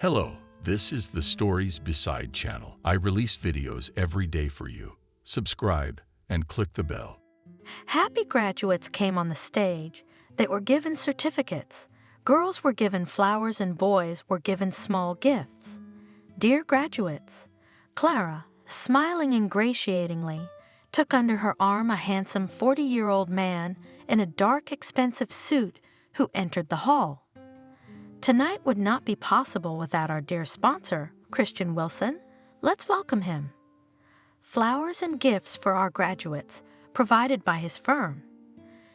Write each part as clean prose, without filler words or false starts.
Hello, this is the Stories Beside channel. I release videos every day for you. Subscribe and click the bell. Happy graduates came on the stage. They were given certificates. Girls were given flowers and boys were given small gifts. Dear graduates, Clara, smiling ingratiatingly, took under her arm a handsome 40-year-old man in a dark, expensive suit who entered the hall. Tonight would not be possible without our dear sponsor, Christian Wilson. Let's welcome him. Flowers and gifts for our graduates, provided by his firm.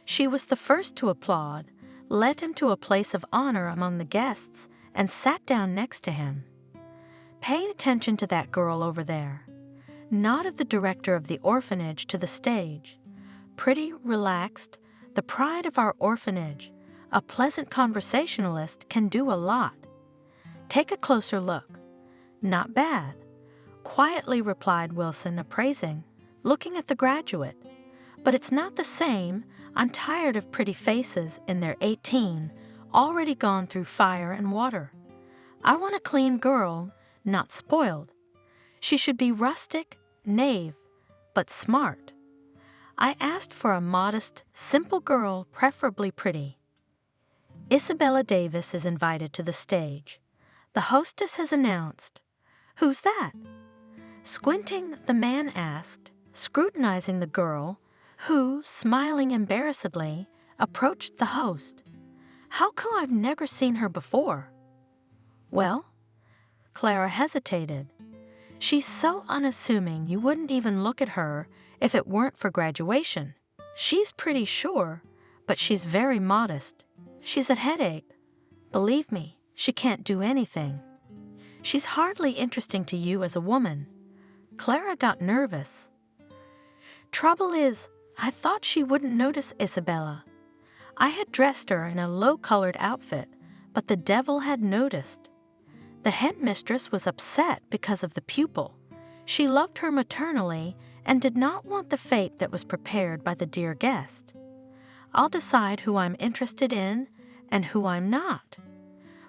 She was the first to applaud, led him to a place of honor among the guests, and sat down next to him. Pay attention to that girl over there. Nodded the director of the orphanage to the stage. Pretty, relaxed, the pride of our orphanage. A pleasant conversationalist can do a lot. Take a closer look. Not bad, quietly replied Wilson, appraising, looking at the graduate. But it's not the same. I'm tired of pretty faces in their 18, already gone through fire and water. I want a clean girl, not spoiled. She should be rustic, naive, but smart. I asked for a modest, simple girl, preferably pretty. Isabella Davis is invited to the stage. The hostess has announced. Who's that? Squinting, the man asked, scrutinizing the girl, who, smiling embarrassedly, approached the host. How come I've never seen her before? Well, Clara hesitated. She's so unassuming you wouldn't even look at her if it weren't for graduation. She's pretty sure, but she's very modest. She's a headache. Believe me, she can't do anything. She's hardly interesting to you as a woman. Clara got nervous. Trouble is, I thought she wouldn't notice Isabella. I had dressed her in a low-colored outfit, but the devil had noticed. The headmistress was upset because of the pupil. She loved her maternally and did not want the fate that was prepared by the dear guest. I'll decide who I'm interested in and who I'm not.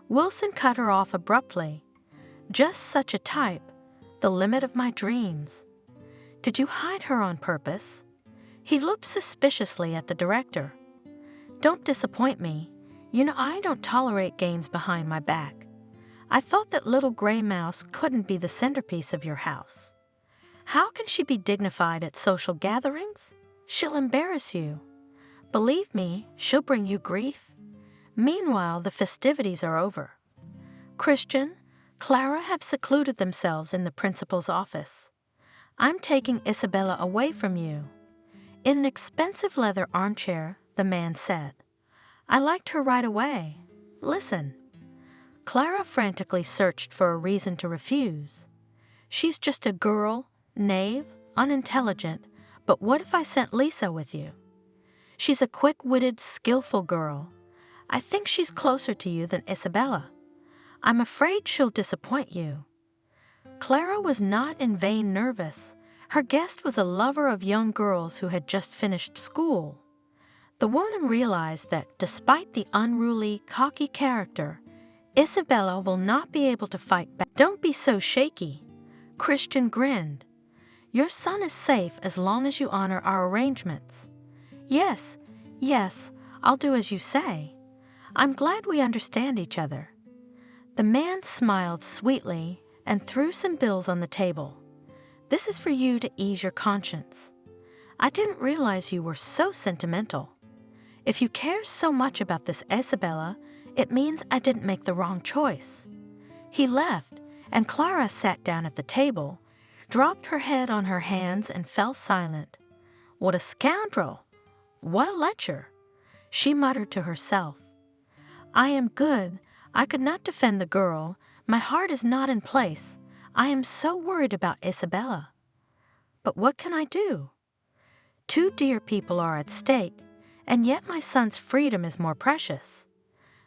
Wilson cut her off abruptly. Just such a type, the limit of my dreams. Did you hide her on purpose? He looked suspiciously at the director. Don't disappoint me. You know I don't tolerate games behind my back. I thought that little gray mouse couldn't be the centerpiece of your house. How can she be dignified at social gatherings? She'll embarrass you. Believe me, she'll bring you grief. Meanwhile, the festivities are over. Christian, Clara have secluded themselves in the principal's office. I'm taking Isabella away from you. In an expensive leather armchair, the man said. I liked her right away. Listen. Clara frantically searched for a reason to refuse. She's just a girl, naive, unintelligent, but what if I sent Lisa with you? She's a quick-witted, skillful girl. I think she's closer to you than Isabella. I'm afraid she'll disappoint you. Clara was not in vain nervous. Her guest was a lover of young girls who had just finished school. The woman realized that, despite the unruly, cocky character, Isabella will not be able to fight back. Don't be so shaky. Christian grinned. Your son is safe as long as you honor our arrangements. Yes, I'll do as you say. I'm glad we understand each other. The man smiled sweetly and threw some bills on the table. This is for you to ease your conscience. I didn't realize you were so sentimental. If you care so much about this Isabella, it means I didn't make the wrong choice. He left, and Clara sat down at the table, dropped her head on her hands, and fell silent. What a scoundrel! What a lecher! She muttered to herself. I am good. I could not defend the girl. My heart is not in place. I am so worried about Isabella. But what can I do? Two dear people are at stake, and yet my son's freedom is more precious.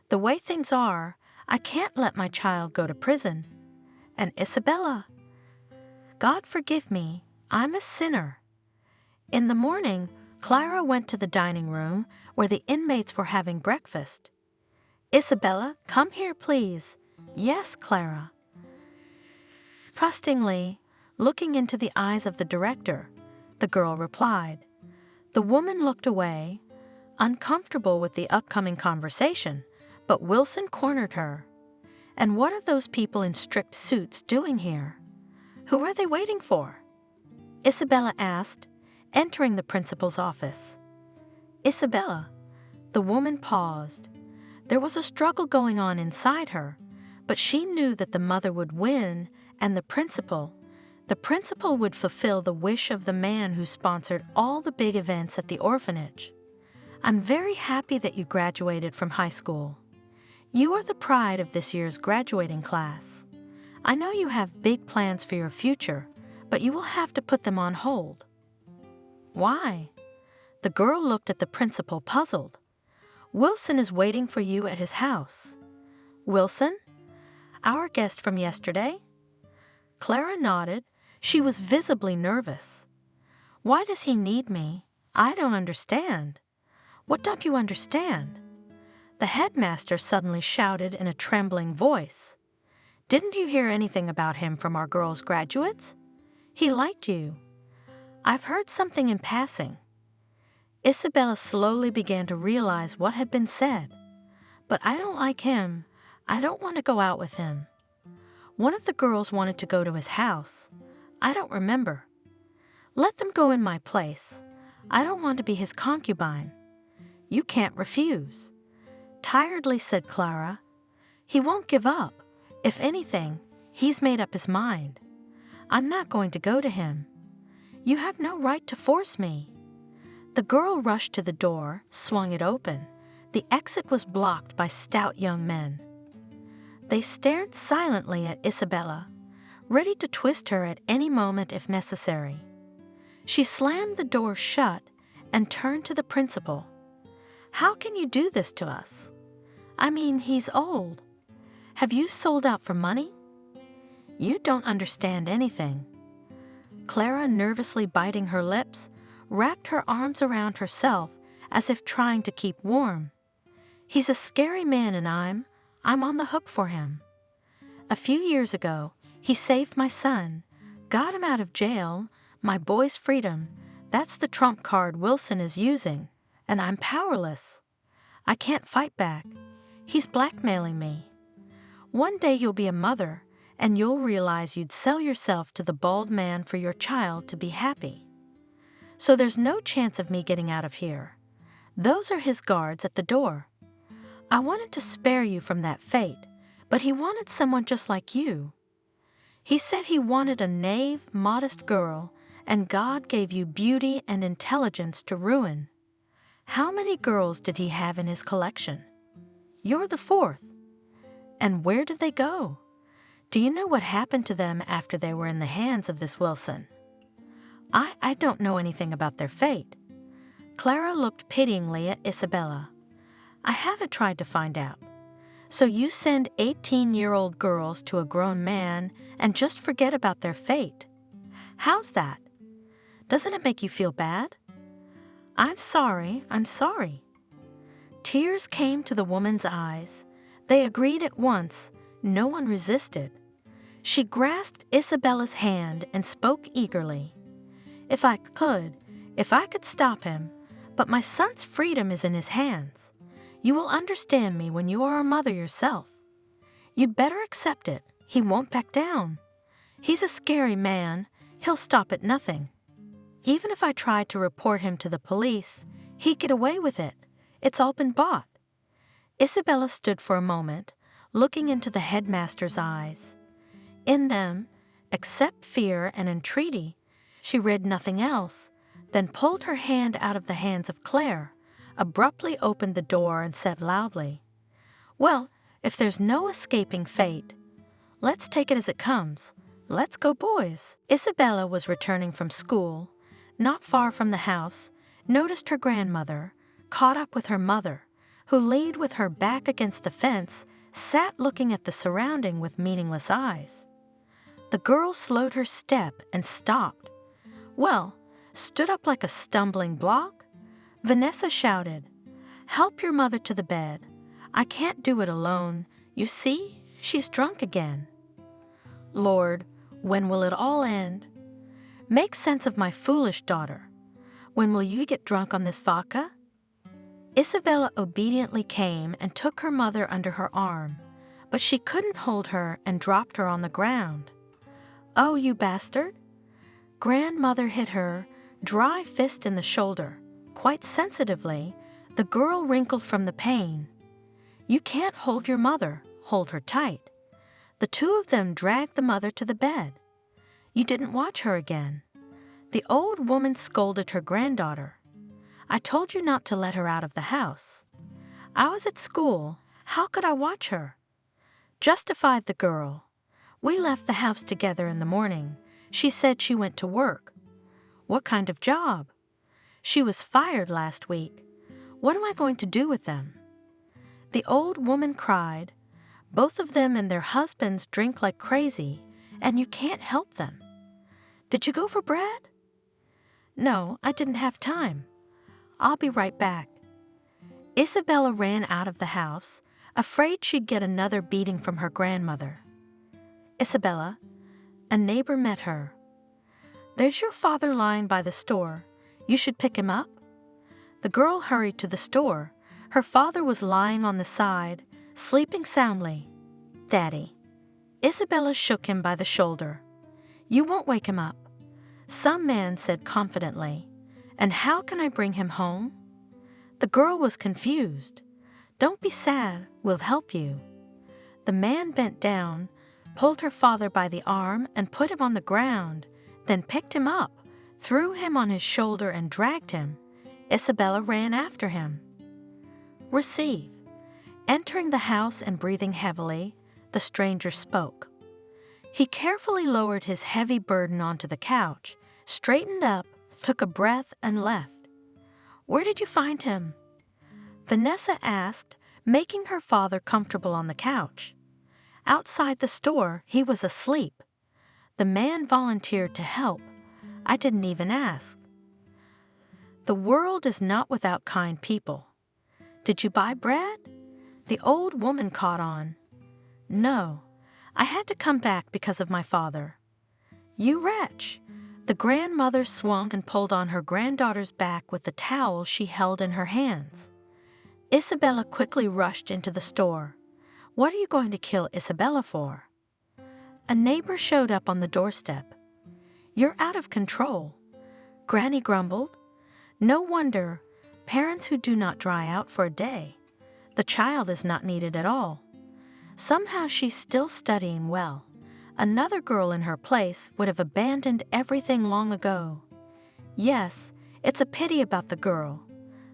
The way things are, I can't let my child go to prison. And Isabella, God forgive me, I'm a sinner. In the morning, Clara went to the dining room where the inmates were having breakfast. Isabella, come here, please. "Yes, Clara." Trustingly, looking into the eyes of the director, the girl replied. The woman looked away, uncomfortable with the upcoming conversation, but Wilson cornered her. "And what are those people in stripped suits doing here? Who are they waiting for?" Isabella asked, entering the principal's office. "Isabella." The woman paused. There was a struggle going on inside her, but she knew that the mother would win and the principal would fulfill the wish of the man who sponsored all the big events at the orphanage. "I'm very happy that you graduated from high school. You are the pride of this year's graduating class. I know you have big plans for your future, but you will have to put them on hold." "Why?" The girl looked at the principal, puzzled. "Wilson is waiting for you at his house." "Wilson? Our guest from yesterday?" Clara nodded. She was visibly nervous. "Why does he need me? I don't understand." "What don't you understand?" The headmaster suddenly shouted in a trembling voice. "Didn't you hear anything about him from our girls' graduates? He liked you." "I've heard something in passing." Isabella slowly began to realize what had been said. "But I don't like him. I don't want to go out with him. One of the girls wanted to go to his house. I don't remember. Let them go in my place. I don't want to be his concubine." "You can't refuse," tiredly said Clara. "He won't give up. If anything, he's made up his mind. I'm not going to go to him. You have no right to force me." The girl rushed to the door, swung it open. The exit was blocked by stout young men. They stared silently at Isabella, ready to twist her at any moment if necessary. She slammed the door shut and turned to the principal. "How can you do this to us? I mean, he's old. Have you sold out for money?" "You don't understand anything." Clara, nervously biting her lips, wrapped her arms around herself as if trying to keep warm. "He's a scary man and I'm on the hook for him. A few years ago, he saved my son, got him out of jail, my boy's freedom. That's the trump card Wilson is using, and I'm powerless. I can't fight back. He's blackmailing me. One day you'll be a mother, and you'll realize you'd sell yourself to the bald man for your child to be happy. So there's no chance of me getting out of here. Those are his guards at the door. I wanted to spare you from that fate, but he wanted someone just like you. He said he wanted a naive, modest girl, and God gave you beauty and intelligence to ruin. How many girls did he have in his collection? You're the fourth. And where did they go? Do you know what happened to them after they were in the hands of this Wilson?" I don't know anything about their fate." Clara looked pityingly at Isabella. "I haven't tried to find out. So you send 18-year-old girls to a grown man and just forget about their fate. How's that? Doesn't it make you feel bad?" I'm sorry. Tears came to the woman's eyes. They agreed at once. No one resisted. She grasped Isabella's hand and spoke eagerly. If I could stop him, but my son's freedom is in his hands. You will understand me when you are a mother yourself. You'd better accept it. He won't back down. He's a scary man. He'll stop at nothing. Even if I tried to report him to the police, he'd get away with it. It's all been bought." Isabella stood for a moment, looking into the headmaster's eyes. In them, except fear and entreaty, she read nothing else, then pulled her hand out of the hands of Claire, abruptly opened the door and said loudly, "Well, if there's no escaping fate, let's take it as it comes. Let's go, boys." Isabella was returning from school, not far from the house, noticed her grandmother, caught up with her mother, who leaned with her back against the fence, sat looking at the surrounding with meaningless eyes. The girl slowed her step and stopped. Well, stood up like a stumbling block. Vanessa shouted, "Help your mother to the bed. I can't do it alone. You see, She's drunk again. Lord, when will it all end? Make sense of my foolish daughter. When will you get drunk on this vodka? Isabella obediently came and took her mother under her arm, but she couldn't hold her and dropped her on the ground. Oh, you bastard! Grandmother hit her, dry fist in the shoulder. Quite sensitively, the girl wrinkled from the pain. You can't hold your mother, hold her tight. The two of them dragged the mother to the bed. You didn't watch her again. The old woman scolded her granddaughter. I told you not to let her out of the house. I was at school. How could I watch her? Justified the girl. We left the house together in the morning. She said she went to work. What kind of job? She was fired last week. What am I going to do with them? The old woman cried. Both of them and their husbands drink like crazy, and you can't help them. Did you go for bread? No, I didn't have time. I'll be right back. Isabella ran out of the house, afraid she'd get another beating from her grandmother. Isabella, a neighbor met her. There's your father lying by the store. You should pick him up. The girl hurried to the store. Her father was lying on the side, sleeping soundly. Daddy. Isabella shook him by the shoulder. You won't wake him up. Some man said confidently. And how can I bring him home? The girl was confused. Don't be sad, we'll help you. The man bent down, pulled her father by the arm and put him on the ground, then picked him up, threw him on his shoulder and dragged him. Isabella ran after him. Receive. Entering the house and breathing heavily, the stranger spoke. He carefully lowered his heavy burden onto the couch, straightened up, took a breath and left. Where did you find him? Vanessa asked, making her father comfortable on the couch. Outside the store, he was asleep. The man volunteered to help. I didn't even ask. The world is not without kind people. Did you buy bread? The old woman caught on. No, I had to come back because of my father. You wretch! The grandmother swung and pulled on her granddaughter's back with the towel she held in her hands. Isabella quickly rushed into the store. What are you going to kill Isabella for? A neighbor showed up on the doorstep. You're out of control. Granny grumbled. No wonder. Parents who do not dry out for a day. The child is not needed at all. Somehow she's still studying well. Another girl in her place would have abandoned everything long ago. Yes, it's a pity about the girl.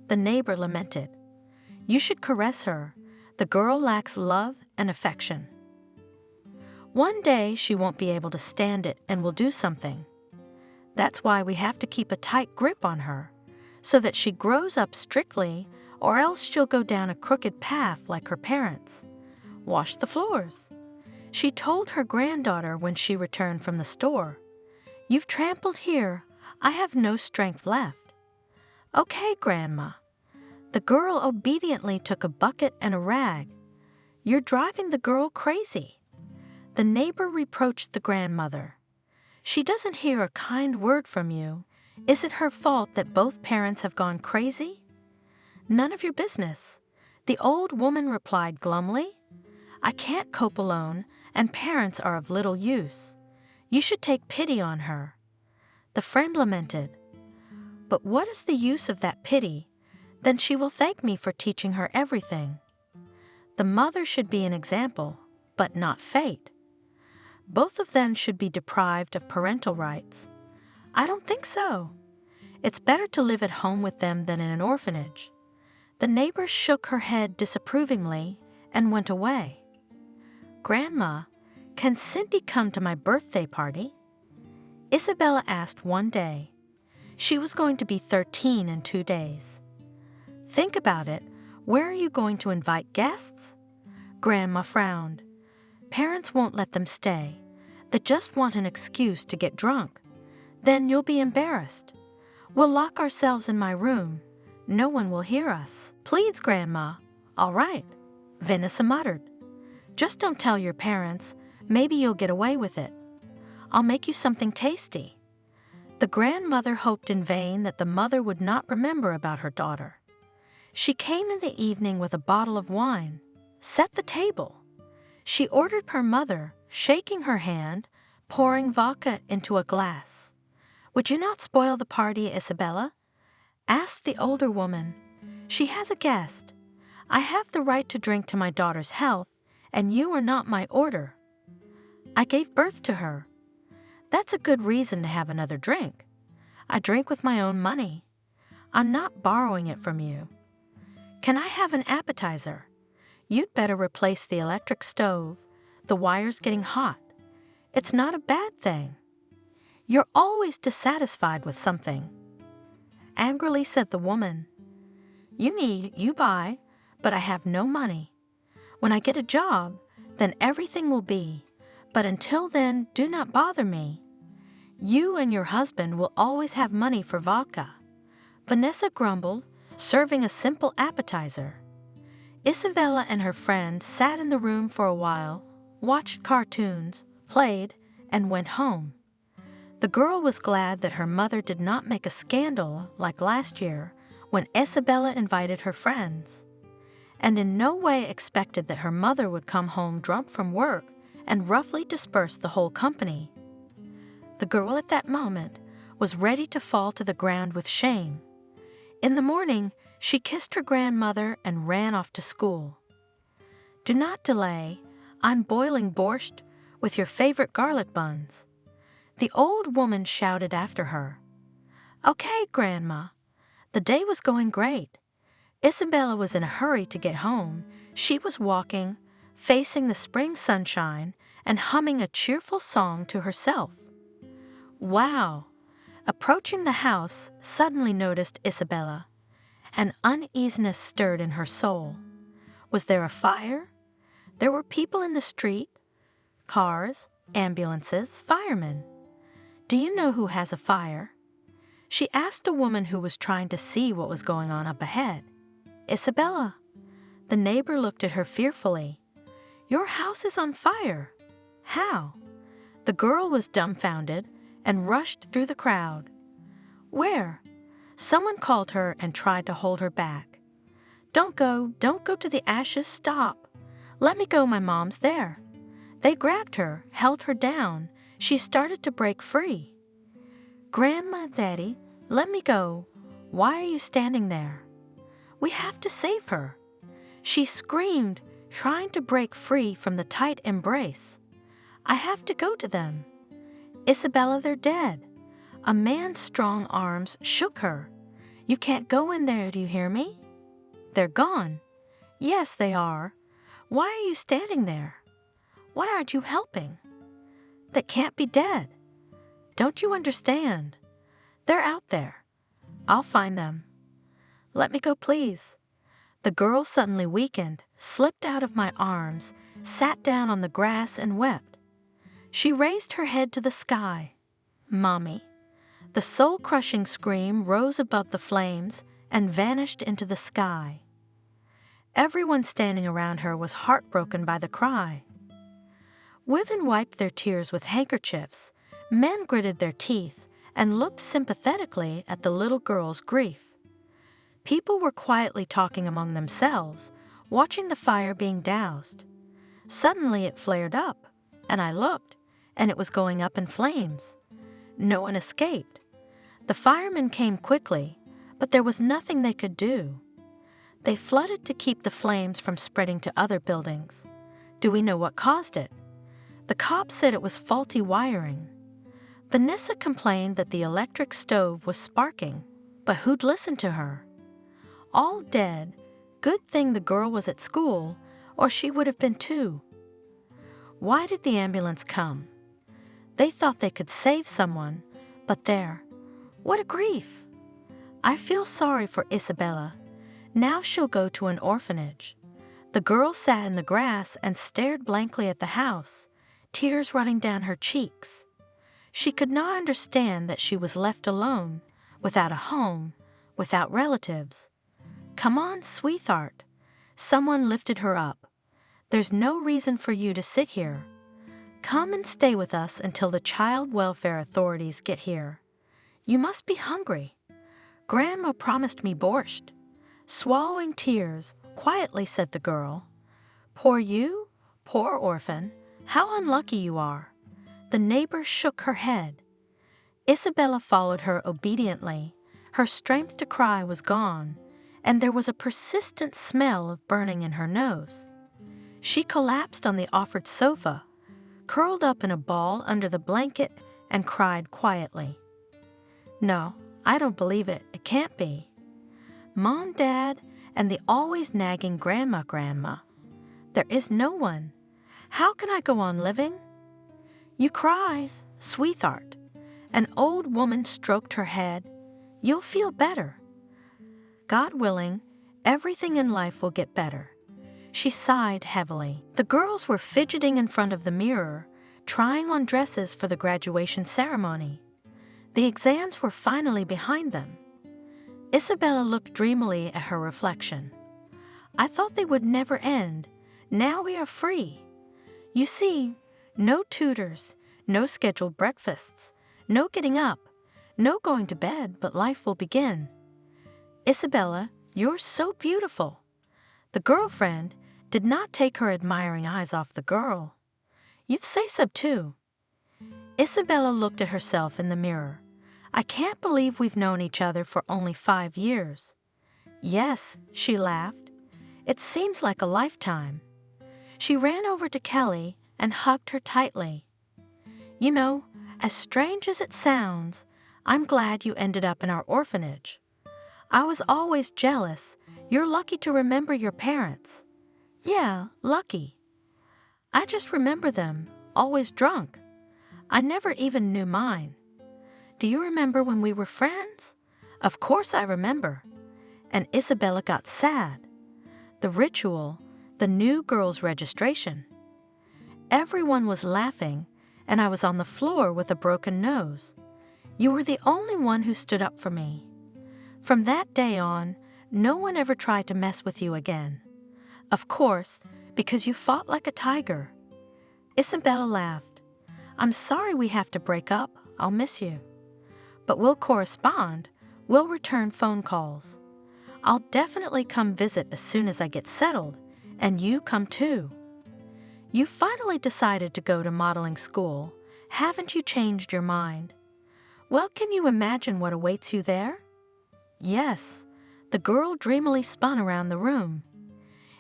The neighbor lamented. You should caress her. The girl lacks love and affection. One day she won't be able to stand it and will do something. That's why we have to keep a tight grip on her, so that she grows up strictly, or else she'll go down a crooked path like her parents. Wash the floors. She told her granddaughter when she returned from the store. You've trampled here. I have no strength left. Okay, Grandma. The girl obediently took a bucket and a rag. You're driving the girl crazy. The neighbor reproached the grandmother. She doesn't hear a kind word from you. Is it her fault that both parents have gone crazy? None of your business. The old woman replied glumly. I can't cope alone, and parents are of little use. You should take pity on her. The friend lamented. But what is the use of that pity? Then she will thank me for teaching her everything. The mother should be an example, but not fate. Both of them should be deprived of parental rights. I don't think so. It's better to live at home with them than in an orphanage. The neighbor shook her head disapprovingly and went away. Grandma, can Cindy come to my birthday party? Isabella asked one day. She was going to be 13 in 2 days. Think about it. Where are you going to invite guests? Grandma frowned. Parents won't let them stay. They just want an excuse to get drunk. Then you'll be embarrassed. We'll lock ourselves in my room. No one will hear us. Please, Grandma. All right, Vanessa muttered. Just don't tell your parents. Maybe you'll get away with it. I'll make you something tasty." The grandmother hoped in vain that the mother would not remember about her daughter. She came in the evening with a bottle of wine, set the table. She ordered her mother, shaking her hand, pouring vodka into a glass. "Would you not spoil the party, Isabella?" asked the older woman. "She has a guest. I have the right to drink to my daughter's health, and you are not my order. I gave birth to her. That's a good reason to have another drink. I drink with my own money. I'm not borrowing it from you. Can I have an appetizer? You'd better replace the electric stove. The wire's getting hot. It's not a bad thing. You're always dissatisfied with something." Angrily said the woman. "You need, you buy, but I have no money. When I get a job, then everything will be, but until then, do not bother me. You and your husband will always have money for vodka." Vanessa grumbled, serving a simple appetizer. Isabella and her friend sat in the room for a while, watched cartoons, played, and went home. The girl was glad that her mother did not make a scandal like last year when Isabella invited her friends, and in no way expected that her mother would come home drunk from work and roughly disperse the whole company. The girl at that moment was ready to fall to the ground with shame. In the morning, she kissed her grandmother and ran off to school. "Do not delay. I'm boiling borscht with your favorite garlic buns." The old woman shouted after her. "Okay, Grandma." The day was going great. Isabella was in a hurry to get home. She was walking, facing the spring sunshine, and humming a cheerful song to herself. Wow! Approaching the house, suddenly noticed Isabella. An uneasiness stirred in her soul. Was there a fire? There were people in the street, cars, ambulances, firemen. "Do you know who has a fire?" She asked a woman who was trying to see what was going on up ahead. "Isabella." The neighbor looked at her fearfully. "Your house is on fire. How?" The girl was dumbfounded and rushed through the crowd. "Where?" Someone called her and tried to hold her back. Don't go to the ashes, stop. Let me go, my mom's there." They grabbed her, held her down. She started to break free. "Grandma, Daddy, let me go. Why are you standing there? We have to save her." She screamed, trying to break free from the tight embrace. "I have to go to them." "Isabella, they're dead." A man's strong arms shook her. "You can't go in there, do you hear me?" "They're gone." "Yes, they are. Why are you standing there? Why aren't you helping?" "They can't be dead. Don't you understand? They're out there. I'll find them. Let me go, please." The girl suddenly weakened, slipped out of my arms, sat down on the grass and wept. She raised her head to the sky. "Mommy." The soul-crushing scream rose above the flames and vanished into the sky. Everyone standing around her was heartbroken by the cry. Women wiped their tears with handkerchiefs, men gritted their teeth, and looked sympathetically at the little girl's grief. People were quietly talking among themselves, watching the fire being doused. Suddenly it flared up, and I looked, and it was going up in flames. No one escaped. The firemen came quickly, but there was nothing they could do. They flooded to keep the flames from spreading to other buildings. Do we know what caused it? The cops said it was faulty wiring. Vanessa complained that the electric stove was sparking, but who'd listen to her? All dead. Good thing the girl was at school, or she would have been too. Why did the ambulance come? They thought they could save someone, but there. What a grief! I feel sorry for Isabella. Now she'll go to an orphanage. The girl sat in the grass and stared blankly at the house, tears running down her cheeks. She could not understand that she was left alone, without a home, without relatives. "Come on, sweetheart." Someone lifted her up. There's no reason for you to sit here. Come and stay with us until the child welfare authorities get here. You must be hungry. Grandma promised me borscht. Swallowing tears, quietly said the girl. Poor you? Poor orphan. How unlucky you are. The neighbor shook her head. Isabella followed her obediently. Her strength to cry was gone, and there was a persistent smell of burning in her nose. She collapsed on the offered sofa, curled up in a ball under the blanket, and cried quietly. No, I don't believe it. It can't be. Mom, Dad, and the always nagging Grandma. There is no one. How can I go on living? You cry, sweetheart. An old woman stroked her head. You'll feel better. God willing, everything in life will get better. She sighed heavily. The girls were fidgeting in front of the mirror, trying on dresses for the graduation ceremony. The exams were finally behind them. Isabella looked dreamily at her reflection. I thought they would never end. Now we are free. You see, no tutors, no scheduled breakfasts, no getting up, no going to bed, but life will begin. Isabella, you're so beautiful. The girlfriend did not take her admiring eyes off the girl. You say so too. Isabella looked at herself in the mirror. I can't believe we've known each other for only 5 years. Yes, she laughed. It seems like a lifetime. She ran over to Kelly and hugged her tightly. You know, as strange as it sounds, I'm glad you ended up in our orphanage. I was always jealous. You're lucky to remember your parents. Yeah, lucky. I just remember them, always drunk. I never even knew mine. Do you remember when we were friends? Of course I remember. And Isabella got sad. The ritual, the new girl's registration. Everyone was laughing, and I was on the floor with a broken nose. You were the only one who stood up for me. From that day on, no one ever tried to mess with you again. Of course, because you fought like a tiger. Isabella laughed. I'm sorry we have to break up. I'll miss you. But we'll correspond. We'll return phone calls. I'll definitely come visit as soon as I get settled, and you come too. You finally decided to go to modeling school. Haven't you changed your mind? Well, can you imagine what awaits you there? Yes, the girl dreamily spun around the room.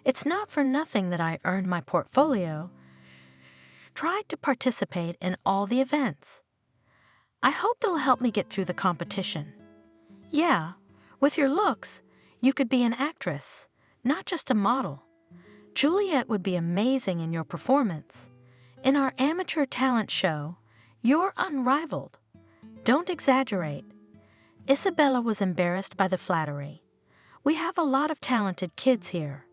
It's not for nothing that I earned my portfolio. Tried to participate in all the events. I hope they'll help me get through the competition. Yeah, with your looks, you could be an actress, not just a model. Juliet would be amazing in your performance. In our amateur talent show, you're unrivaled. Don't exaggerate. Isabella was embarrassed by the flattery. We have a lot of talented kids here.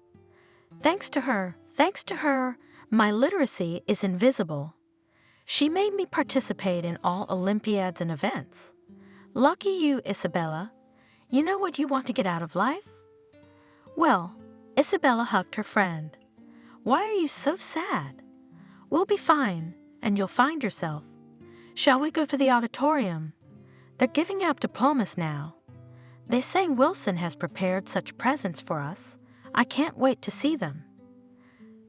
Thanks to her, my literacy is invisible. She made me participate in all Olympiads and events. Lucky you, Isabella. You know what you want to get out of life? Well, Isabella hugged her friend. Why are you so sad? We'll be fine, and you'll find yourself. Shall we go to the auditorium? They're giving out diplomas now. They say Wilson has prepared such presents for us. I can't wait to see them.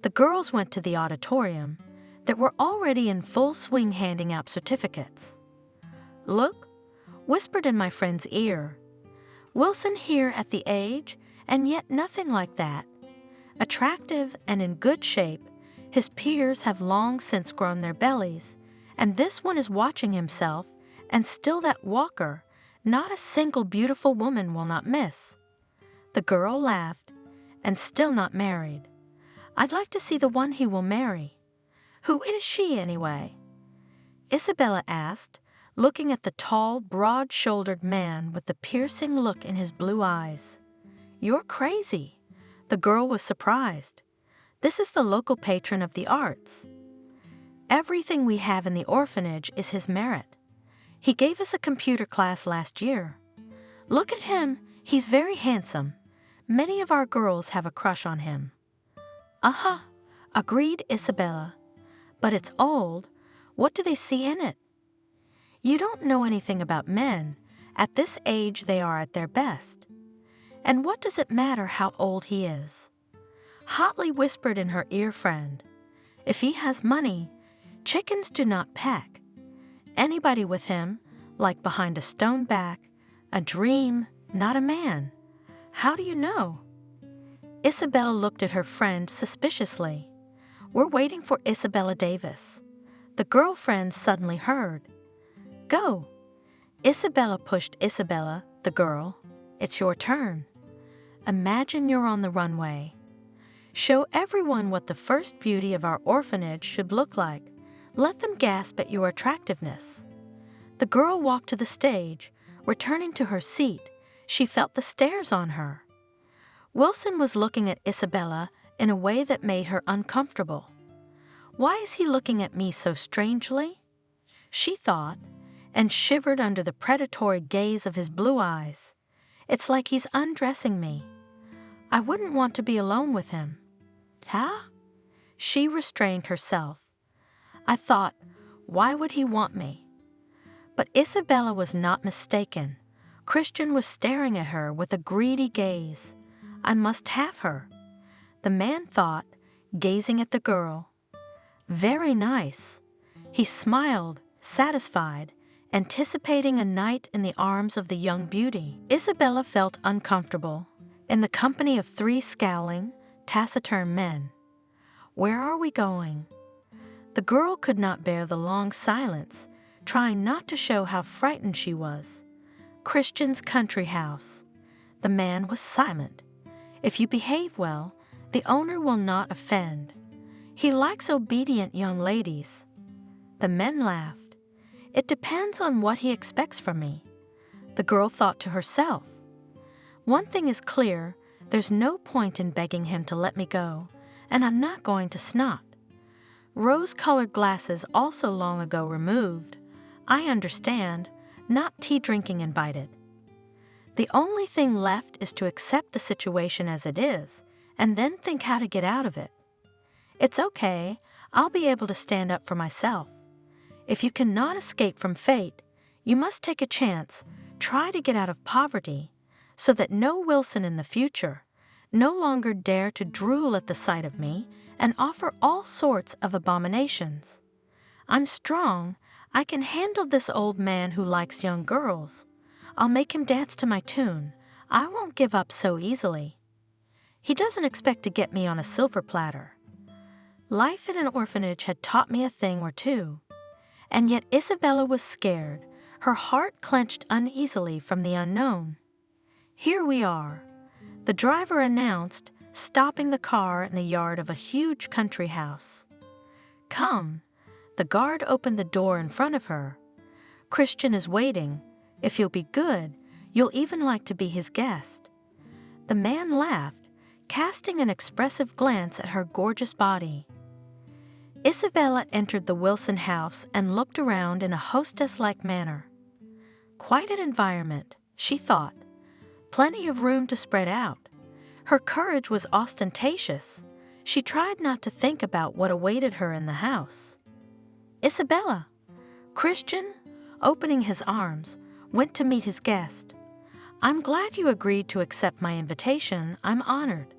The girls went to the auditorium that were already in full swing handing out certificates. Look, whispered in my friend's ear. Wilson here at the age, and yet nothing like that. Attractive and in good shape, his peers have long since grown their bellies, and this one is watching himself, and still that walker, not a single beautiful woman will not miss. The girl laughed, and still not married. I'd like to see the one he will marry. Who is she, anyway? Isabella asked, looking at the tall, broad-shouldered man with the piercing look in his blue eyes. You're crazy. The girl was surprised. This is the local patron of the arts. Everything we have in the orphanage is his merit. He gave us a computer class last year. Look at him. He's very handsome. Many of our girls have a crush on him. Uh-huh. agreed Isabella. But it's old. What do they see in it? You don't know anything about men. At this age they are at their best. And what does it matter how old he is? Hotly whispered in her ear friend. If he has money, chickens do not peck. Anybody with him, like behind a stone back, a dream, not a man. How do you know? Isabella looked at her friend suspiciously. We're waiting for Isabella Davis. The girlfriend suddenly heard. Go. Isabella pushed Isabella, the girl. It's your turn. Imagine you're on the runway. Show everyone what the first beauty of our orphanage should look like. Let them gasp at your attractiveness. The girl walked to the stage. Returning to her seat, she felt the stares on her. Wilson was looking at Isabella in a way that made her uncomfortable. Why is he looking at me so strangely? She thought, and shivered under the predatory gaze of his blue eyes. It's like he's undressing me. I wouldn't want to be alone with him. Huh? She restrained herself. I thought, why would he want me? But Isabella was not mistaken. Christian was staring at her with a greedy gaze. I must have her. The man thought, gazing at the girl. Very nice. He smiled, satisfied, anticipating a night in the arms of the young beauty. Isabella felt uncomfortable, in the company of 3 scowling, taciturn men. Where are we going? The girl could not bear the long silence, trying not to show how frightened she was. Christian's country house. The man was silent. If you behave well, the owner will not offend. He likes obedient young ladies. The men laughed. It depends on what he expects from me. The girl thought to herself. One thing is clear, there's no point in begging him to let me go, and I'm not going to snot. Rose-colored glasses also long ago removed. I understand, not tea drinking invited. The only thing left is to accept the situation as it is, and then think how to get out of it. It's okay, I'll be able to stand up for myself. If you cannot escape from fate, you must take a chance, try to get out of poverty, so that no Wilson in the future no longer dare to drool at the sight of me and offer all sorts of abominations. I'm strong. I can handle this old man who likes young girls. I'll make him dance to my tune. I won't give up so easily. He doesn't expect to get me on a silver platter. Life in an orphanage had taught me a thing or two. And yet Isabella was scared. Her heart clenched uneasily from the unknown. Here we are. The driver announced, stopping the car in the yard of a huge country house. Come. The guard opened the door in front of her. Christian is waiting. If you'll be good, you'll even like to be his guest. The man laughed, casting an expressive glance at her gorgeous body. Isabella entered the Wilson house and looked around in a hostess-like manner. Quite an environment, she thought. Plenty of room to spread out. Her courage was ostentatious. She tried not to think about what awaited her in the house. Isabella! Christian, opening his arms, went to meet his guest. I'm glad you agreed to accept my invitation. I'm honored.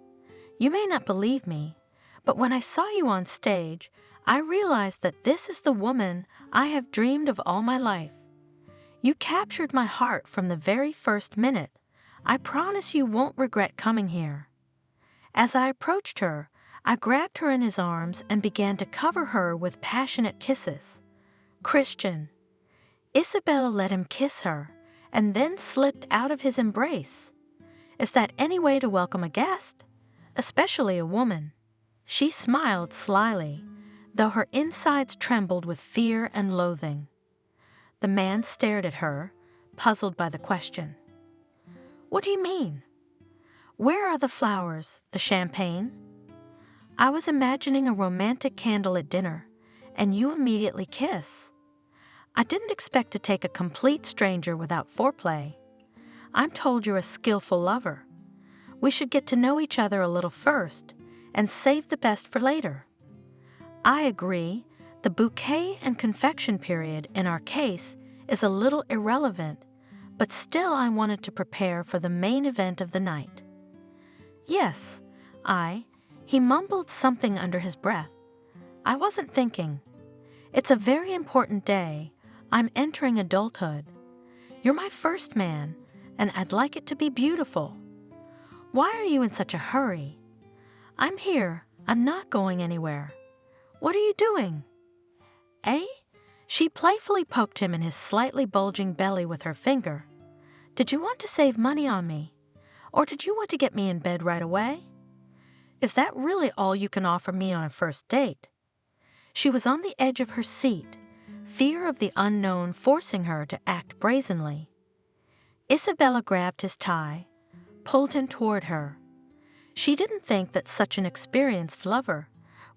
You may not believe me, but when I saw you on stage, I realized that this is the woman I have dreamed of all my life. You captured my heart from the very first minute. I promise you won't regret coming here. As I approached her, I grabbed her in his arms and began to cover her with passionate kisses. Christian. Isabella let him kiss her, and then slipped out of his embrace. Is that any way to welcome a guest? Especially a woman. She smiled slyly, though her insides trembled with fear and loathing. The man stared at her, puzzled by the question. What do you mean? Where are the flowers, the champagne? I was imagining a romantic candle at dinner, and you immediately kiss. I didn't expect to take a complete stranger without foreplay. I'm told you're a skillful lover. We should get to know each other a little first, and save the best for later. I agree, the bouquet and confection period in our case is a little irrelevant, but still I wanted to prepare for the main event of the night. Yes, he mumbled something under his breath. I wasn't thinking. It's a very important day. I'm entering adulthood. You're my first man, and I'd like it to be beautiful. Why are you in such a hurry? I'm here. I'm not going anywhere. What are you doing? Eh? She playfully poked him in his slightly bulging belly with her finger. Did you want to save money on me? Or did you want to get me in bed right away? Is that really all you can offer me on a first date? She was on the edge of her seat, fear of the unknown forcing her to act brazenly. Isabella grabbed his tie, pulled him toward her. She didn't think that such an experienced lover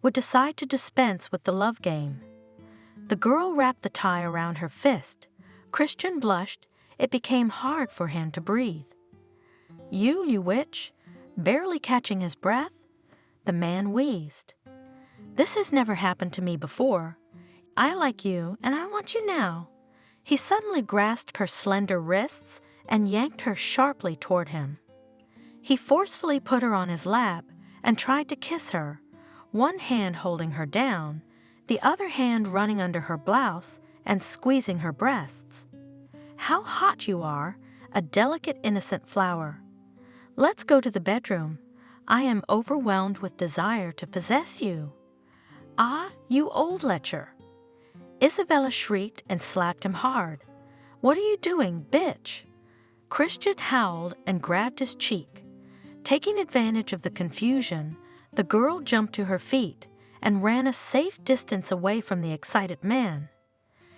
would decide to dispense with the love game. The girl wrapped the tie around her fist. Christian blushed. It became hard for him to breathe. You witch, barely catching his breath. The man wheezed. This has never happened to me before. I like you, and I want you now. He suddenly grasped her slender wrists and yanked her sharply toward him. He forcefully put her on his lap and tried to kiss her, one hand holding her down, the other hand running under her blouse and squeezing her breasts. How hot you are, a delicate innocent flower. Let's go to the bedroom. I am overwhelmed with desire to possess you. Ah, you old lecher. Isabella shrieked and slapped him hard. What are you doing, bitch? Christian howled and grabbed his cheek. Taking advantage of the confusion, the girl jumped to her feet and ran a safe distance away from the excited man.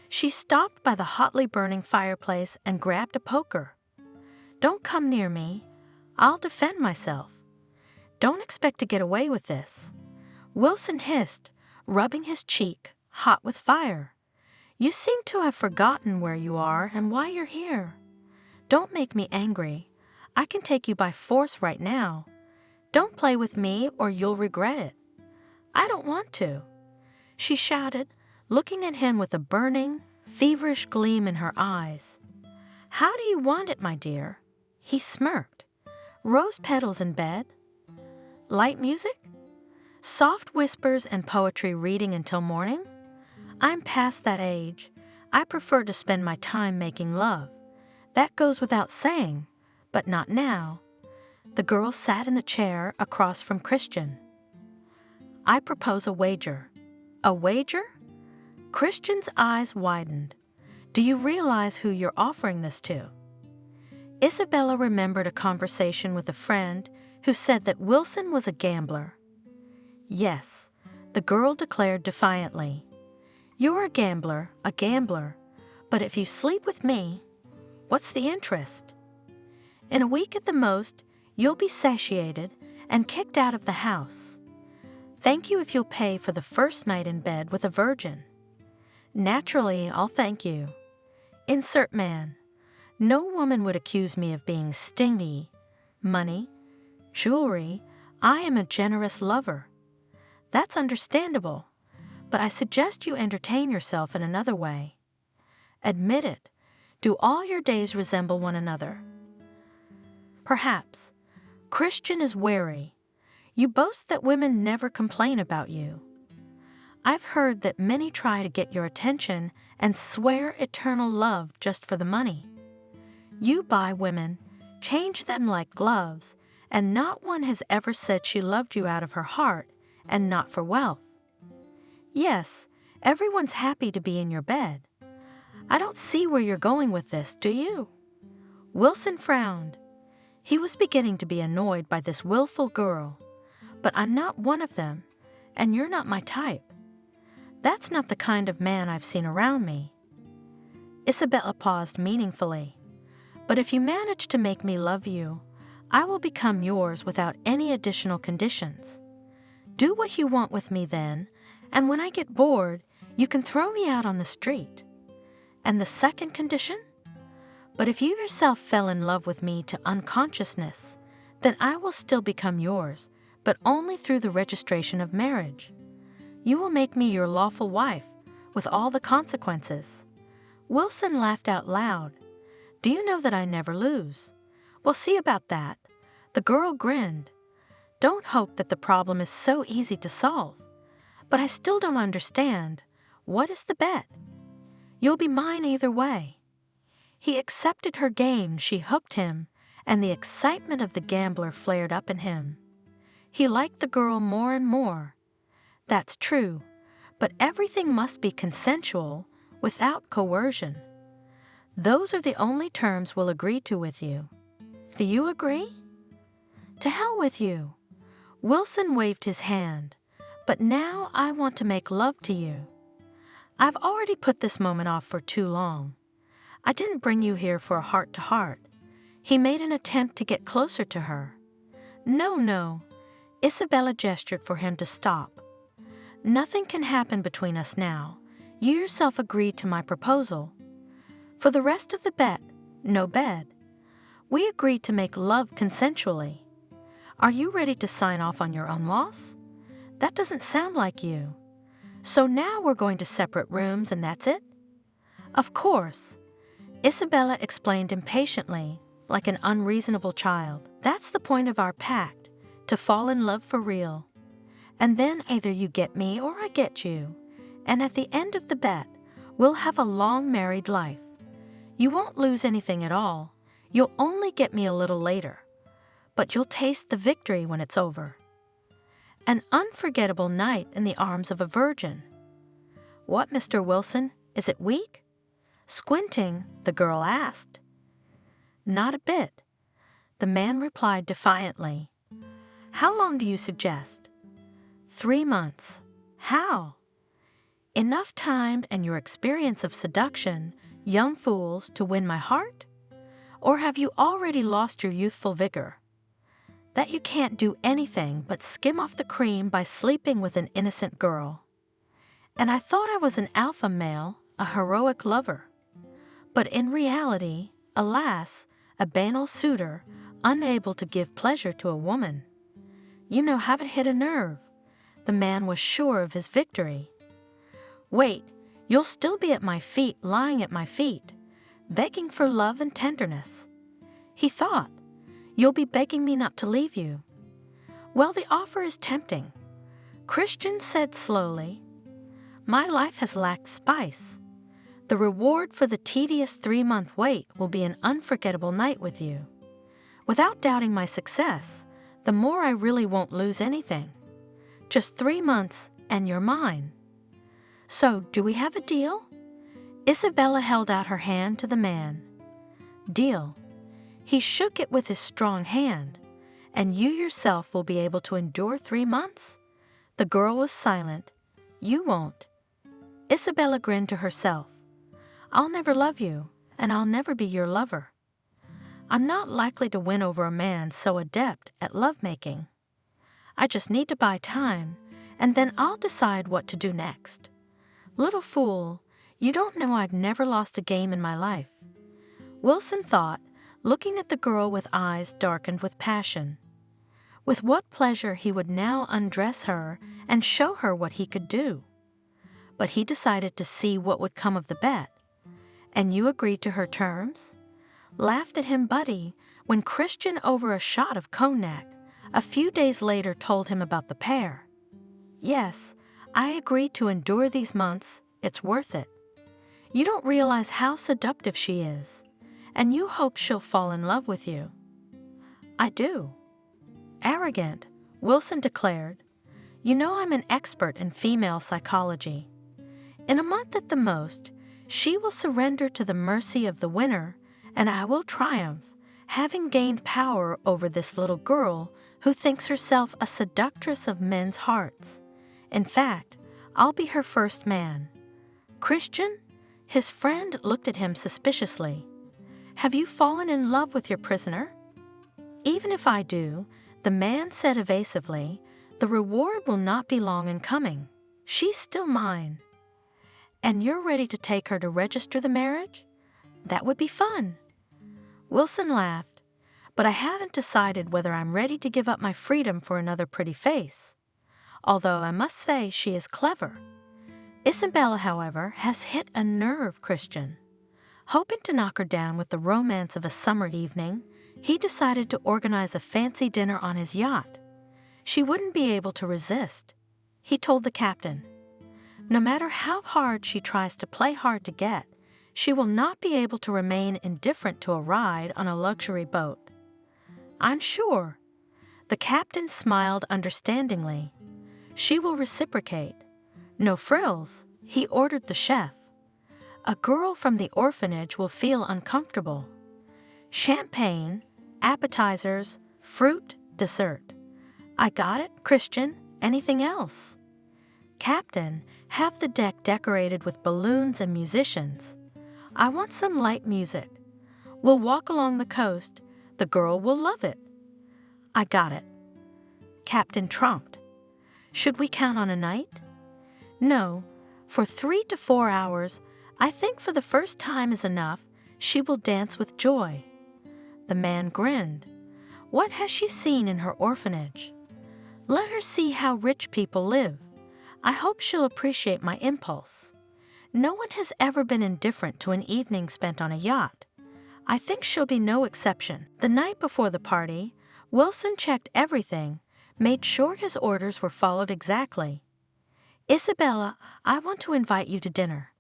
She stopped by the hotly burning fireplace and grabbed a poker. Don't come near me. I'll defend myself. Don't expect to get away with this. Wilson hissed, rubbing his cheek, hot with fire. You seem to have forgotten where you are and why you're here. Don't make me angry. I can take you by force right now. Don't play with me or you'll regret it. I don't want to. She shouted, looking at him with a burning, feverish gleam in her eyes. How do you want it, my dear? He smirked. Rose petals in bed? Light music? Soft whispers and poetry reading until morning? I'm past that age. I prefer to spend my time making love. That goes without saying, but not now. The girl sat in the chair across from Christian. I propose a wager. A wager? Christian's eyes widened. Do you realize who you're offering this to? Isabella remembered a conversation with a friend who said that Wilson was a gambler. Yes, the girl declared defiantly. You're a gambler, but if you sleep with me, what's the interest? In a week at the most, you'll be satiated and kicked out of the house. Thank you if you'll pay for the first night in bed with a virgin. Naturally, I'll thank you. Insert man. No woman would accuse me of being stingy. Money, jewelry, I am a generous lover. That's understandable, but I suggest you entertain yourself in another way. Admit it. Do all your days resemble one another? Perhaps. Christian is wary. You boast that women never complain about you. I've heard that many try to get your attention and swear eternal love just for the money. You buy women, change them like gloves, and not one has ever said she loved you out of her heart and not for wealth. Yes, everyone's happy to be in your bed. I don't see where you're going with this, do you? Wilson frowned. He was beginning to be annoyed by this willful girl. But I'm not one of them, and you're not my type. That's not the kind of man I've seen around me. Isabella paused meaningfully. But if you manage to make me love you, I will become yours without any additional conditions. Do what you want with me then, and when I get bored, you can throw me out on the street. And the second condition? But if you yourself fell in love with me to unconsciousness, then I will still become yours, but only through the registration of marriage. You will make me your lawful wife, with all the consequences." Wilson laughed out loud. "Do you know that I never lose?" "We'll see about that." The girl grinned. "Don't hope that the problem is so easy to solve. But I still don't understand. What is the bet?" "You'll be mine either way." He accepted her game. She hooked him, and the excitement of the gambler flared up in him. He liked the girl more and more. That's true, but everything must be consensual, without coercion. Those are the only terms we'll agree to with you. Do you agree? To hell with you. Wilson waved his hand. But now I want to make love to you. I've already put this moment off for too long. I didn't bring you here for a heart-to-heart. He made an attempt to get closer to her. No. Isabella gestured for him to stop. Nothing can happen between us now. You yourself agreed to my proposal. For the rest of the bet, no bed. We agreed to make love consensually. Are you ready to sign off on your own loss? That doesn't sound like you. So now we're going to separate rooms and that's it? Of course. Isabella explained impatiently, like an unreasonable child. That's the point of our pact, to fall in love for real. And then either you get me or I get you. And at the end of the bet, we'll have a long married life. You won't lose anything at all. You'll only get me a little later. But you'll taste the victory when it's over. An unforgettable night in the arms of a virgin. What, Mr. Wilson, is it weak? Squinting, the girl asked. Not a bit. The man replied defiantly. How long do you suggest? 3 months. How? Enough time and your experience of seduction, young fools, to win my heart? Or have you already lost your youthful vigor? That you can't do anything but skim off the cream by sleeping with an innocent girl. And I thought I was an alpha male, a heroic lover. But in reality, alas, a banal suitor, unable to give pleasure to a woman. You know, haven't hit a nerve. The man was sure of his victory. Wait, you'll still be at my feet, lying at my feet, begging for love and tenderness. He thought, you'll be begging me not to leave you. Well, the offer is tempting. Christian said slowly, my life has lacked spice. The reward for the tedious 3-month wait will be an unforgettable night with you. Without doubting my success, the more I really won't lose anything. Just 3 months and you're mine. So, do we have a deal? Isabella held out her hand to the man. Deal. He shook it with his strong hand. And you yourself will be able to endure 3 months? The girl was silent. You won't. Isabella grinned to herself. I'll never love you, and I'll never be your lover. I'm not likely to win over a man so adept at lovemaking. I just need to buy time, and then I'll decide what to do next. Little fool, you don't know I've never lost a game in my life. Wilson thought, looking at the girl with eyes darkened with passion. With what pleasure he would now undress her and show her what he could do. But he decided to see what would come of the bet. And you agreed to her terms? Laughed at him Buddy when Christian, over a shot of cognac, a few days later told him about the pair. Yes, I agreed to endure these months. It's worth it. You don't realize how seductive she is, and you hope she'll fall in love with you. I do. Arrogant, Wilson declared. You know I'm an expert in female psychology. In a month at the most, she will surrender to the mercy of the winner, and I will triumph, having gained power over this little girl who thinks herself a seductress of men's hearts. In fact, I'll be her first man. Christian? His friend looked at him suspiciously. Have you fallen in love with your prisoner? Even if I do, the man said evasively, the reward will not be long in coming. She's still mine. And you're ready to take her to register the marriage? That would be fun. Wilson laughed. But I haven't decided whether I'm ready to give up my freedom for another pretty face. although I must say she is clever. Isabella, however, has hit a nerve, Christian. Hoping to knock her down with the romance of a summer evening, he decided to organize a fancy dinner on his yacht. She wouldn't be able to resist. He told the captain, "No matter how hard she tries to play hard to get, she will not be able to remain indifferent to a ride on a luxury boat." "I'm sure." The captain smiled understandingly. "She will reciprocate. No frills," he ordered the chef. "A girl from the orphanage will feel uncomfortable. Champagne, appetizers, fruit, dessert. I got it, Christian. Anything else?" "Captain, have the deck decorated with balloons and musicians. I want some light music. We'll walk along the coast. The girl will love it." "I got it." Captain trumped. "Should we count on a night?" "No. For 3 to 4 hours, I think for the first time is enough. She will dance with joy." The man grinned. "What has she seen in her orphanage? Let her see how rich people live. I hope she'll appreciate my impulse. No one has ever been indifferent to an evening spent on a yacht. I think she'll be no exception." The night before the party, Wilson checked everything, made sure his orders were followed exactly. "Isabella, I want to invite you to dinner."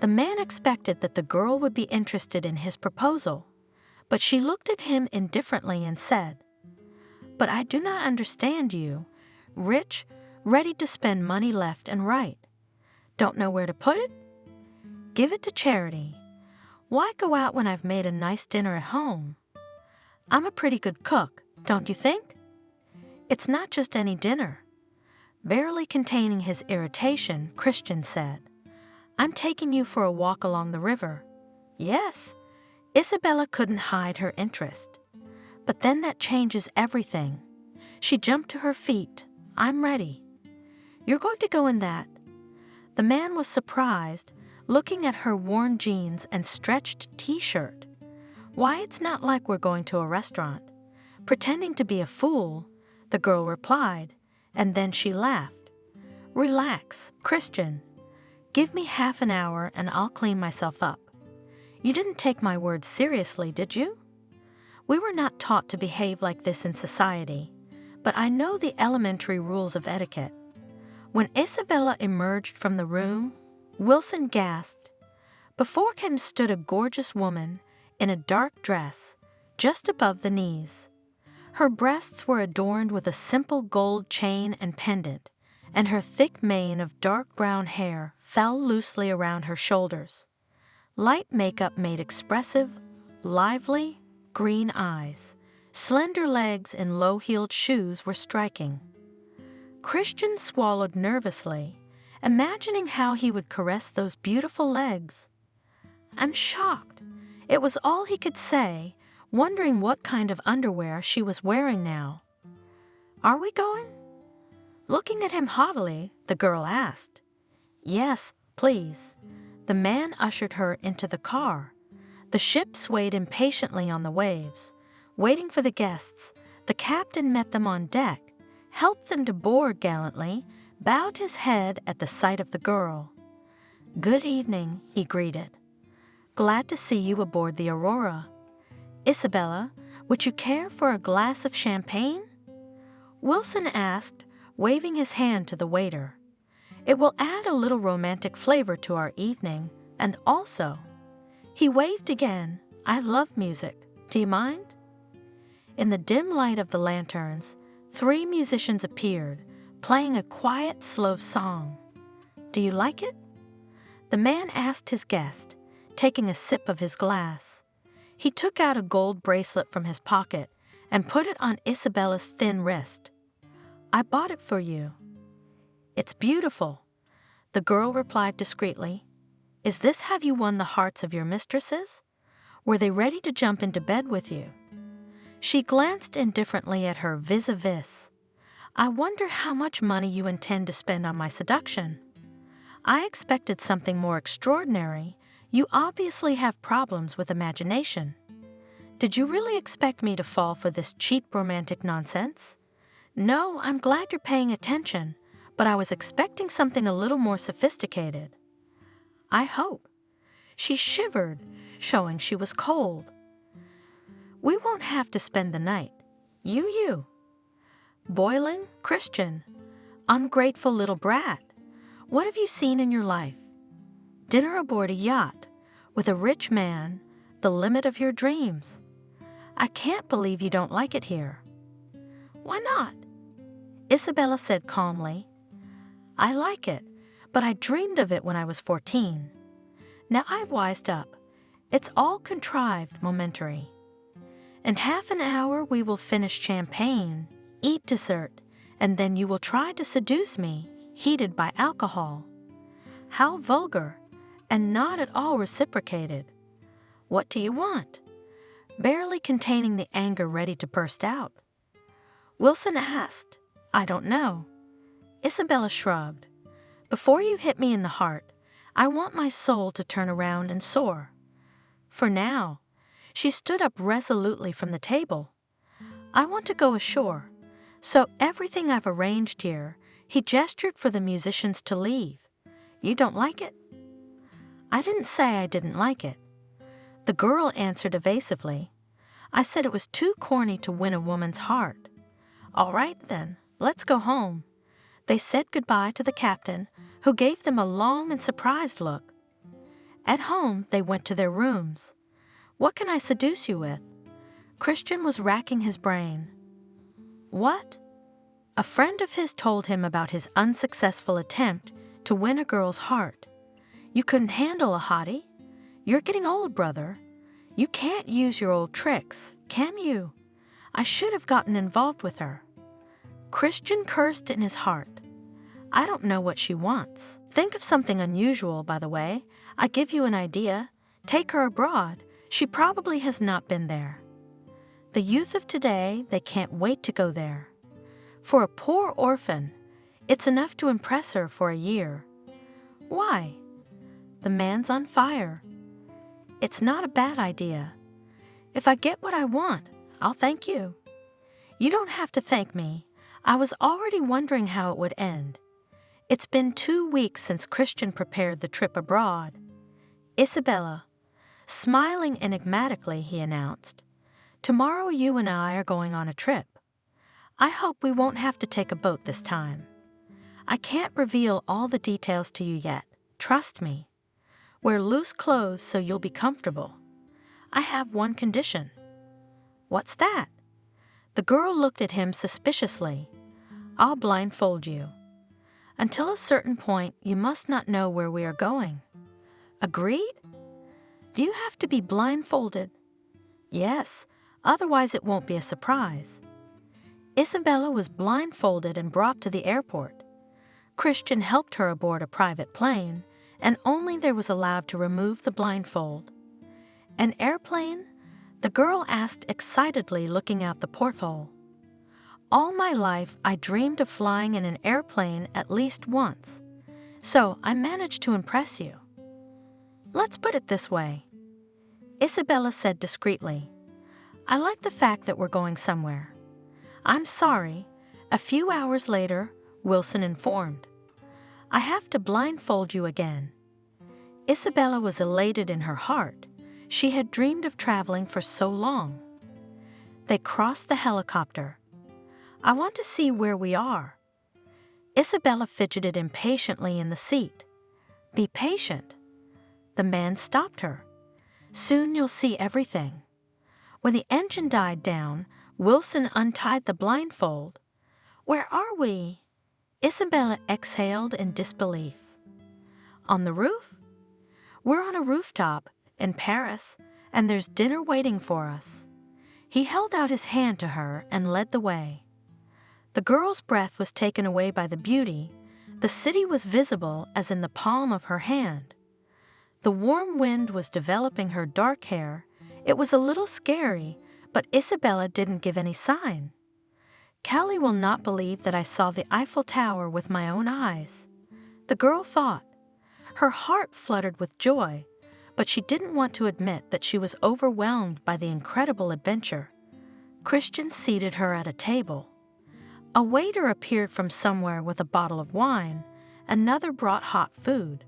The man expected that the girl would be interested in his proposal, but she looked at him indifferently and said, "But I do not understand you. Rich, ready to spend money left and right. Don't know where to put it? Give it to charity. Why go out when I've made a nice dinner at home? I'm a pretty good cook, don't you think? It's not just any dinner." Barely containing his irritation, Christian said, "I'm taking you for a walk along the river." "Yes." Isabella couldn't hide her interest. "But then that changes everything." She jumped to her feet. "I'm ready." "You're going to go in that?" The man was surprised, looking at her worn jeans and stretched t-shirt. "Why, it's not like we're going to a restaurant." Pretending to be a fool, the girl replied, and then she laughed. "Relax, Christian. Give me half an hour and I'll clean myself up. You didn't take my words seriously, did you? We were not taught to behave like this in society, but I know the elementary rules of etiquette." When Isabella emerged from the room, Wilson gasped. Before him stood a gorgeous woman in a dark dress, just above the knees. Her breasts were adorned with a simple gold chain and pendant, and her thick mane of dark brown hair fell loosely around her shoulders. Light makeup made expressive, lively, green eyes. Slender legs in low-heeled shoes were striking. Christian swallowed nervously, imagining how he would caress those beautiful legs. "I'm shocked." It was all he could say, wondering what kind of underwear she was wearing now. "Are we going?" Looking at him haughtily, the girl asked. "Yes, please." The man ushered her into the car. The ship swayed impatiently on the waves. Waiting for the guests, the captain met them on deck, helped them to board gallantly, bowed his head at the sight of the girl. "Good evening," he greeted. "Glad to see you aboard the Aurora. Isabella, would you care for a glass of champagne?" Wilson asked, waving his hand to the waiter. "It will add a little romantic flavor to our evening, and also—" He waved again. "I love music. Do you mind?" In the dim light of the lanterns, 3 musicians appeared, playing a quiet, slow song. "Do you like it?" The man asked his guest, taking a sip of his glass. He took out a gold bracelet from his pocket and put it on Isabella's thin wrist. "I bought it for you." "It's beautiful," the girl replied discreetly. "Is this how you won the hearts of your mistresses? Were they ready to jump into bed with you?" She glanced indifferently at her vis-a-vis. "I wonder how much money you intend to spend on my seduction. I expected something more extraordinary. You obviously have problems with imagination. Did you really expect me to fall for this cheap romantic nonsense? No, I'm glad you're paying attention, but I was expecting something a little more sophisticated. I hope. She shivered, showing she was cold. We won't have to spend the night. You. Boiling, Christian. Ungrateful little brat. What have you seen in your life? Dinner aboard a yacht, with a rich man, the limit of your dreams. I can't believe you don't like it here. Why not? Isabella said calmly. I like it, but I dreamed of it when I was 14. Now I've wised up. It's all contrived, momentary. In half an hour we will finish champagne, eat dessert, and then you will try to seduce me, heated by alcohol. How vulgar, and not at all reciprocated. What do you want? Barely containing the anger ready to burst out. Wilson asked, I don't know. Isabella shrugged. Before you hit me in the heart, I want my soul to turn around and soar. For now, she stood up resolutely from the table. I want to go ashore. So everything I've arranged here, he gestured for the musicians to leave. You don't like it? I didn't say I didn't like it. The girl answered evasively. I said it was too corny to win a woman's heart. All right then, let's go home. They said goodbye to the captain, who gave them a long and surprised look. At home, they went to their rooms. What can I seduce you with? Christian was racking his brain. What? A friend of his told him about his unsuccessful attempt to win a girl's heart. You couldn't handle a hottie. You're getting old, brother. You can't use your old tricks, can you? I should have gotten involved with her. Christian cursed in his heart. I don't know what she wants. Think of something unusual, by the way. I give you an idea. Take her abroad. She probably has not been there. The youth of today, they can't wait to go there. For a poor orphan, it's enough to impress her for a year. Why? The man's on fire. It's not a bad idea. If I get what I want, I'll thank you. You don't have to thank me. I was already wondering how it would end. It's been 2 weeks since Christian prepared the trip abroad. Isabella. Smiling enigmatically, he announced, tomorrow you and I are going on a trip. I hope we won't have to take a boat this time. I can't reveal all the details to you yet. Trust me. Wear loose clothes so you'll be comfortable. I have one condition. What's that? The girl looked at him suspiciously. I'll blindfold you. Until a certain point, you must not know where we are going. Agreed? Do you have to be blindfolded? Yes, otherwise it won't be a surprise. Isabella was blindfolded and brought to the airport. Christian helped her aboard a private plane, and only there was allowed to remove the blindfold. An airplane? The girl asked excitedly, looking out the porthole. All my life, I dreamed of flying in an airplane at least once, so I managed to impress you. Let's put it this way. Isabella said discreetly, I like the fact that we're going somewhere. I'm sorry. A few hours later, Wilson informed. I have to blindfold you again. Isabella was elated in her heart. She had dreamed of traveling for so long. They crossed the helicopter. I want to see where we are. Isabella fidgeted impatiently in the seat. Be patient. The man stopped her. Soon you'll see everything. When the engine died down, Wilson untied the blindfold. Where are we? Isabella exhaled in disbelief. On the roof? We're on a rooftop in Paris, and there's dinner waiting for us. He held out his hand to her and led the way. The girl's breath was taken away by the beauty. The city was visible as in the palm of her hand. The warm wind was developing her dark hair. It was a little scary, but Isabella didn't give any sign. Callie will not believe that I saw the Eiffel Tower with my own eyes. The girl thought. Her heart fluttered with joy, but she didn't want to admit that she was overwhelmed by the incredible adventure. Christian seated her at a table. A waiter appeared from somewhere with a bottle of wine. Another brought hot food.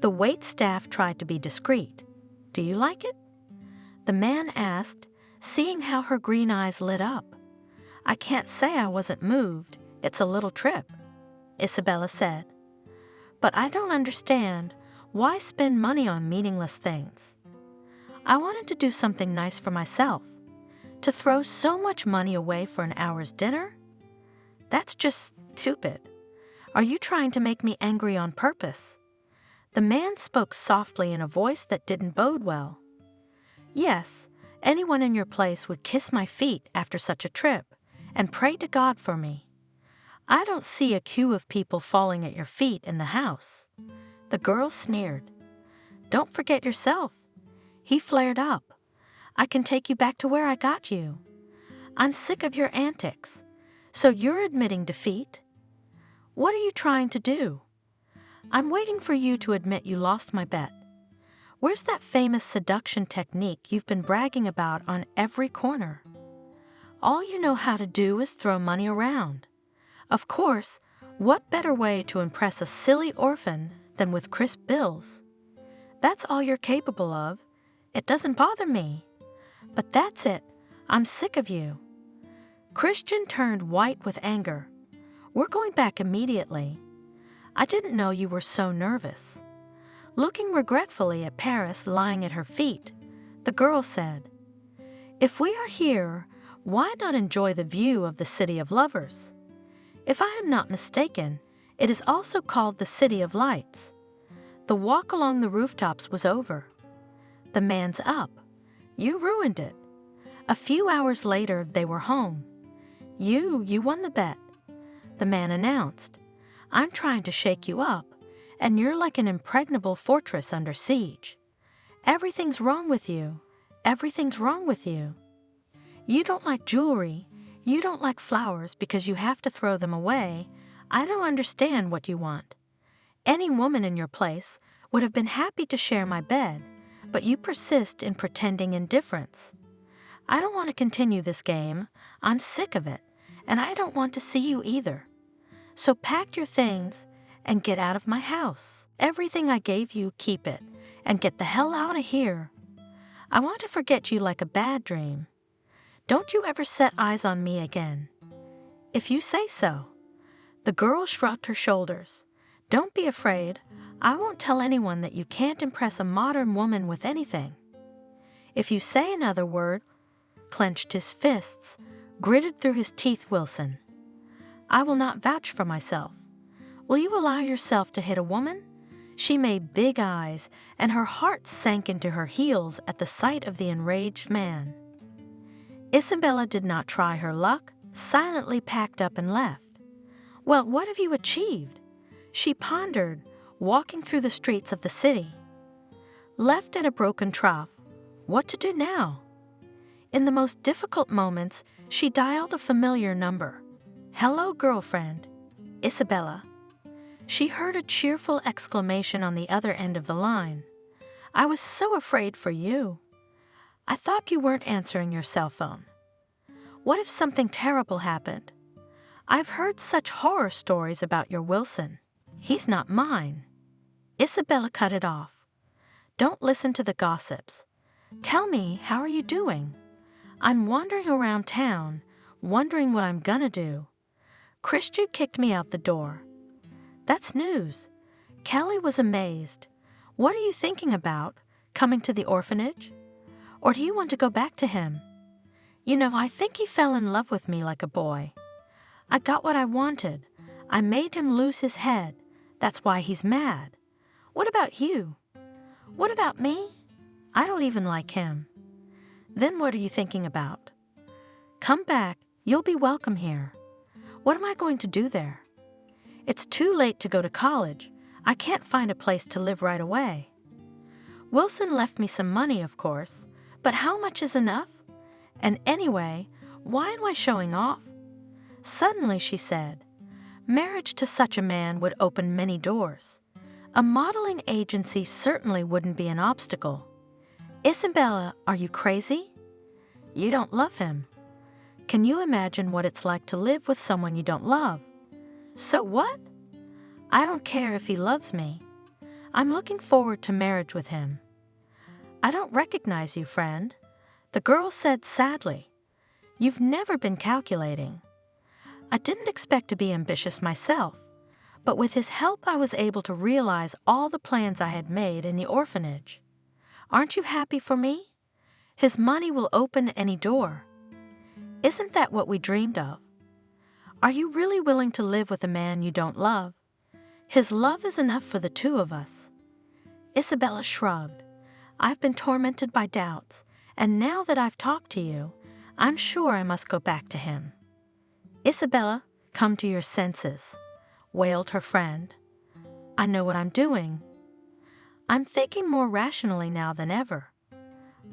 The waitstaff tried to be discreet. "Do you like it?" The man asked, seeing how her green eyes lit up. "I can't say I wasn't moved. It's a little trip," Isabella said. "But I don't understand. Why spend money on meaningless things? I wanted to do something nice for myself. To throw so much money away for an hour's dinner? That's just stupid. Are you trying to make me angry on purpose?" The man spoke softly in a voice that didn't bode well. "Yes, anyone in your place would kiss my feet after such a trip and pray to God for me. I don't see a queue of people falling at your feet in the house." The girl sneered. "Don't forget yourself." He flared up. "I can take you back to where I got you. I'm sick of your antics. So you're admitting defeat? What are you trying to do? I'm waiting for you to admit you lost my bet. Where's that famous seduction technique you've been bragging about on every corner? All you know how to do is throw money around. Of course, what better way to impress a silly orphan than with crisp bills? That's all you're capable of. It doesn't bother me. But that's it. I'm sick of you." Christian turned white with anger. "We're going back immediately. I didn't know you were so nervous." Looking regretfully at Paris lying at her feet, the girl said, "If we are here, why not enjoy the view of the City of Lovers? If I am not mistaken, it is also called the City of Lights. The walk along the rooftops was over. The man's up. You ruined it. A few hours later, they were home. You won the bet." The man announced, "I'm trying to shake you up, and you're like an impregnable fortress under siege. Everything's wrong with you. Everything's wrong with you. You don't like jewelry. You don't like flowers because you have to throw them away. I don't understand what you want. Any woman in your place would have been happy to share my bed, but you persist in pretending indifference. I don't want to continue this game. I'm sick of it, and I don't want to see you either. So pack your things and get out of my house. Everything I gave you, keep it, and get the hell out of here. I want to forget you like a bad dream. Don't you ever set eyes on me again. If you say so." The girl shrugged her shoulders. "Don't be afraid. I won't tell anyone that you can't impress a modern woman with anything. If you say another word," clenched his fists, gritted through his teeth Wilson, "I will not vouch for myself. Will you allow yourself to hit a woman?" She made big eyes, and her heart sank into her heels at the sight of the enraged man. Isabella did not try her luck, silently packed up and left. "Well, what have you achieved?" she pondered, walking through the streets of the city. Left at a broken trough, what to do now? In the most difficult moments, she dialed a familiar number. "Hello, girlfriend. Isabella." She heard a cheerful exclamation on the other end of the line. "I was so afraid for you. I thought you weren't answering your cell phone. What if something terrible happened? I've heard such horror stories about your Wilson. He's not mine." Isabella cut it off. "Don't listen to the gossips. Tell me, how are you doing? I'm wandering around town, wondering what I'm gonna do. Christian kicked me out the door." "That's news." Kelly was amazed. "What are you thinking about? Coming to the orphanage? Or do you want to go back to him? You know, I think he fell in love with me like a boy. I got what I wanted. I made him lose his head. That's why he's mad. What about you? What about me? I don't even like him. Then what are you thinking about? Come back. You'll be welcome here. What am I going to do there? It's too late to go to college. I can't find a place to live right away. Wilson left me some money, of course, but how much is enough? And anyway, why am I showing off?" Suddenly she said, "Marriage to such a man would open many doors. A modeling agency certainly wouldn't be an obstacle. Isabella, are you crazy? You don't love him. Can you imagine what it's like to live with someone you don't love? So what? I don't care if he loves me. I'm looking forward to marriage with him. I don't recognize you, friend, the girl said sadly. You've never been calculating. I didn't expect to be ambitious myself, but with his help I was able to realize all the plans I had made in the orphanage. Aren't you happy for me? His money will open any door. Isn't that what we dreamed of? Are you really willing to live with a man you don't love? His love is enough for the two of us. Isabella shrugged. I've been tormented by doubts, and now that I've talked to you, I'm sure I must go back to him. Isabella, come to your senses, wailed her friend. I know what I'm doing. I'm thinking more rationally now than ever.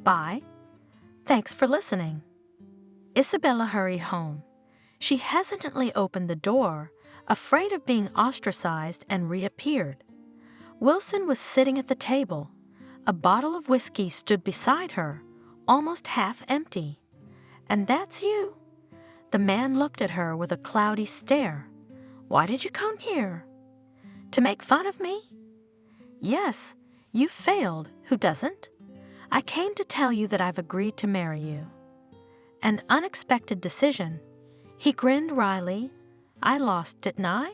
Bye. Thanks for listening. Isabella hurried home. She hesitantly opened the door, afraid of being ostracized, and reappeared. Wilson was sitting at the table. A bottle of whiskey stood beside her, almost half empty. And that's you? The man looked at her with a cloudy stare. Why did you come here? To make fun of me? Yes, you failed. Who doesn't? I came to tell you that I've agreed to marry you. An unexpected decision. He grinned wryly. I lost, didn't I?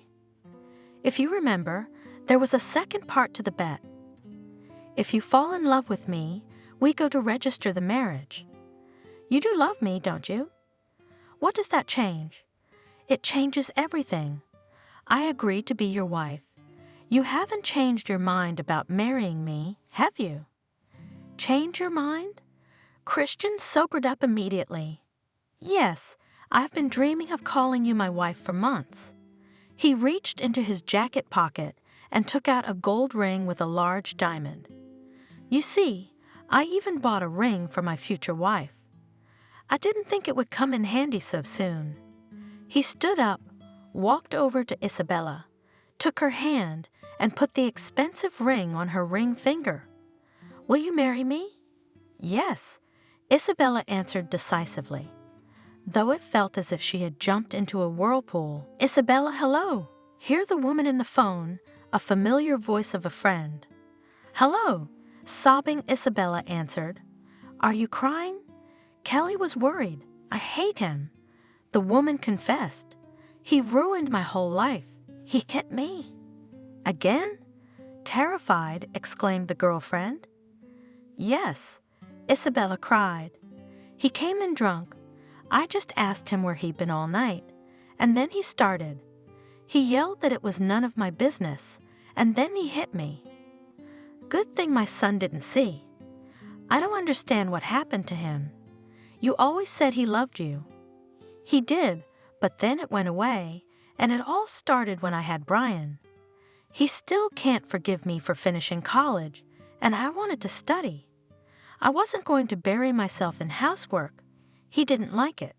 If you remember, there was a second part to the bet. If you fall in love with me, we go to register the marriage. You do love me, don't you? What does that change? It changes everything. I agreed to be your wife. You haven't changed your mind about marrying me, have you? Change your mind? Christian sobered up immediately. Yes, I've been dreaming of calling you my wife for months. He reached into his jacket pocket and took out a gold ring with a large diamond. You see, I even bought a ring for my future wife. I didn't think it would come in handy so soon. He stood up, walked over to Isabella, took her hand, and put the expensive ring on her ring finger. Will you marry me? Yes, Isabella answered decisively, though it felt as if she had jumped into a whirlpool. Isabella, hello. Hear the woman in the phone, a familiar voice of a friend. Hello, sobbing Isabella answered. Are you crying? Kelly was worried. I hate him. The woman confessed. He ruined my whole life. He hit me. Again? Terrified, exclaimed the girlfriend. Yes, Isabella cried. He came in drunk. I just asked him where he'd been all night, and then he started. He yelled that it was none of my business, and then he hit me. Good thing my son didn't see. I don't understand what happened to him. You always said he loved you. He did, but then it went away, and it all started when I had Brian. He still can't forgive me for finishing college, and I wanted to study. I wasn't going to bury myself in housework. He didn't like it.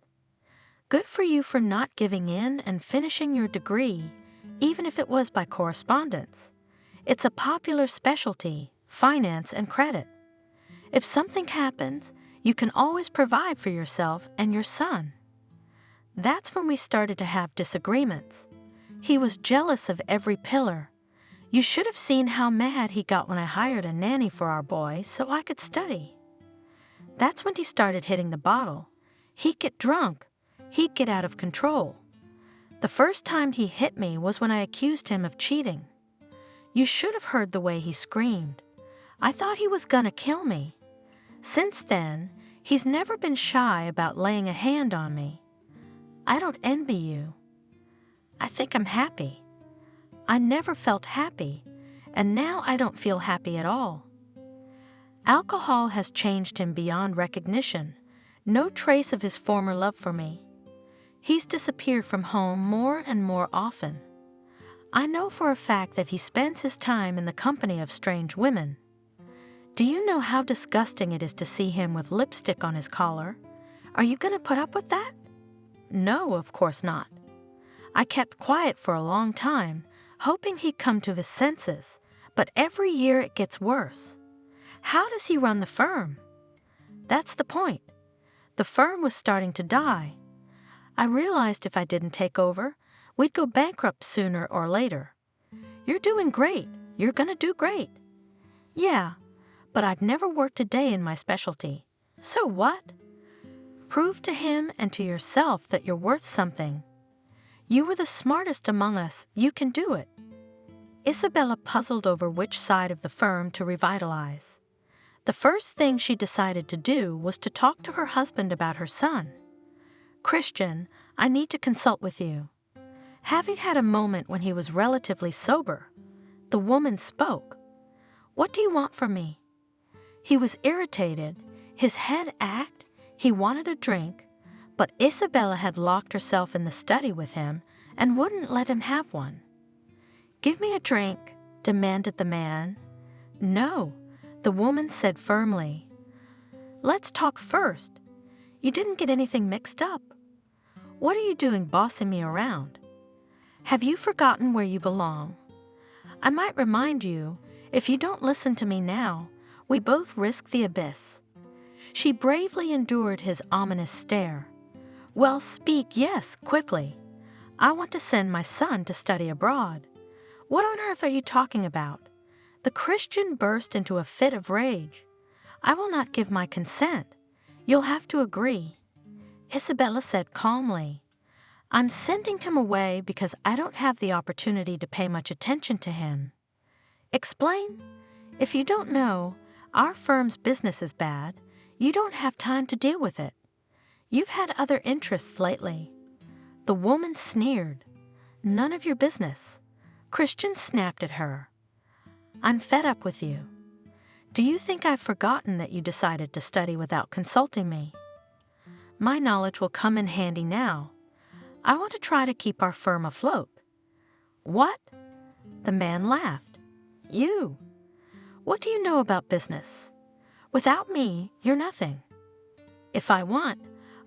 Good for you for not giving in and finishing your degree, even if it was by correspondence. It's a popular specialty, finance and credit. If something happens, you can always provide for yourself and your son. That's when we started to have disagreements. He was jealous of every pillar. You should have seen how mad he got when I hired a nanny for our boy so I could study. That's when he started hitting the bottle. He'd get drunk. He'd get out of control. The first time he hit me was when I accused him of cheating. You should have heard the way he screamed. I thought he was gonna kill me. Since then, he's never been shy about laying a hand on me. I don't envy you. I think I'm happy. I never felt happy, and now I don't feel happy at all. Alcohol has changed him beyond recognition. No trace of his former love for me. He's disappeared from home more and more often. I know for a fact that he spends his time in the company of strange women. Do you know how disgusting it is to see him with lipstick on his collar? Are you going to put up with that? No, of course not. I kept quiet for a long time, hoping he'd come to his senses, but every year it gets worse. How does he run the firm? That's the point. The firm was starting to die. I realized if I didn't take over, we'd go bankrupt sooner or later. You're doing great. You're gonna do great. Yeah, but I've never worked a day in my specialty. So what? Prove to him and to yourself that you're worth something. You were the smartest among us. You can do it. Isabella puzzled over which side of the firm to revitalize. The first thing she decided to do was to talk to her husband about her son. Christian, I need to consult with you. Having had a moment when he was relatively sober, the woman spoke. What do you want from me? He was irritated, his head ached, he wanted a drink, but Isabella had locked herself in the study with him and wouldn't let him have one. Give me a drink, demanded the man. No, the woman said firmly. Let's talk first. You didn't get anything mixed up. What are you doing bossing me around? Have you forgotten where you belong? I might remind you, if you don't listen to me now, we both risk the abyss. She bravely endured his ominous stare. Well, speak, yes, quickly. I want to send my son to study abroad. What on earth are you talking about? The Christian burst into a fit of rage. I will not give my consent. You'll have to agree. Isabella said calmly, I'm sending him away because I don't have the opportunity to pay much attention to him. Explain? If you don't know, our firm's business is bad. You don't have time to deal with it. You've had other interests lately. The woman sneered. None of your business. Christian snapped at her. I'm fed up with you. Do you think I've forgotten that you decided to study without consulting me? My knowledge will come in handy now. I want to try to keep our firm afloat. What? The man laughed. You. What do you know about business? Without me, you're nothing. If I want,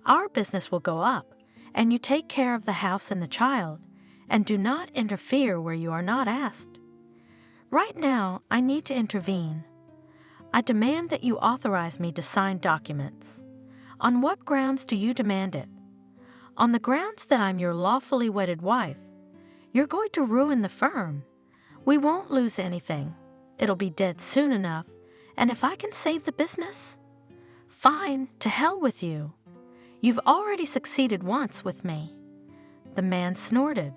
our business will go up, and you take care of the house and the child, and do not interfere where you are not asked. Right now, I need to intervene. I demand that you authorize me to sign documents. On what grounds do you demand it? On the grounds that I'm your lawfully wedded wife. You're going to ruin the firm. We won't lose anything. It'll be dead soon enough, and if I can save the business, fine, to hell with you. You've already succeeded once with me. The man snorted.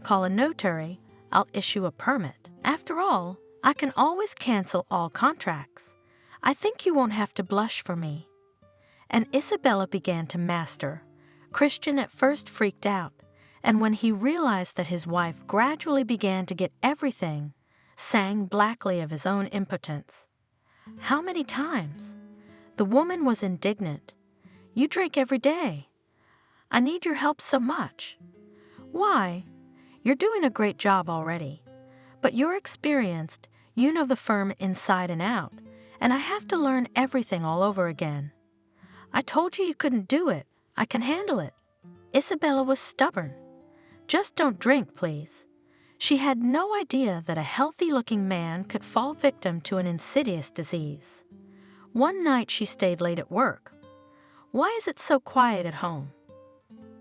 Call a notary, I'll issue a permit. After all, I can always cancel all contracts. I think you won't have to blush for me. And Isabella began to master. Christian at first freaked out, and when he realized that his wife gradually began to get everything, sang blackly of his own impotence. How many times? The woman was indignant. You drink every day. I need your help so much. Why? You're doing a great job already. But you're experienced, you know the firm inside and out, and I have to learn everything all over again. I told you you couldn't do it. I can handle it. Isabella was stubborn. Just don't drink, please. She had no idea that a healthy-looking man could fall victim to an insidious disease. One night she stayed late at work. Why is it so quiet at home?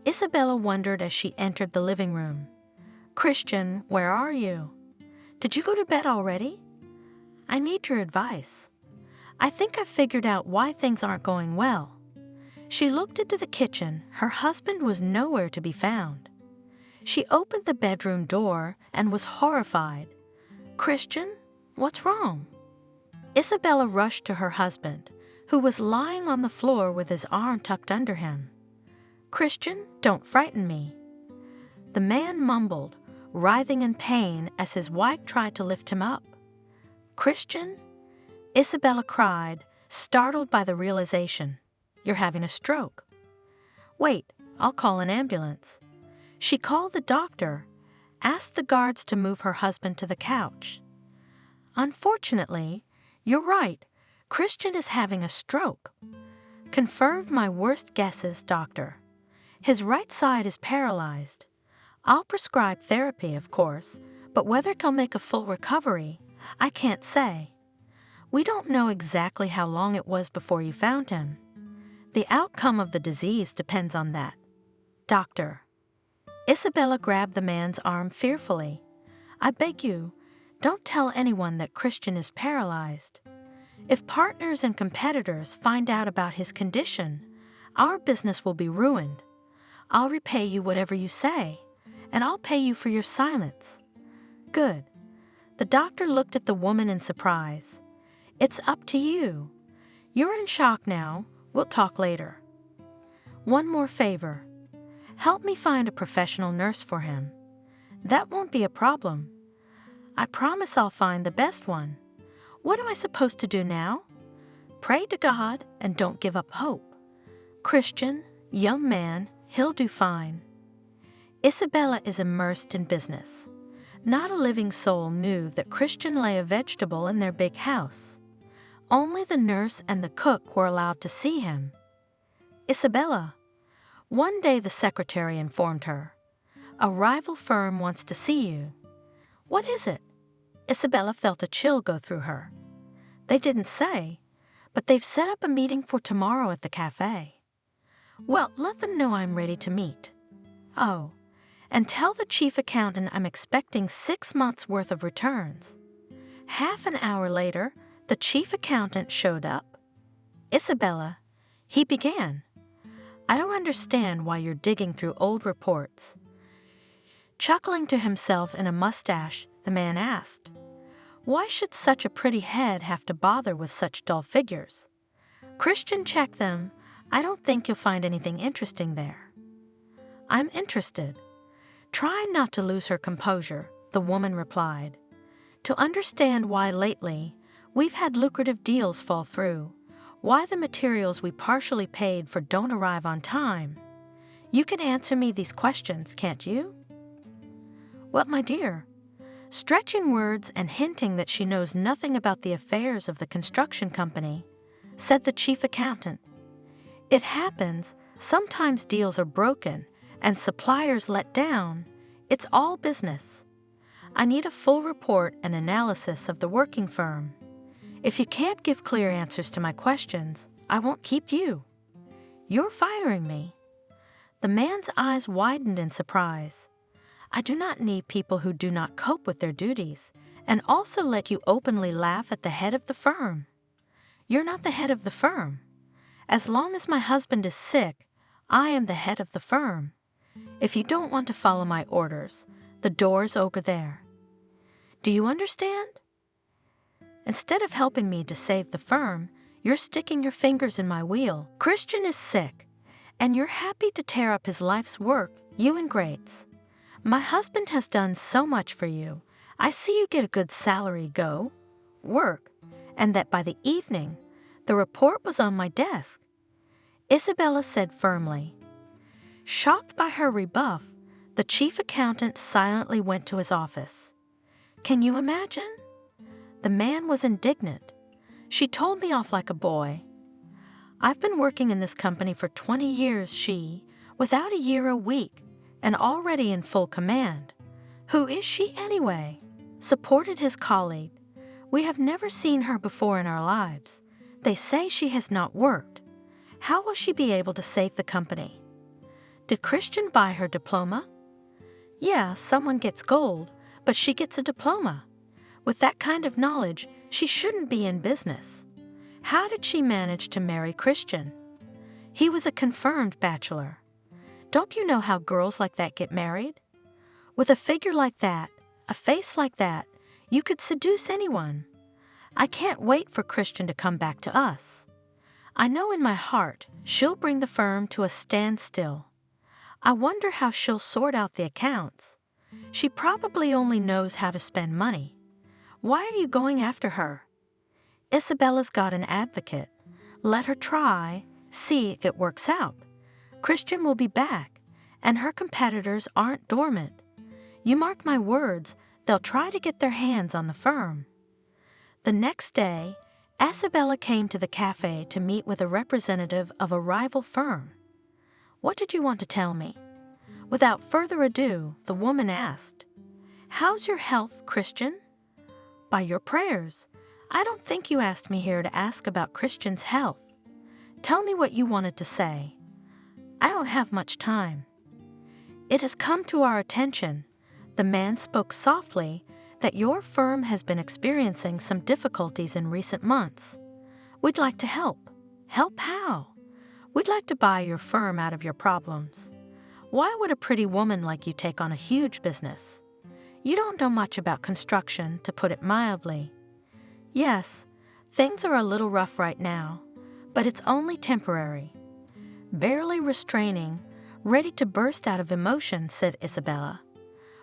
Isabella wondered as she entered the living room. Christian, where are you? Did you go to bed already? I need your advice. I think I've figured out why things aren't going well. She looked into the kitchen. Her husband was nowhere to be found. She opened the bedroom door and was horrified. Christian, what's wrong? Isabella rushed to her husband, who was lying on the floor with his arm tucked under him. Christian, don't frighten me. The man mumbled, writhing in pain as his wife tried to lift him up. Christian? Isabella cried, startled by the realization. You're having a stroke. Wait, I'll call an ambulance. She called the doctor, asked the guards to move her husband to the couch. Unfortunately, you're right, Christian is having a stroke. Confirmed my worst guesses, doctor. His right side is paralyzed. I'll prescribe therapy, of course, but whether he'll make a full recovery, I can't say. We don't know exactly how long it was before you found him. The outcome of the disease depends on that. Doctor. Isabella grabbed the man's arm fearfully. I beg you, don't tell anyone that Christian is paralyzed. If partners and competitors find out about his condition, our business will be ruined. I'll repay you whatever you say, and I'll pay you for your silence. Good. The doctor looked at the woman in surprise. It's up to you. You're in shock now. We'll talk later. One more favor. Help me find a professional nurse for him. That won't be a problem. I promise I'll find the best one. What am I supposed to do now? Pray to God and don't give up hope. Christian, young man, he'll do fine. Isabella is immersed in business. Not a living soul knew that Christian lay a vegetable in their big house. Only the nurse and the cook were allowed to see him. Isabella. One day the secretary informed her, a rival firm wants to see you. What is it? Isabella felt a chill go through her. They didn't say, but they've set up a meeting for tomorrow at the cafe. Well, let them know I'm ready to meet. Oh, and tell the chief accountant I'm expecting 6 months' worth of returns. Half an hour later, the chief accountant showed up. Isabella, he began. I don't understand why you're digging through old reports. Chuckling to himself in a mustache, the man asked, why should such a pretty head have to bother with such dull figures? Christian, check them. I don't think you'll find anything interesting there. I'm interested. Try not to lose her composure, the woman replied. To understand why lately we've had lucrative deals fall through, why the materials we partially paid for don't arrive on time. You can answer me these questions, can't you? Well, my dear, stretching words and hinting that she knows nothing about the affairs of the construction company, said the chief accountant. It happens, sometimes deals are broken and suppliers let down. It's all business. I need a full report and analysis of the working firm. If you can't give clear answers to my questions, I won't keep you. You're firing me. The man's eyes widened in surprise. I do not need people who do not cope with their duties and also let you openly laugh at the head of the firm. You're not the head of the firm. As long as my husband is sick, I am the head of the firm. If you don't want to follow my orders, the door's over there. Do you understand? Instead of helping me to save the firm, you're sticking your fingers in my wheel. Christian is sick, and you're happy to tear up his life's work, you ingrates. My husband has done so much for you. I see you get a good salary, go, work, and that by the evening, the report was on my desk. Isabella said firmly. Shocked by her rebuff, the chief accountant silently went to his office. Can you imagine? The man was indignant. She told me off like a boy. I've been working in this company for 20 years, she, without a year a week, and already in full command. Who is she anyway? Supported his colleague. We have never seen her before in our lives. They say she has not worked. How will she be able to save the company? Did Christian buy her diploma? Yeah, someone gets gold, but she gets a diploma. With that kind of knowledge, she shouldn't be in business. How did she manage to marry Christian? He was a confirmed bachelor. Don't you know how girls like that get married? With a figure like that, a face like that, you could seduce anyone. I can't wait for Christian to come back to us. I know in my heart she'll bring the firm to a standstill. I wonder how she'll sort out the accounts. She probably only knows how to spend money. Why are you going after her? Isabella's got an advocate. Let her try, see if it works out. Christian will be back, and her competitors aren't dormant. You mark my words, they'll try to get their hands on the firm. The next day, Isabella came to the cafe to meet with a representative of a rival firm. What did you want to tell me? Without further ado, the woman asked, How's your health, Christian? By your prayers. I don't think you asked me here to ask about Christian's health. Tell me what you wanted to say. I don't have much time. It has come to our attention, the man spoke softly, that your firm has been experiencing some difficulties in recent months. We'd like to help. Help how? We'd like to buy your firm out of your problems. Why would a pretty woman like you take on a huge business? You don't know much about construction, to put it mildly. Yes, things are a little rough right now, but it's only temporary. Barely restraining, ready to burst out of emotion, said Isabella.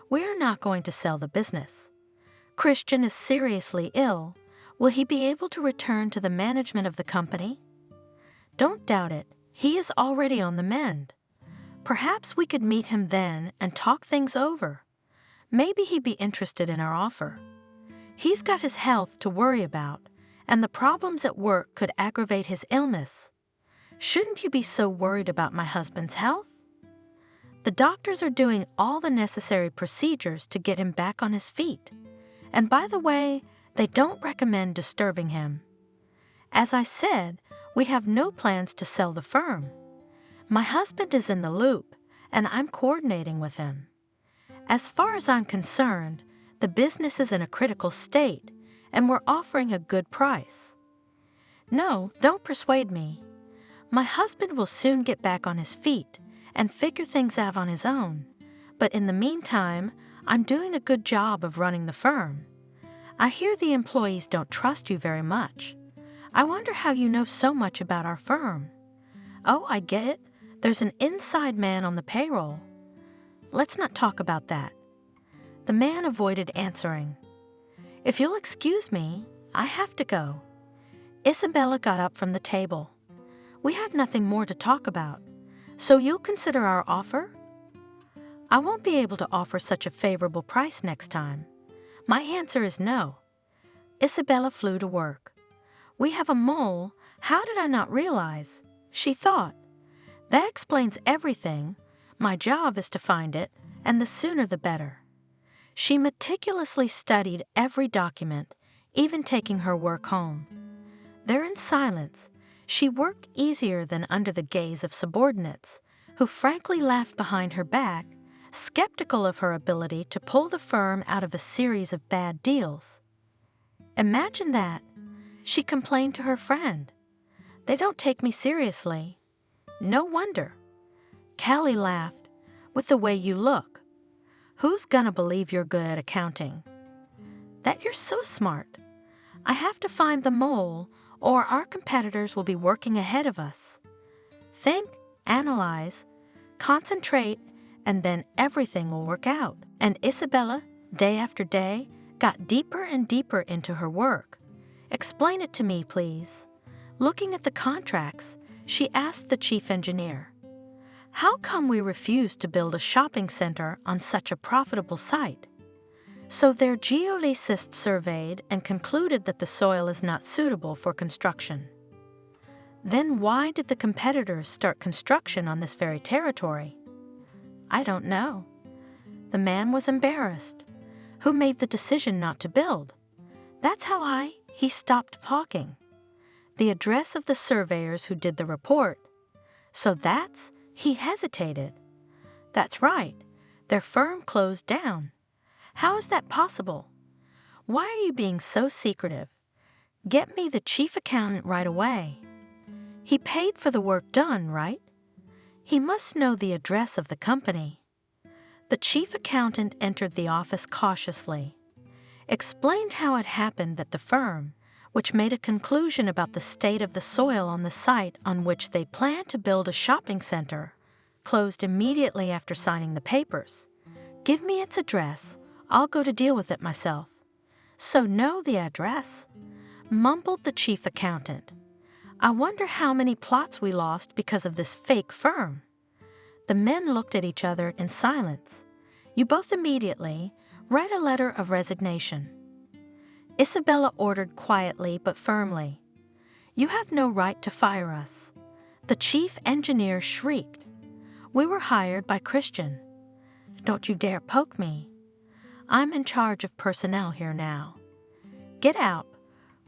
We are not going to sell the business. Christian is seriously ill. Will he be able to return to the management of the company? Don't doubt it. He is already on the mend. Perhaps we could meet him then and talk things over. Maybe he'd be interested in our offer. He's got his health to worry about, and the problems at work could aggravate his illness. Shouldn't you be so worried about my husband's health? The doctors are doing all the necessary procedures to get him back on his feet. And by the way, they don't recommend disturbing him. As I said, we have no plans to sell the firm. My husband is in the loop, and I'm coordinating with him. As far as I'm concerned, the business is in a critical state, and we're offering a good price. No, don't persuade me. My husband will soon get back on his feet and figure things out on his own, but in the meantime, I'm doing a good job of running the firm. I hear the employees don't trust you very much. I wonder how you know so much about our firm. Oh, I get it. There's an inside man on the payroll. Let's not talk about that. The man avoided answering. If you'll excuse me, I have to go. Isabella got up from the table. We have nothing more to talk about, so you'll consider our offer? I won't be able to offer such a favorable price next time. My answer is no. Isabella flew to work. We have a mole. How did I not realize? She thought. That explains everything. My job is to find it, and the sooner the better. She meticulously studied every document, even taking her work home. There in silence, she worked easier than under the gaze of subordinates, who frankly laughed behind her back, skeptical of her ability to pull the firm out of a series of bad deals. Imagine that. She complained to her friend. They don't take me seriously. No wonder. Callie laughed. With the way you look. Who's gonna believe you're good at accounting? That you're so smart. I have to find the mole, or our competitors will be working ahead of us. Think, analyze, concentrate, and then everything will work out. And Isabella, day after day, got deeper and deeper into her work. Explain it to me, please. Looking at the contracts, she asked the chief engineer, how come we refuse to build a shopping center on such a profitable site? So their geodesist surveyed and concluded that the soil is not suitable for construction. Then why did the competitors start construction on this very territory? I don't know. The man was embarrassed. Who made the decision not to build? That's how he stopped talking. The address of the surveyors who did the report. So he hesitated. That's right. Their firm closed down. How is that possible? Why are you being so secretive? Get me the chief accountant right away. He paid for the work done, right? He must know the address of the company. The chief accountant entered the office cautiously, explained how it happened that the firm, which made a conclusion about the state of the soil on the site on which they planned to build a shopping center, closed immediately after signing the papers. Give me its address. I'll go to deal with it myself. So know the address, mumbled the chief accountant. I wonder how many plots we lost because of this fake firm. The men looked at each other in silence. You both immediately write a letter of resignation. Isabella ordered quietly but firmly. You have no right to fire us. The chief engineer shrieked. We were hired by Christian. Don't you dare poke me. I'm in charge of personnel here now. Get out,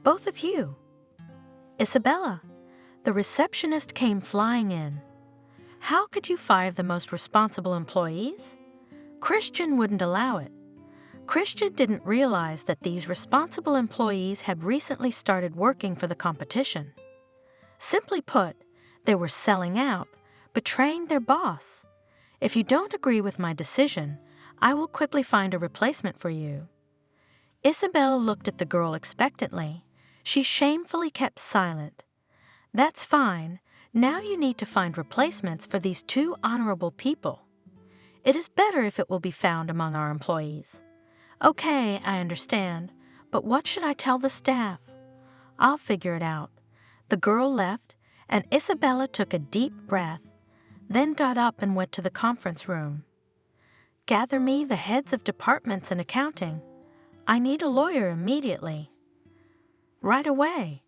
both of you. Isabella, the receptionist came flying in. How could you fire the most responsible employees? Christian wouldn't allow it. Christian didn't realize that these responsible employees had recently started working for the competition. Simply put, they were selling out, betraying their boss. If you don't agree with my decision, I will quickly find a replacement for you. Isabella looked at the girl expectantly. She shamefully kept silent. That's fine. Now you need to find replacements for these two honorable people. It is better if it will be found among our employees. Okay, I understand, but what should I tell the staff? I'll figure it out. The girl left, and Isabella took a deep breath, then got up and went to the conference room. Gather me the heads of departments in accounting. I need a lawyer immediately. Right away.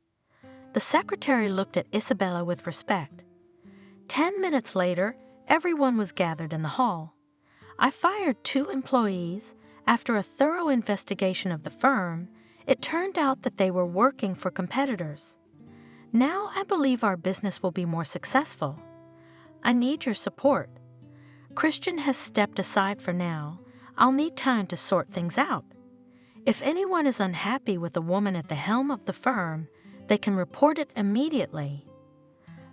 The secretary looked at Isabella with respect. 10 minutes later, everyone was gathered in the hall. I fired 2 employees. After a thorough investigation of the firm, it turned out that they were working for competitors. Now I believe our business will be more successful. I need your support. Christian has stepped aside for now. I'll need time to sort things out. If anyone is unhappy with the woman at the helm of the firm, they can report it immediately.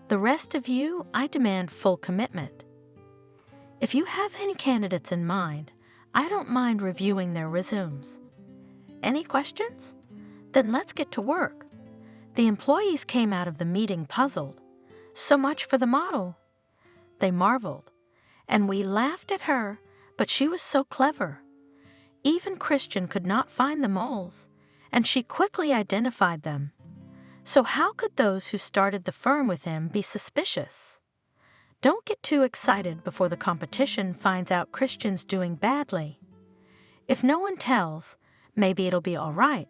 The rest of you, I demand full commitment. If you have any candidates in mind, I don't mind reviewing their resumes. Any questions? Then let's get to work. The employees came out of the meeting puzzled. So much for the model. They marveled. And we laughed at her, but she was so clever. Even Christian could not find the moles, and she quickly identified them. So how could those who started the firm with him be suspicious? Don't get too excited before the competition finds out Christian's doing badly. If no one tells, maybe it'll be all right.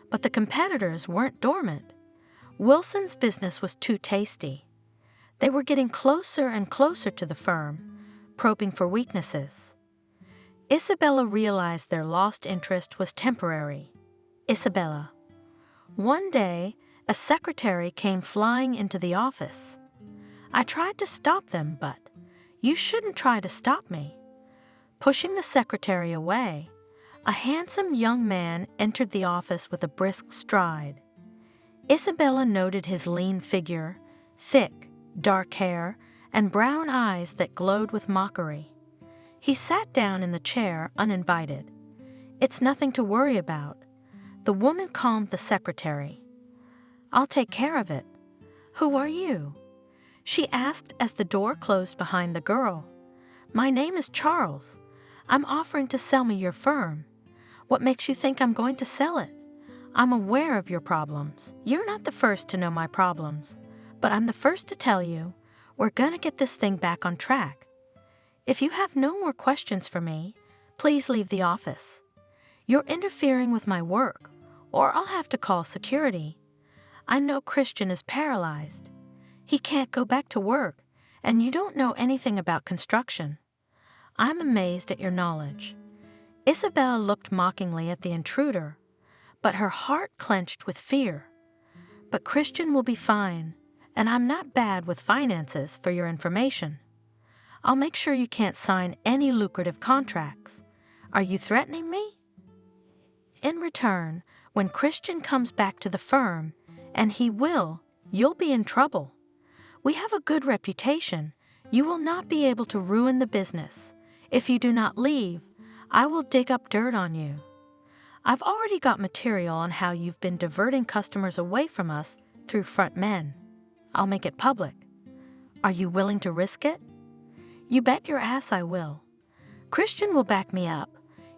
But the competitors weren't dormant. Wilson's business was too tasty. They were getting closer and closer to the firm, probing for weaknesses. Isabella realized their lost interest was temporary. Isabella. One day, a secretary came flying into the office. I tried to stop them, but you shouldn't try to stop me. Pushing the secretary away, a handsome young man entered the office with a brisk stride. Isabella noted his lean figure, thick, dark hair, and brown eyes that glowed with mockery. He sat down in the chair uninvited. It's nothing to worry about. The woman calmed the secretary. I'll take care of it. Who are you? She asked as the door closed behind the girl. My name is Charles. I'm offering to sell me your firm. What makes you think I'm going to sell it? I'm aware of your problems. You're not the first to know my problems, but I'm the first to tell you we're going to get this thing back on track. If you have no more questions for me, please leave the office. You're interfering with my work, or I'll have to call security. I know Christian is paralyzed. He can't go back to work, and you don't know anything about construction. I'm amazed at your knowledge. Isabella looked mockingly at the intruder, but her heart clenched with fear. But Christian will be fine, and I'm not bad with finances for your information. I'll make sure you can't sign any lucrative contracts. Are you threatening me? In return, when Christian comes back to the firm, and he will, you'll be in trouble. We have a good reputation. You will not be able to ruin the business. If you do not leave, I will dig up dirt on you. I've already got material on how you've been diverting customers away from us through front men. I'll make it public. Are you willing to risk it? You bet your ass I will. Christian will back me up.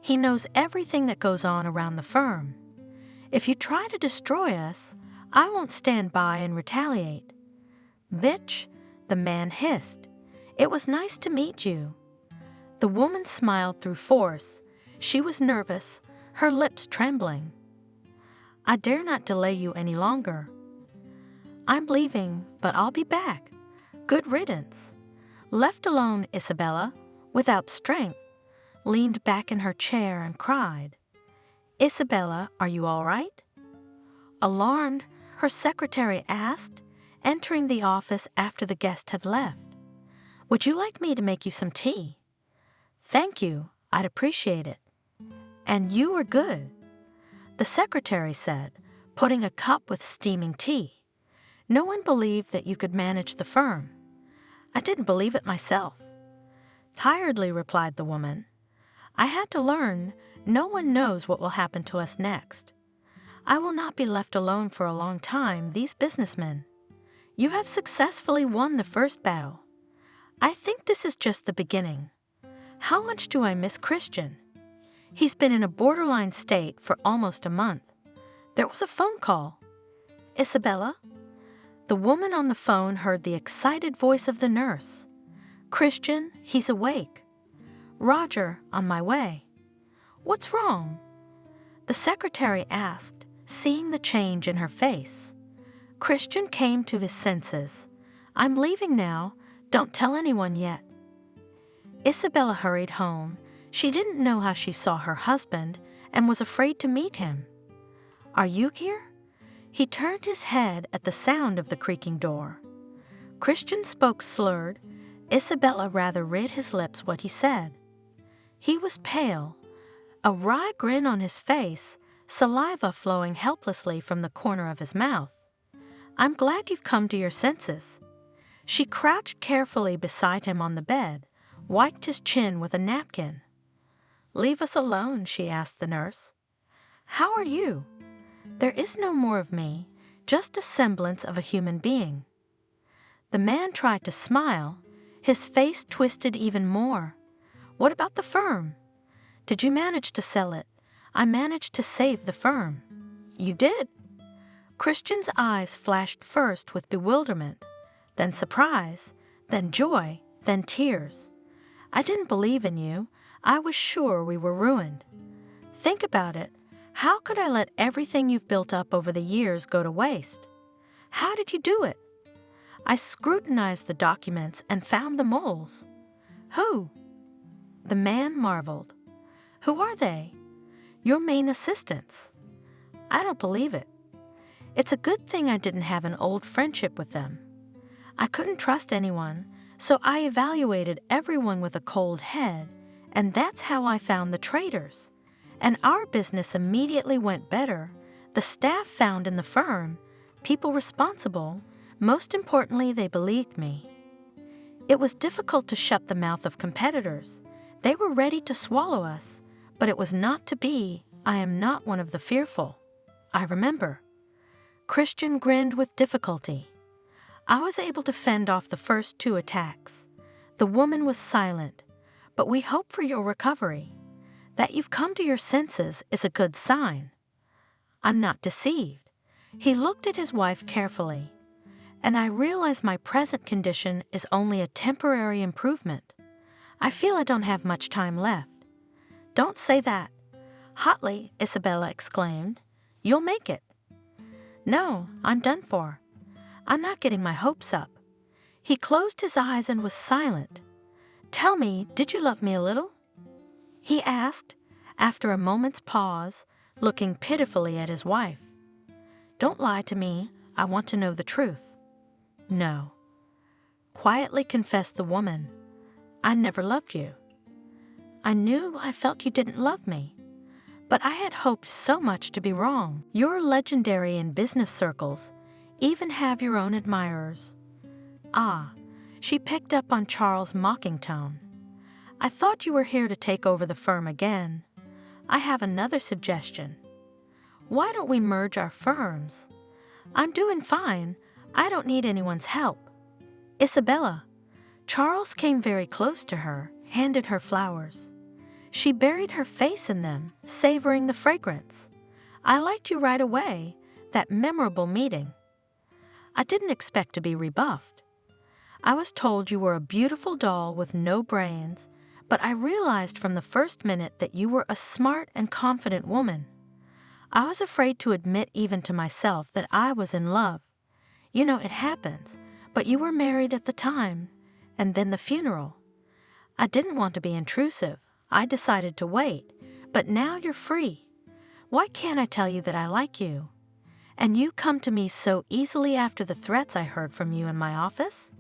He knows everything that goes on around the firm. If you try to destroy us, I won't stand by and retaliate. Bitch, the man hissed. It was nice to meet you. The woman smiled through force. She was nervous, her lips trembling. I dare not delay you any longer. I'm leaving, but I'll be back. Good riddance. Left alone, Isabella, without strength, leaned back in her chair and cried. Isabella, are you all right? Alarmed, her secretary asked, entering the office after the guest had left. Would you like me to make you some tea? Thank you, I'd appreciate it. And you are good, the secretary said, putting a cup with steaming tea. No one believed that you could manage the firm. I didn't believe it myself. Tiredly replied the woman. I had to learn no one knows what will happen to us next. I will not be left alone for a long time, these businessmen. You have successfully won the first battle. I think this is just the beginning. How much do I miss Christian? He's been in a borderline state for almost a month. There was a phone call. Isabella? The woman on the phone heard the excited voice of the nurse. Christian, he's awake. Roger, on my way. What's wrong? The secretary asked, seeing the change in her face. Christian came to his senses. I'm leaving now. Don't tell anyone yet. Isabella hurried home. She didn't know how she saw her husband and was afraid to meet him. Are you here? He turned his head at the sound of the creaking door. Christian spoke slurred. Isabella rather read his lips what he said. He was pale, a wry grin on his face, saliva flowing helplessly from the corner of his mouth. I'm glad you've come to your senses. She crouched carefully beside him on the bed, wiped his chin with a napkin. Leave us alone, she asked the nurse. How are you? There is no more of me, just a semblance of a human being. The man tried to smile. His face twisted even more. What about the firm? Did you manage to sell it? I managed to save the firm. You did? Christian's eyes flashed first with bewilderment, then surprise, then joy, then tears. I didn't believe in you. I was sure we were ruined. Think about it. How could I let everything you've built up over the years go to waste? How did you do it? I scrutinized the documents and found the moles. Who? The man marveled. Who are they? Your main assistants. I don't believe it. It's a good thing I didn't have an old friendship with them. I couldn't trust anyone, so I evaluated everyone with a cold head, and that's how I found the traitors. And our business immediately went better. The staff found in the firm, people responsible, most importantly, they believed me. It was difficult to shut the mouth of competitors. They were ready to swallow us, but it was not to be. I am not one of the fearful. I remember. Christian grinned with difficulty. I was able to fend off the first 2 attacks. The woman was silent, but we hope for your recovery. That you've come to your senses is a good sign. I'm not deceived. He looked at his wife carefully. And I realize my present condition is only a temporary improvement. I feel I don't have much time left. Don't say that. Hotly, Isabella exclaimed. You'll make it. No, I'm done for. I'm not getting my hopes up. He closed his eyes and was silent. Tell me, did you love me a little? He asked, after a moment's pause, looking pitifully at his wife. Don't lie to me. I want to know the truth. No. Quietly confessed the woman. I never loved you. I knew I felt you didn't love me, but I had hoped so much to be wrong. You're legendary in business circles, even have your own admirers. Ah, she picked up on Charles' mocking tone. I thought you were here to take over the firm again. I have another suggestion. Why don't we merge our firms? I'm doing fine. I don't need anyone's help. Isabella. Charles came very close to her, handed her flowers. She buried her face in them, savoring the fragrance. I liked you right away, that memorable meeting. I didn't expect to be rebuffed. I was told you were a beautiful doll with no brains, but I realized from the first minute that you were a smart and confident woman. I was afraid to admit even to myself that I was in love. You know, it happens, but you were married at the time, and then the funeral. I didn't want to be intrusive. I decided to wait, but now you're free. Why can't I tell you that I like you? And you come to me so easily after the threats I heard from you in my office?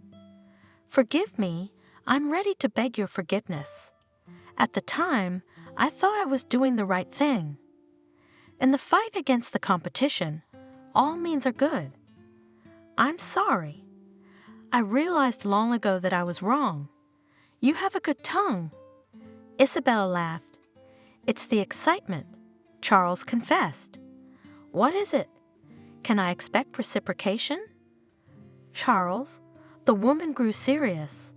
Forgive me, I'm ready to beg your forgiveness. At the time, I thought I was doing the right thing. In the fight against the competition, all means are good. I'm sorry. I realized long ago that I was wrong. You have a good tongue. Isabella laughed. It's the excitement, Charles confessed. What is it? Can I expect reciprocation? Charles, the woman grew serious.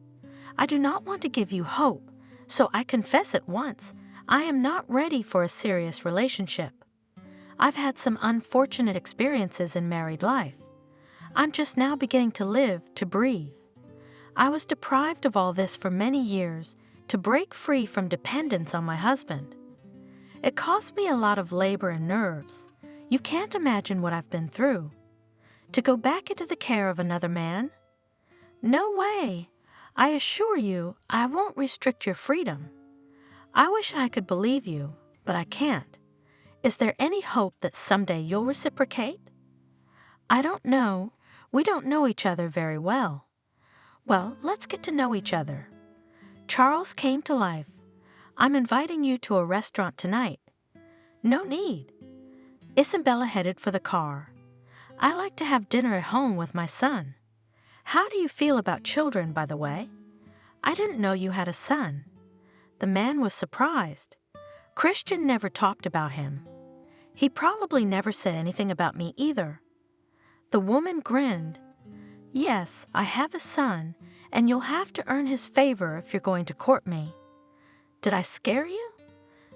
I do not want to give you hope, so I confess at once, I am not ready for a serious relationship. I've had some unfortunate experiences in married life. I'm just now beginning to live, to breathe. I was deprived of all this for many years to break free from dependence on my husband. It cost me a lot of labor and nerves. You can't imagine what I've been through. To go back into the care of another man? No way. I assure you, I won't restrict your freedom. I wish I could believe you, but I can't. Is there any hope that someday you'll reciprocate? I don't know. We don't know each other very well. Well, let's get to know each other. Charles came to life. I'm inviting you to a restaurant tonight. No need. Isabella headed for the car. I like to have dinner at home with my son. How do you feel about children, by the way? I didn't know you had a son. The man was surprised. Christian never talked about him. He probably never said anything about me either. The woman grinned. Yes, I have a son, and you'll have to earn his favor if you're going to court me. Did I scare you?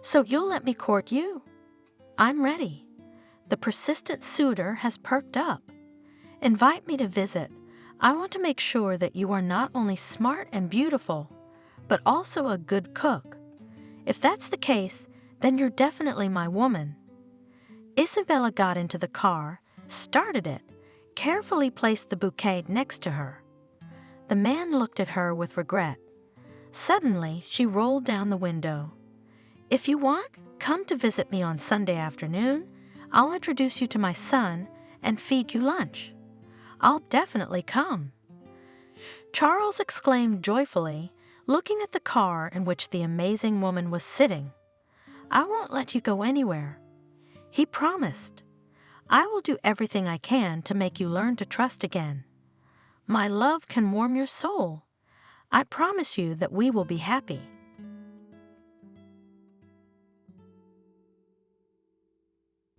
So you'll let me court you? I'm ready. The persistent suitor has perked up. Invite me to visit. I want to make sure that you are not only smart and beautiful, but also a good cook. If that's the case, then you're definitely my woman. Isabella got into the car, started it, carefully placed the bouquet next to her. The man looked at her with regret. Suddenly, she rolled down the window. If you want, come to visit me on Sunday afternoon. I'll introduce you to my son and feed you lunch. I'll definitely come. Charles exclaimed joyfully, looking at the car in which the amazing woman was sitting. I won't let you go anywhere. He promised. I will do everything I can to make you learn to trust again. My love can warm your soul. I promise you that we will be happy.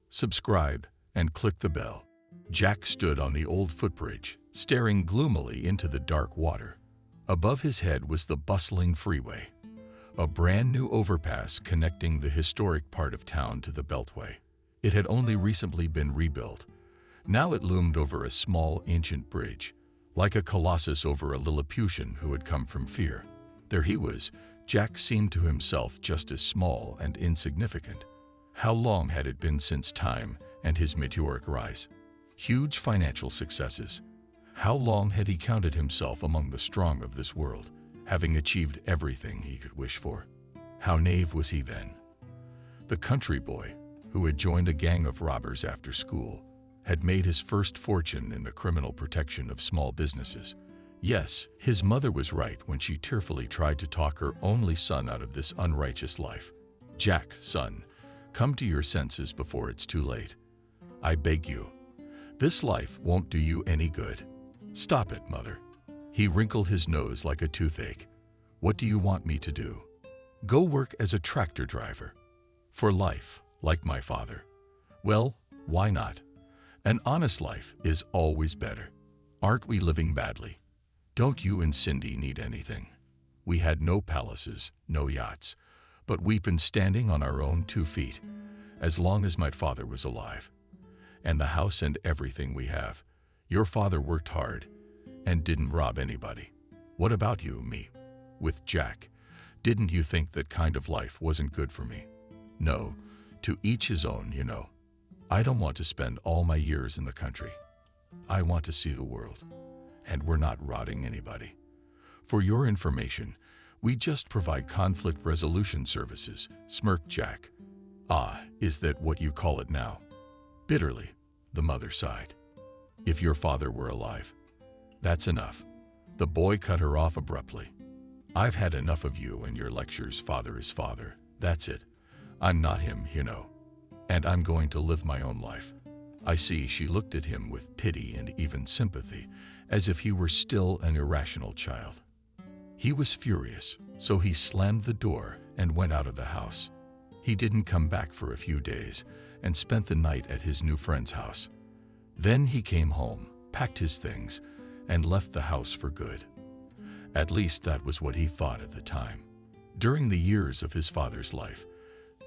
Subscribe and click the bell. Jack stood on the old footbridge, staring gloomily into the dark water. Above his head was the bustling freeway, a brand new overpass connecting the historic part of town to the Beltway. It had only recently been rebuilt. Now it loomed over a small, ancient bridge, like a colossus over a Lilliputian who had come from fear. There he was. Jack seemed to himself just as small and insignificant. How long had it been since time and his meteoric rise? Huge financial successes. How long had he counted himself among the strong of this world, having achieved everything he could wish for? How naive was he then? The country boy, who had joined a gang of robbers after school, had made his first fortune in the criminal protection of small businesses. Yes, his mother was right when she tearfully tried to talk her only son out of this unrighteous life. Jack, son, come to your senses before it's too late. I beg you. This life won't do you any good. Stop it, mother. He wrinkled his nose like a toothache. What do you want me to do? Go work as a tractor driver. For life, like my father. Well, why not? An honest life is always better. Aren't we living badly? Don't you and Cindy need anything? We had no palaces, no yachts, but we've been standing on our own 2 feet as long as my father was alive. And the house and everything we have. Your father worked hard and didn't rob anybody. What about you, me? With Jack, didn't you think that kind of life wasn't good for me? No, to each his own, you know. I don't want to spend all my years in the country. I want to see the world, and we're not rotting anybody. For your information, we just provide conflict resolution services, smirked Jack. Ah, is that what you call it now? Bitterly, the mother sighed. If your father were alive. That's enough. The boy cut her off abruptly. I've had enough of you and your lectures, father is father. That's it. I'm not him, you know. And I'm going to live my own life. I see. She looked at him with pity and even sympathy, as if he were still an irrational child. He was furious, so he slammed the door and went out of the house. He didn't come back for a few days and spent the night at his new friend's house. Then he came home, packed his things, and left the house for good. At least that was what he thought at the time. During the years of his father's life,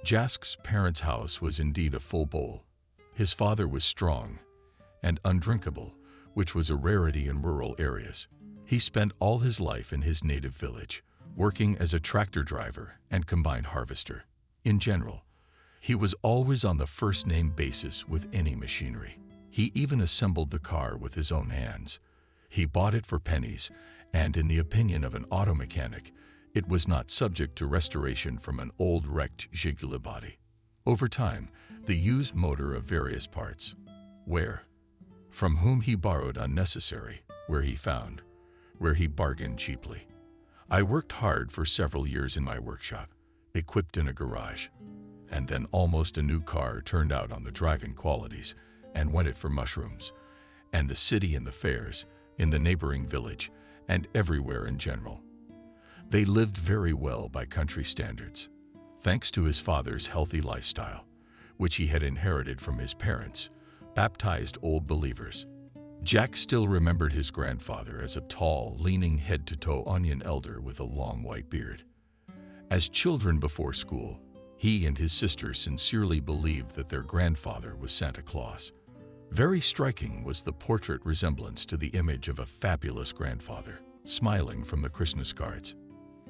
Jack's parents' house was indeed a full bowl. His father was strong and undrinkable, which was a rarity in rural areas. He spent all his life in his native village, working as a tractor driver and combine harvester. In general, he was always on the first-name basis with any machinery. He even assembled the car with his own hands. He bought it for pennies, and in the opinion of an auto mechanic, it was not subject to restoration from an old wrecked Zhiguli body. Over time, the used motor of various parts, from whom he borrowed unnecessary, where he bargained cheaply. I worked hard for several years in my workshop, equipped in a garage, and then almost a new car turned out on the driving qualities and went it for mushrooms, and the city and the fairs, in the neighboring village, and everywhere in general. They lived very well by country standards, thanks to his father's healthy lifestyle, which he had inherited from his parents, baptized old believers. Jack still remembered his grandfather as a tall, leaning head-to-toe onion elder with a long white beard. As children before school, he and his sister sincerely believed that their grandfather was Santa Claus. Very striking was the portrait resemblance to the image of a fabulous grandfather, smiling from the Christmas cards.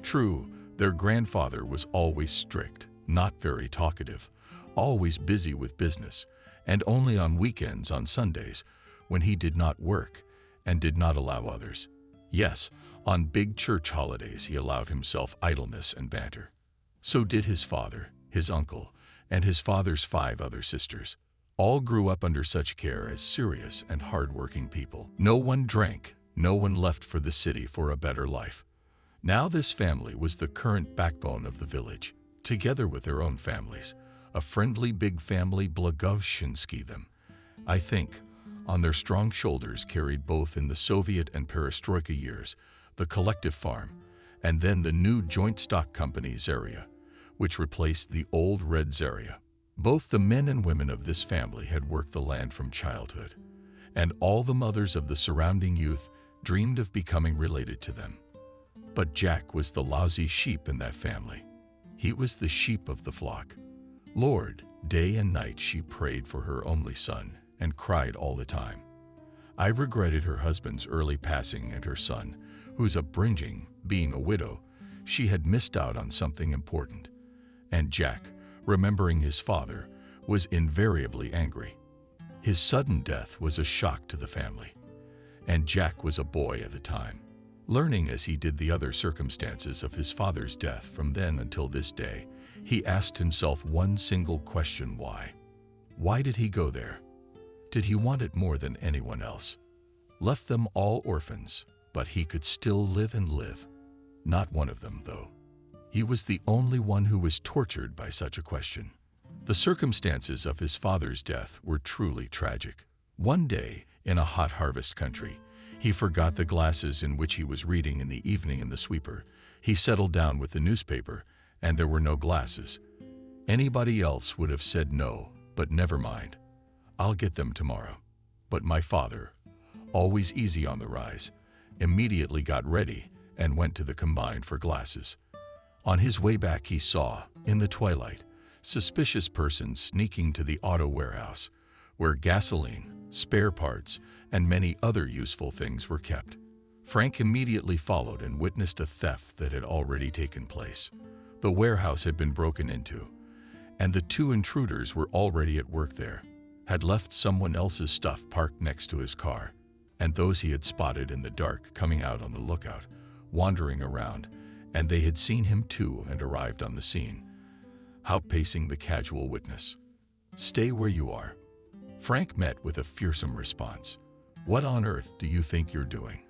True, their grandfather was always strict, not very talkative, always busy with business, and only on weekends, on Sundays, when he did not work and did not allow others. Yes, on big church holidays he allowed himself idleness and banter. So did his father, his uncle, and his father's 5 other sisters. All grew up under such care as serious and hard-working people. No one drank, no one left for the city for a better life. Now this family was the current backbone of the village, together with their own families. A friendly big family, Blagovshinsky them. I think, on their strong shoulders carried both in the Soviet and perestroika years, the collective farm, and then the new joint stock company Zaria, which replaced the old red Zaria. Both the men and women of this family had worked the land from childhood, and all the mothers of the surrounding youth dreamed of becoming related to them. But Jack was the lousy sheep in that family. He was the sheep of the flock. Lord, day and night she prayed for her only son and cried all the time. I regretted her husband's early passing and her son, whose upbringing, being a widow, she had missed out on something important. And Jack, remembering his father, was invariably angry. His sudden death was a shock to the family, and Jack was a boy at the time. Learning as he did the other circumstances of his father's death from then until this day, he asked himself one single question: why? Why did he go there? Did he want it more than anyone else? Left them all orphans, but he could still live and live. Not one of them, though. He was the only one who was tortured by such a question. The circumstances of his father's death were truly tragic. One day, in a hot harvest country, he forgot the glasses in which he was reading in the evening in the sweeper. He settled down with the newspaper, and there were no glasses. Anybody else would have said no, but never mind. I'll get them tomorrow. But my father, always easy on the rise, immediately got ready and went to the combine for glasses. On his way back he saw, in the twilight, suspicious persons sneaking to the auto warehouse, where gasoline, spare parts, and many other useful things were kept. Frank immediately followed and witnessed a theft that had already taken place. The warehouse had been broken into, and the 2 intruders were already at work there, had left someone else's stuff parked next to his car, and those he had spotted in the dark coming out on the lookout, wandering around, and they had seen him too and arrived on the scene, outpacing the casual witness. "Stay where you are." Frank met with a fearsome response. "What on earth do you think you're doing?"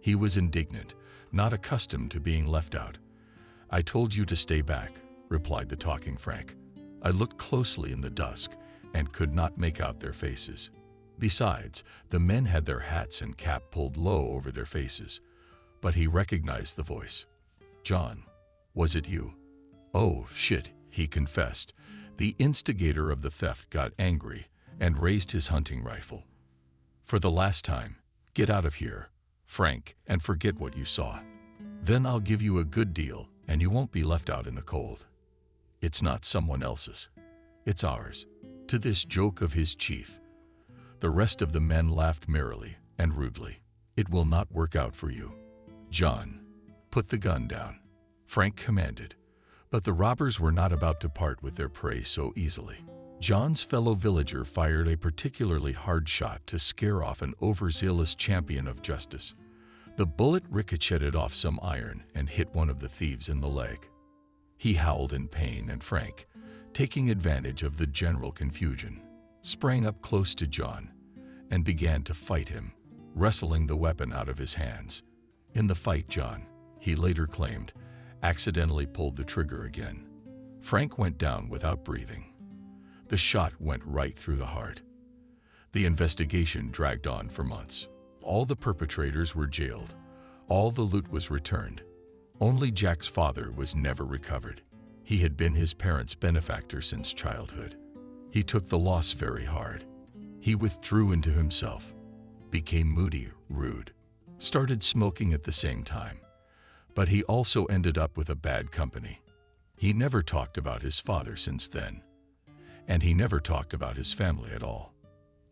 He was indignant, not accustomed to being left out. "I told you to stay back," replied the talking Frank. I looked closely in the dusk and could not make out their faces. Besides, the men had their hats and cap pulled low over their faces. But he recognized the voice. "John, was it you?" "Oh, shit," he confessed. The instigator of the theft got angry and raised his hunting rifle. "For the last time, get out of here, Frank, and forget what you saw. Then I'll give you a good deal and you won't be left out in the cold. It's not someone else's, it's ours." To this joke of his chief, the rest of the men laughed merrily and rudely. "It will not work out for you. John, put the gun down," Frank commanded. But the robbers were not about to part with their prey so easily. John's fellow villager fired a particularly hard shot to scare off an overzealous champion of justice. The bullet ricocheted off some iron and hit one of the thieves in the leg. He howled in pain, and Frank, taking advantage of the general confusion, sprang up close to John and began to fight him, wrestling the weapon out of his hands. In the fight, John, he later claimed, accidentally pulled the trigger again. Frank went down without breathing. The shot went right through the heart. The investigation dragged on for months. All the perpetrators were jailed. All the loot was returned. Only Jack's father was never recovered. He had been his parents' benefactor since childhood. He took the loss very hard. He withdrew into himself, became moody, rude, started smoking at the same time. But he also ended up with a bad company. He never talked about his father since then. And he never talked about his family at all.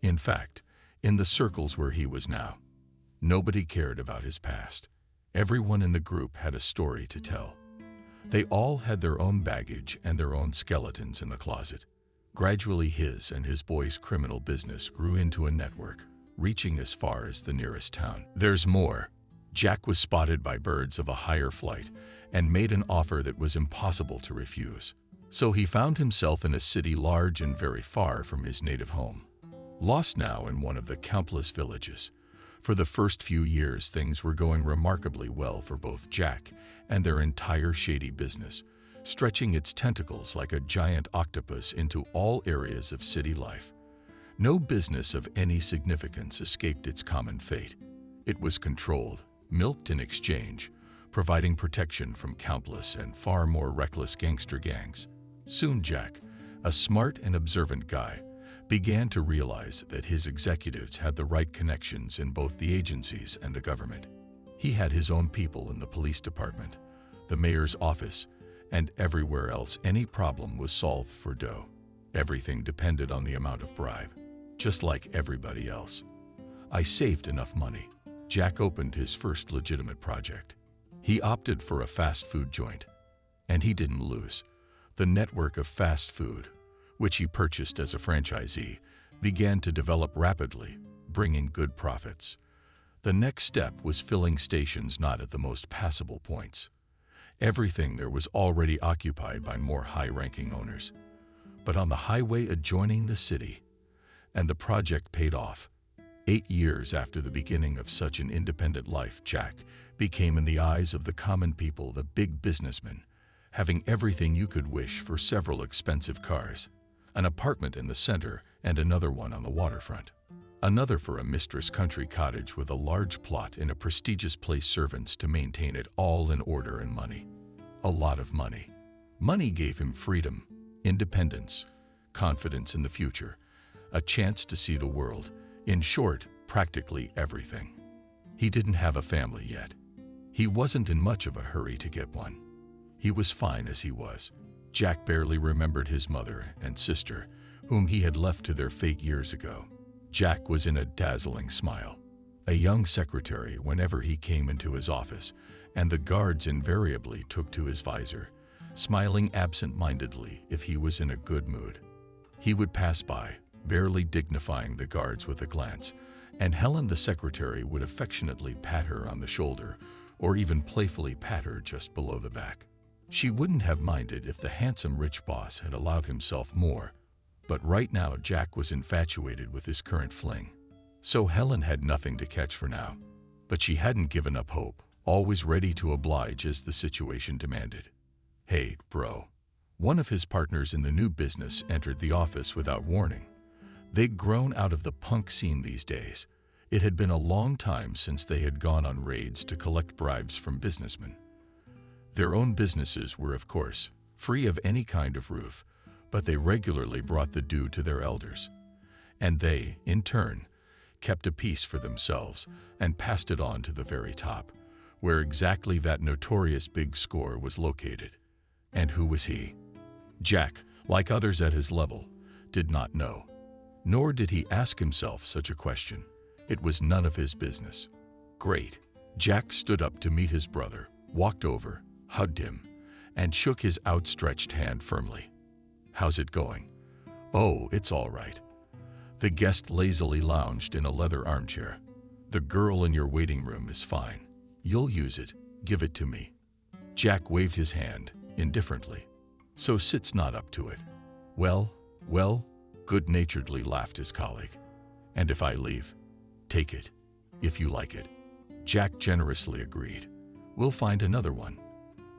In fact, in the circles where he was now, nobody cared about his past. Everyone in the group had a story to tell. They all had their own baggage and their own skeletons in the closet. Gradually, his and his boys' criminal business grew into a network, reaching as far as the nearest town. There's more. Jack was spotted by birds of a higher flight and made an offer that was impossible to refuse. So he found himself in a city large and very far from his native home. Lost now in one of the countless villages. For the first few years, things were going remarkably well for both Jack and their entire shady business, stretching its tentacles like a giant octopus into all areas of city life. No business of any significance escaped its common fate. It was controlled, milked in exchange, providing protection from countless and far more reckless gangster gangs. Soon Jack, a smart and observant guy, began to realize that his executives had the right connections in both the agencies and the government. He had his own people in the police department, the mayor's office, and everywhere else any problem was solved for dough. Everything depended on the amount of bribe, just like everybody else. I saved enough money. Jack opened his first legitimate project. He opted for a fast food joint, and he didn't lose. The network of fast food, which he purchased as a franchisee, began to develop rapidly, bringing good profits. The next step was filling stations not at the most passable points. Everything there was already occupied by more high-ranking owners, but on the highway adjoining the city. And the project paid off. 8 years after the beginning of such an independent life, Jack became in the eyes of the common people the big businessman, having everything you could wish for several expensive cars, an apartment in the center and another one on the waterfront, another for a mistress country cottage with a large plot in a prestigious place, servants to maintain it, all in order, and money. A lot of money. Money gave him freedom, independence, confidence in the future, a chance to see the world. In short, practically everything. He didn't have a family yet. He wasn't in much of a hurry to get one. He was fine as he was. Jack barely remembered his mother and sister, whom he had left to their fate years ago. Jack was in a dazzling smile. A young secretary whenever he came into his office, and the guards invariably took to his visor, smiling absent-mindedly if he was in a good mood. He would pass by, barely dignifying the guards with a glance, and Helen the secretary would affectionately pat her on the shoulder or even playfully pat her just below the back. She wouldn't have minded if the handsome rich boss had allowed himself more, but right now Jack was infatuated with his current fling. So Helen had nothing to catch for now. But she hadn't given up hope, always ready to oblige as the situation demanded. "Hey, bro." One of his partners in the new business entered the office without warning. They'd grown out of the punk scene these days. It had been a long time since they had gone on raids to collect bribes from businessmen. Their own businesses were, of course, free of any kind of roof, but they regularly brought the due to their elders. And they, in turn, kept a piece for themselves and passed it on to the very top, where exactly that notorious big score was located. And who was he? Jack, like others at his level, did not know. Nor did he ask himself such a question. It was none of his business. Great. Jack stood up to meet his brother, walked over, hugged him, and shook his outstretched hand firmly. "How's it going?" "Oh, it's all right." The guest lazily lounged in a leather armchair. "The girl in your waiting room is fine. You'll use it. Give it to me." Jack waved his hand, indifferently. "So Sit's not up to it." Well, good-naturedly laughed his colleague. "And if I leave?" "Take it, if you like it." Jack generously agreed. "We'll find another one."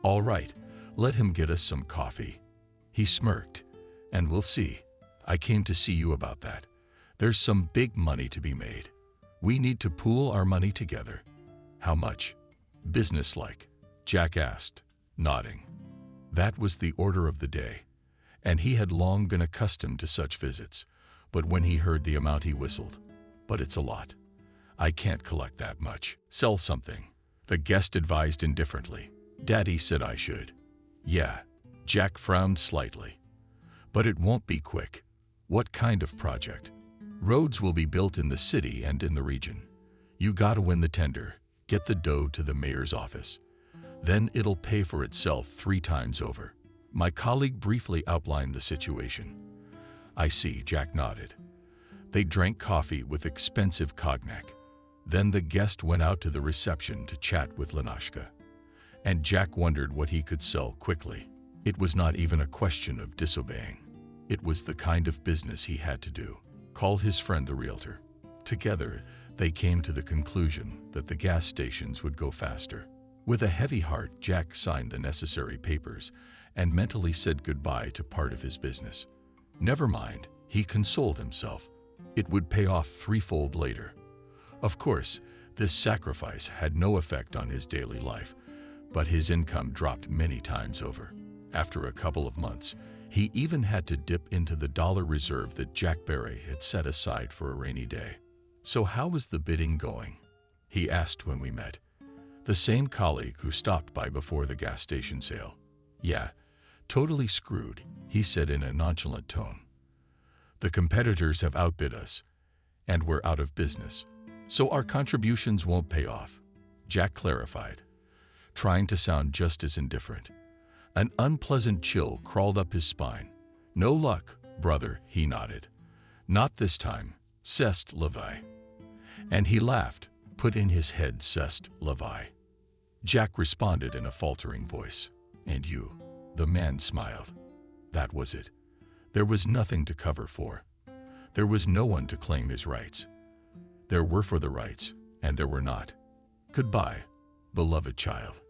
"All right, let him get us some coffee." He smirked. "And we'll see. I came to see you about that. There's some big money to be made. We need to pool our money together." "How much?" "Businesslike," Jack asked, nodding. That was the order of the day, and he had long been accustomed to such visits, but when he heard the amount he whistled. "But it's a lot. I can't collect that much." "Sell something," the guest advised indifferently. "Daddy said I should." "Yeah." Jack frowned slightly. "But it won't be quick." "What kind of project?" "Roads will be built in the city and in the region. You gotta win the tender, get the dough to the mayor's office. Then it'll pay for itself 3 times over." My colleague briefly outlined the situation. "I see," Jack nodded. They drank coffee with expensive cognac. Then the guest went out to the reception to chat with Lenashka. And Jack wondered what he could sell quickly. It was not even a question of disobeying. It was the kind of business he had to do. Call his friend the realtor. Together, they came to the conclusion that the gas stations would go faster. With a heavy heart, Jack signed the necessary papers and mentally said goodbye to part of his business. Never mind, he consoled himself. It would pay off 3-fold later. Of course, this sacrifice had no effect on his daily life, but his income dropped many times over. After a couple of months, he even had to dip into the dollar reserve that Jack Barry had set aside for a rainy day. "So how was the bidding going?" he asked when we met. The same colleague who stopped by before the gas station sale. "Yeah, totally screwed," he said in a nonchalant tone. "The competitors have outbid us, and we're out of business. So our contributions won't pay off," Jack clarified, trying to sound just as indifferent. An unpleasant chill crawled up his spine. "No luck, brother," he nodded. "Not this time, c'est la vie." And he laughed, put in his head c'est la vie. Jack responded in a faltering voice. "And you?" The man smiled. That was it. There was nothing to cover for. There was no one to claim his rights. There were for the rights, and there were not. "Goodbye, beloved child.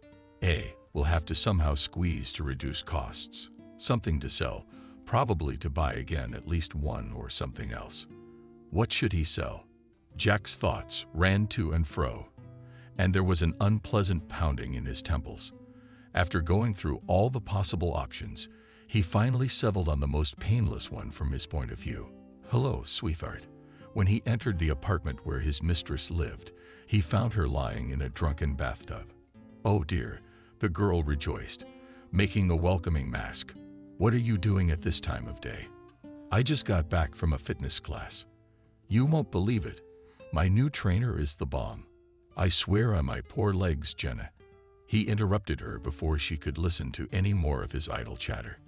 We'll have to somehow squeeze to reduce costs. Something to sell, probably to buy again at least one or something else." What should he sell? Jack's thoughts ran to and fro, and there was an unpleasant pounding in his temples. After going through all the possible options, he finally settled on the most painless one from his point of view. "Hello, sweetheart." When he entered the apartment where his mistress lived, he found her lying in a drunken bathtub. "Oh dear," the girl rejoiced, making the welcoming mask. "What are you doing at this time of day?" "I just got back from a fitness class. You won't believe it. My new trainer is the bomb. I swear on my poor legs, Jenna." He interrupted her before she could listen to any more of his idle chatter.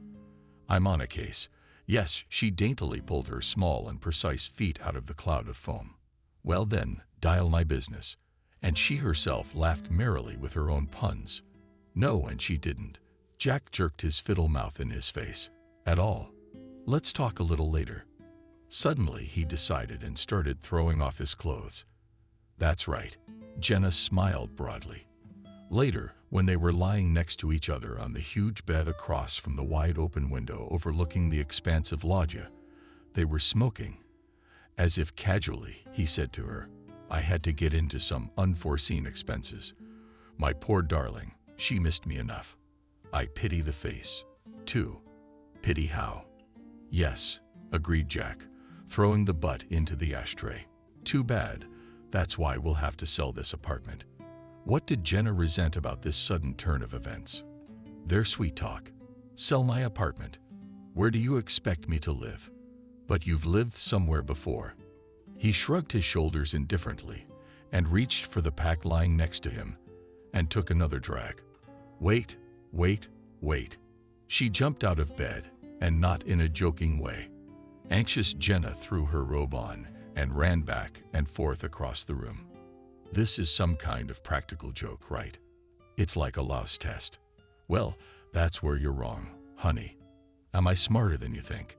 "I'm on a case." Yes, she daintily pulled her small and precise feet out of the cloud of foam. "Well then, dial my business." And she herself laughed merrily with her own puns. "No, and she didn't." Jack jerked his fiddle mouth in his face. "At all. Let's talk a little later." Suddenly, he decided and started throwing off his clothes. That's right. Jenna smiled broadly. Later, when they were lying next to each other on the huge bed across from the wide-open window overlooking the expansive loggia, they were smoking. As if casually, he said to her, "I had to get into some unforeseen expenses. My poor darling, she missed me enough. I pity the face, too." "Pity how?" "Yes," agreed Jack, throwing the butt into the ashtray. "Too bad. That's why we'll have to sell this apartment." What did Jenna resent about this sudden turn of events? Their sweet talk. Sell my apartment? Where do you expect me to live? But you've lived somewhere before. He shrugged his shoulders indifferently and reached for the pack lying next to him and took another drag. Wait, wait, wait. She jumped out of bed, and not in a joking way. Anxious Jenna threw her robe on and ran back and forth across the room. This is some kind of practical joke, right? It's like a louse test. Well, that's where you're wrong, honey. Am I smarter than you think?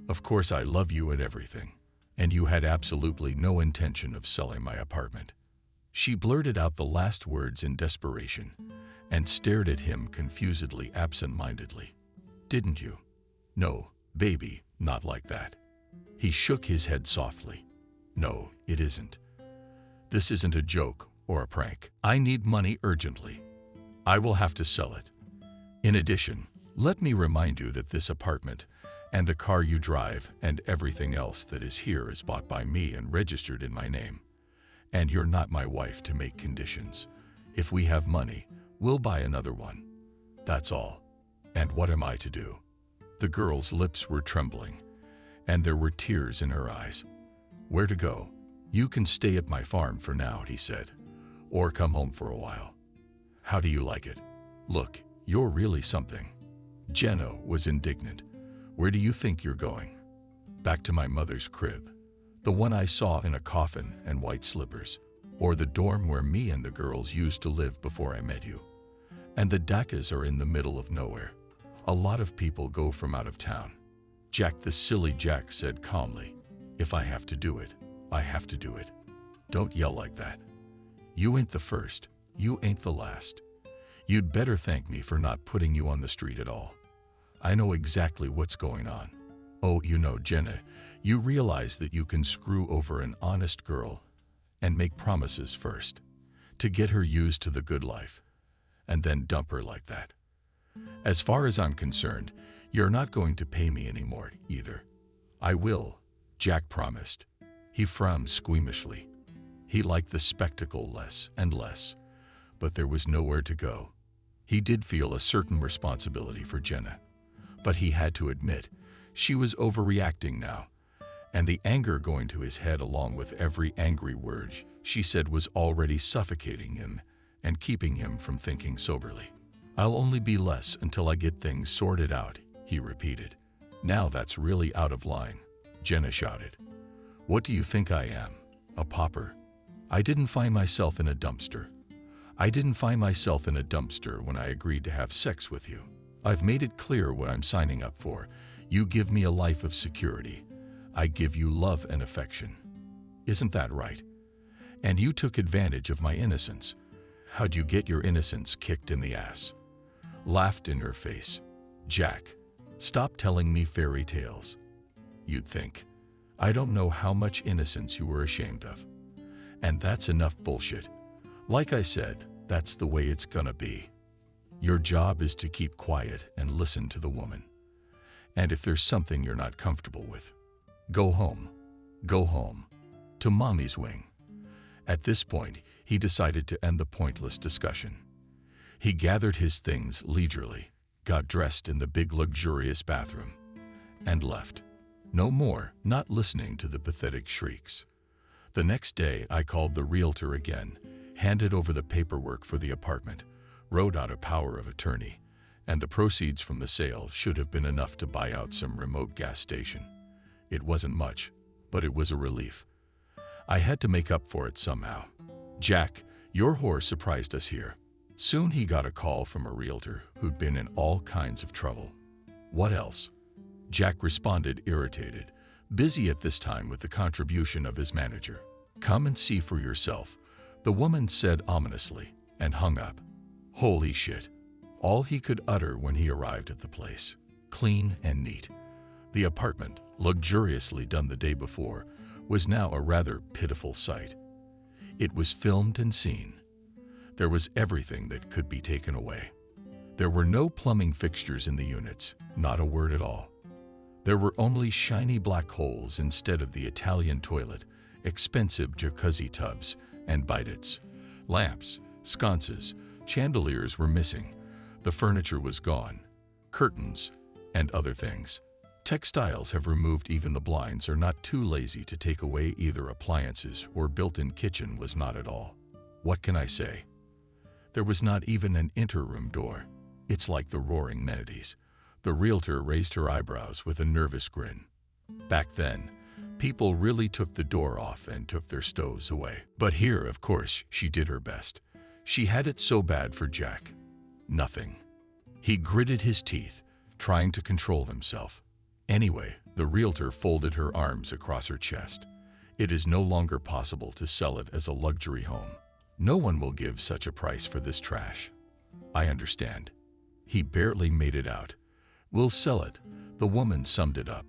Of course I love you and everything, and you had absolutely no intention of selling my apartment. She blurted out the last words in desperation and stared at him confusedly, absent-mindedly. Didn't you? No, baby, not like that. He shook his head softly. No, it isn't. This isn't a joke or a prank. I need money urgently. I will have to sell it. In addition, let me remind you that this apartment and the car you drive and everything else that is here is bought by me and registered in my name. And you're not my wife to make conditions. If we have money, we'll buy another one. That's all. And what am I to do?" The girl's lips were trembling, and there were tears in her eyes. "Where to go? You can stay at my farm for now," he said, "or come home for a while. How do you like it? Look, you're really something." Jenna was indignant. "Where do you think you're going?" "Back to my mother's crib. The one I saw in a coffin and white slippers. Or the dorm where me and the girls used to live before I met you. And the Dakas are in the middle of nowhere. A lot of people go from out of town." "Jack, the silly Jack," said calmly, "if I have to do it, I have to do it. Don't yell like that. You ain't the first, you ain't the last. You'd better thank me for not putting you on the street at all. I know exactly what's going on. Oh, you know, Jenna, you realize that you can screw over an honest girl and make promises first to get her used to the good life and then dump her like that. As far as I'm concerned, you're not going to pay me anymore either." "I will," Jack promised. He frowned squeamishly. He liked the spectacle less and less, but there was nowhere to go. He did feel a certain responsibility for Jenna, but he had to admit she was overreacting now, and the anger going to his head along with every angry word she said was already suffocating him and keeping him from thinking soberly. "I'll only be less until I get things sorted out," he repeated. "Now that's really out of line," Jenna shouted. "What do you think I am? A pauper? I didn't find myself in a dumpster. I didn't find myself in a dumpster when I agreed to have sex with you. I've made it clear what I'm signing up for. You give me a life of security. I give you love and affection. Isn't that right? And you took advantage of my innocence. How'd you get your innocence kicked in the ass?" Laughed in her face. "Jack, stop telling me fairy tales. You'd think. I don't know how much innocence you were ashamed of. And that's enough bullshit. Like I said, that's the way it's gonna be. Your job is to keep quiet and listen to the woman. And if there's something you're not comfortable with, go home. Go home. To mommy's wing." At this point, he decided to end the pointless discussion. He gathered his things leisurely, got dressed in the big luxurious bathroom, and left. No more, not listening to the pathetic shrieks. The next day, I called the realtor again, handed over the paperwork for the apartment, wrote out a power of attorney, and the proceeds from the sale should have been enough to buy out some remote gas station. It wasn't much, but it was a relief. I had to make up for it somehow. "Jack, your whore surprised us here." Soon he got a call from a realtor who'd been in all kinds of trouble. "What else?" Jack responded, irritated, busy at this time with the contribution of his manager. "Come and see for yourself. The woman said ominously and hung up. Holy shit! All he could utter when he arrived at the place. Clean and neat. The apartment, luxuriously done the day before, was now a rather pitiful sight. It was filmed and seen. There was everything that could be taken away. There were no plumbing fixtures in the units, not a word at all. There were only shiny black holes instead of the Italian toilet, expensive jacuzzi tubs, and bidets. Lamps, sconces, chandeliers were missing. The furniture was gone. Curtains, and other things. Textiles have removed even the blinds, are not too lazy to take away either appliances or built-in kitchen was not at all. What can I say? There was not even an interroom door. It's like the roaring Menides. The realtor raised her eyebrows with a nervous grin. Back then, people really took the door off and took their stoves away. But here, of course, she did her best. She had it so bad for Jack. Nothing. He gritted his teeth, trying to control himself. Anyway, the realtor folded her arms across her chest. It is no longer possible to sell it as a luxury home. No one will give such a price for this trash. I understand. He barely made it out. We'll sell it. The woman summed it up.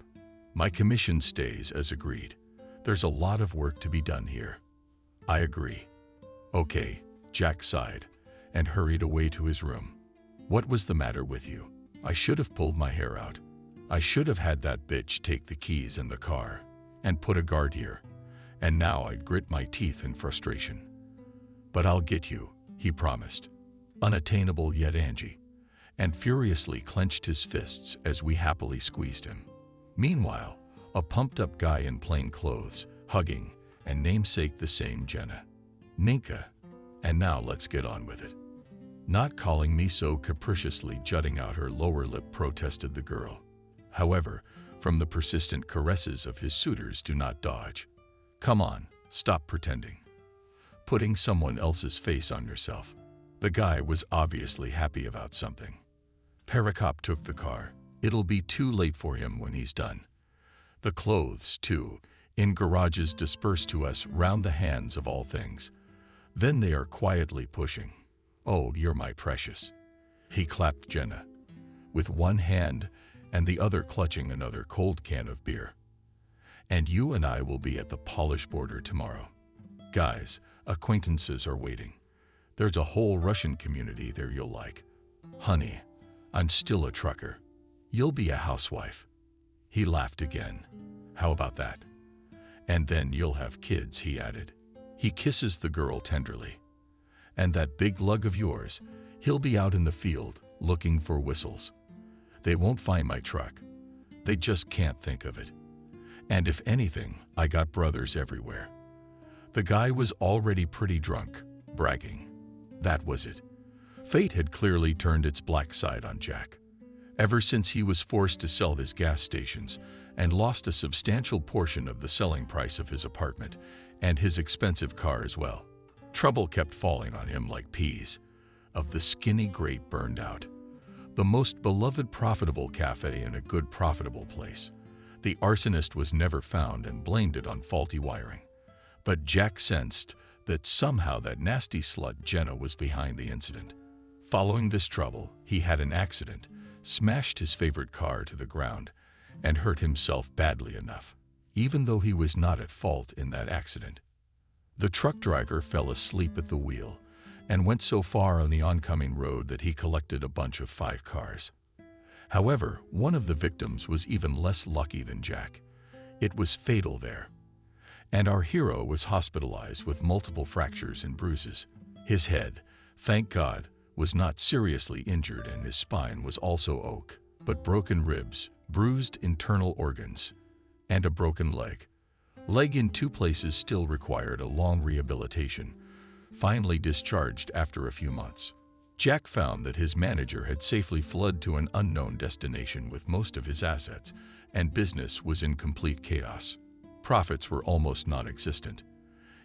My commission stays as agreed. There's a lot of work to be done here. I agree. Okay, Jack sighed and hurried away to his room. What was the matter with you? I should have pulled my hair out. I should have had that bitch take the keys and the car and put a guard here. And now I'd grit my teeth in frustration. But I'll get you, he promised. Unattainable yet Angie. And furiously clenched his fists as we happily squeezed him. Meanwhile, a pumped-up guy in plain clothes, hugging, and namesake the same Jenna. Ninka. And now let's get on with it. Not calling me so, capriciously jutting out her lower lip, protested the girl. However, from the persistent caresses of his suitors, do not dodge. Come on, stop pretending. Putting someone else's face on yourself. The guy was obviously happy about something. Paracop took the car. It'll be too late for him when he's done. The clothes, too, in garages dispersed to us round the hands of all things. Then they are quietly pushing. Oh, you're my precious. He clapped Jenna, with one hand and the other clutching another cold can of beer. And you and I will be at the polish border tomorrow. Guys, acquaintances are waiting. There's a whole Russian community there you'll like. Honey, I'm still a trucker. You'll be a housewife. He laughed again. How about that? And then you'll have kids, he added. He kisses the girl tenderly. And that big lug of yours, he'll be out in the field looking for whistles. They won't find my truck. They just can't think of it. And if anything, I got brothers everywhere. The guy was already pretty drunk, bragging. That was it. Fate had clearly turned its black side on Jack. Ever since he was forced to sell his gas stations and lost a substantial portion of the selling price of his apartment and his expensive car as well. Trouble kept falling on him like peas. Of the skinny grate burned out. The most beloved profitable cafe in a good profitable place. The arsonist was never found and blamed it on faulty wiring. But Jack sensed that somehow that nasty slut Jenna was behind the incident. Following this trouble, he had an accident, smashed his favorite car to the ground, and hurt himself badly enough, even though he was not at fault in that accident. The truck driver fell asleep at the wheel and went so far on the oncoming road that he collected a bunch of 5 cars. However, one of the victims was even less lucky than Jack. It was fatal there. And our hero was hospitalized with multiple fractures and bruises. His head, thank God, was not seriously injured, and his spine was also oak, but broken ribs, bruised internal organs, and a broken leg. Leg in 2 places still required a long rehabilitation, finally discharged after a few months. Jack found that his manager had safely fled to an unknown destination with most of his assets, and business was in complete chaos. Profits were almost non-existent.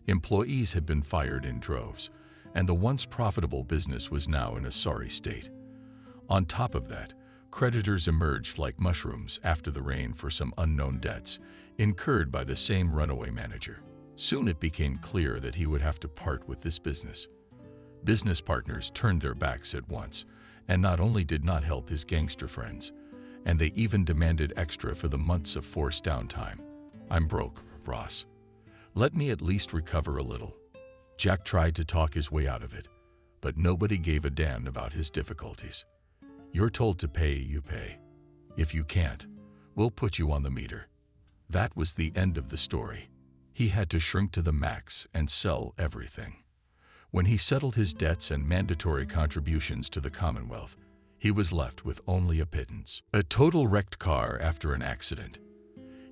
Employees had been fired in droves, and the once profitable business was now in a sorry state. On top of that, creditors emerged like mushrooms after the rain for some unknown debts incurred by the same runaway manager. Soon it became clear that he would have to part with this business. Business partners turned their backs at once, and not only did not help his gangster friends, and they even demanded extra for the months of forced downtime. "I'm broke, Ross. Let me at least recover a little." Jack tried to talk his way out of it, but nobody gave a damn about his difficulties. "You're told to pay, you pay. If you can't, we'll put you on the meter." That was the end of the story. He had to shrink to the max and sell everything. When he settled his debts and mandatory contributions to the Commonwealth, he was left with only a pittance. A total wrecked car after an accident.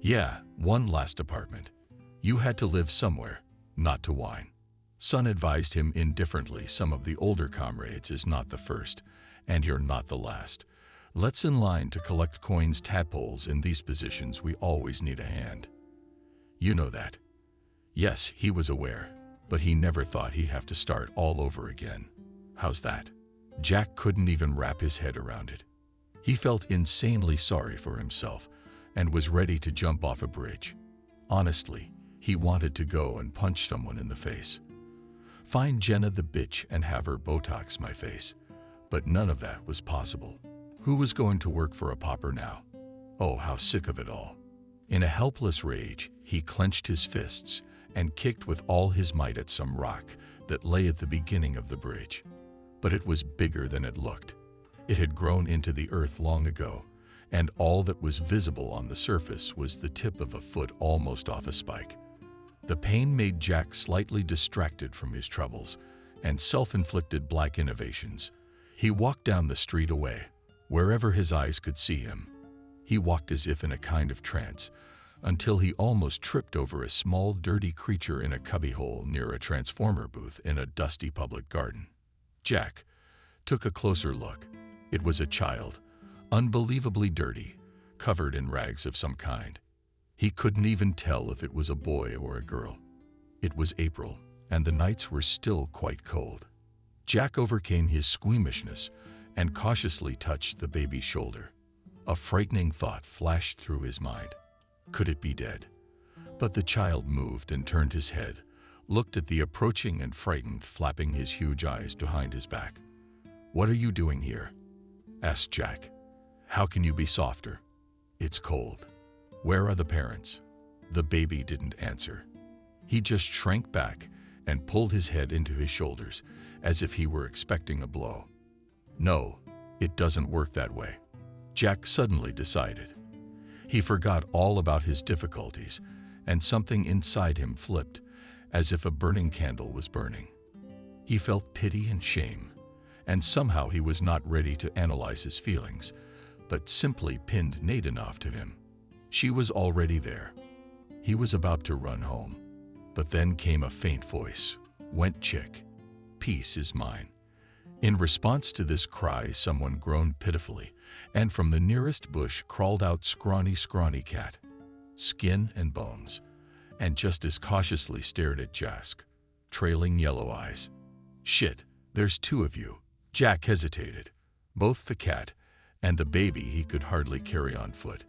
Yeah, one last apartment. You had to live somewhere, not to whine. Son advised him indifferently, "Some of the older comrades is not the first, and you're not the last. Let's in line to collect coins, tadpoles. In these positions, we always need a hand. You know that." Yes, he was aware, but he never thought he'd have to start all over again. How's that? Jack couldn't even wrap his head around it. He felt insanely sorry for himself and was ready to jump off a bridge. Honestly, he wanted to go and punch someone in the face. Find Jenna the bitch and have her Botox my face. But none of that was possible. Who was going to work for a pauper now? Oh, how sick of it all. In a helpless rage, he clenched his fists and kicked with all his might at some rock that lay at the beginning of the bridge. But it was bigger than it looked. It had grown into the earth long ago, and all that was visible on the surface was the tip of a foot almost off a spike. The pain made Jack slightly distracted from his troubles and self-inflicted black innovations. He walked down the street away, wherever his eyes could see him. He walked as if in a kind of trance, until he almost tripped over a small, dirty creature in a cubbyhole near a transformer booth in a dusty public garden. Jack took a closer look. It was a child, unbelievably dirty, covered in rags of some kind. He couldn't even tell if it was a boy or a girl. It was April, and the nights were still quite cold. Jack overcame his squeamishness and cautiously touched the baby's shoulder. A frightening thought flashed through his mind. Could it be dead? But the child moved and turned his head, looked at the approaching and frightened, flapping his huge eyes behind his back. "What are you doing here?" asked Jack. "How can you be softer? It's cold. Where are the parents?" The baby didn't answer. He just shrank back and pulled his head into his shoulders as if he were expecting a blow. "No, it doesn't work that way," Jack suddenly decided. He forgot all about his difficulties, and something inside him flipped, as if a burning candle was burning. He felt pity and shame, and somehow he was not ready to analyze his feelings, but simply pinned Nadine to him. She was already there. He was about to run home, but then came a faint voice. "Went chick. Peace is mine." In response to this cry, someone groaned pitifully, and from the nearest bush crawled out scrawny cat, skin and bones, and just as cautiously stared at Jack, trailing yellow eyes. "Shit, there's two of you." Jack hesitated. Both the cat and the baby he could hardly carry on foot.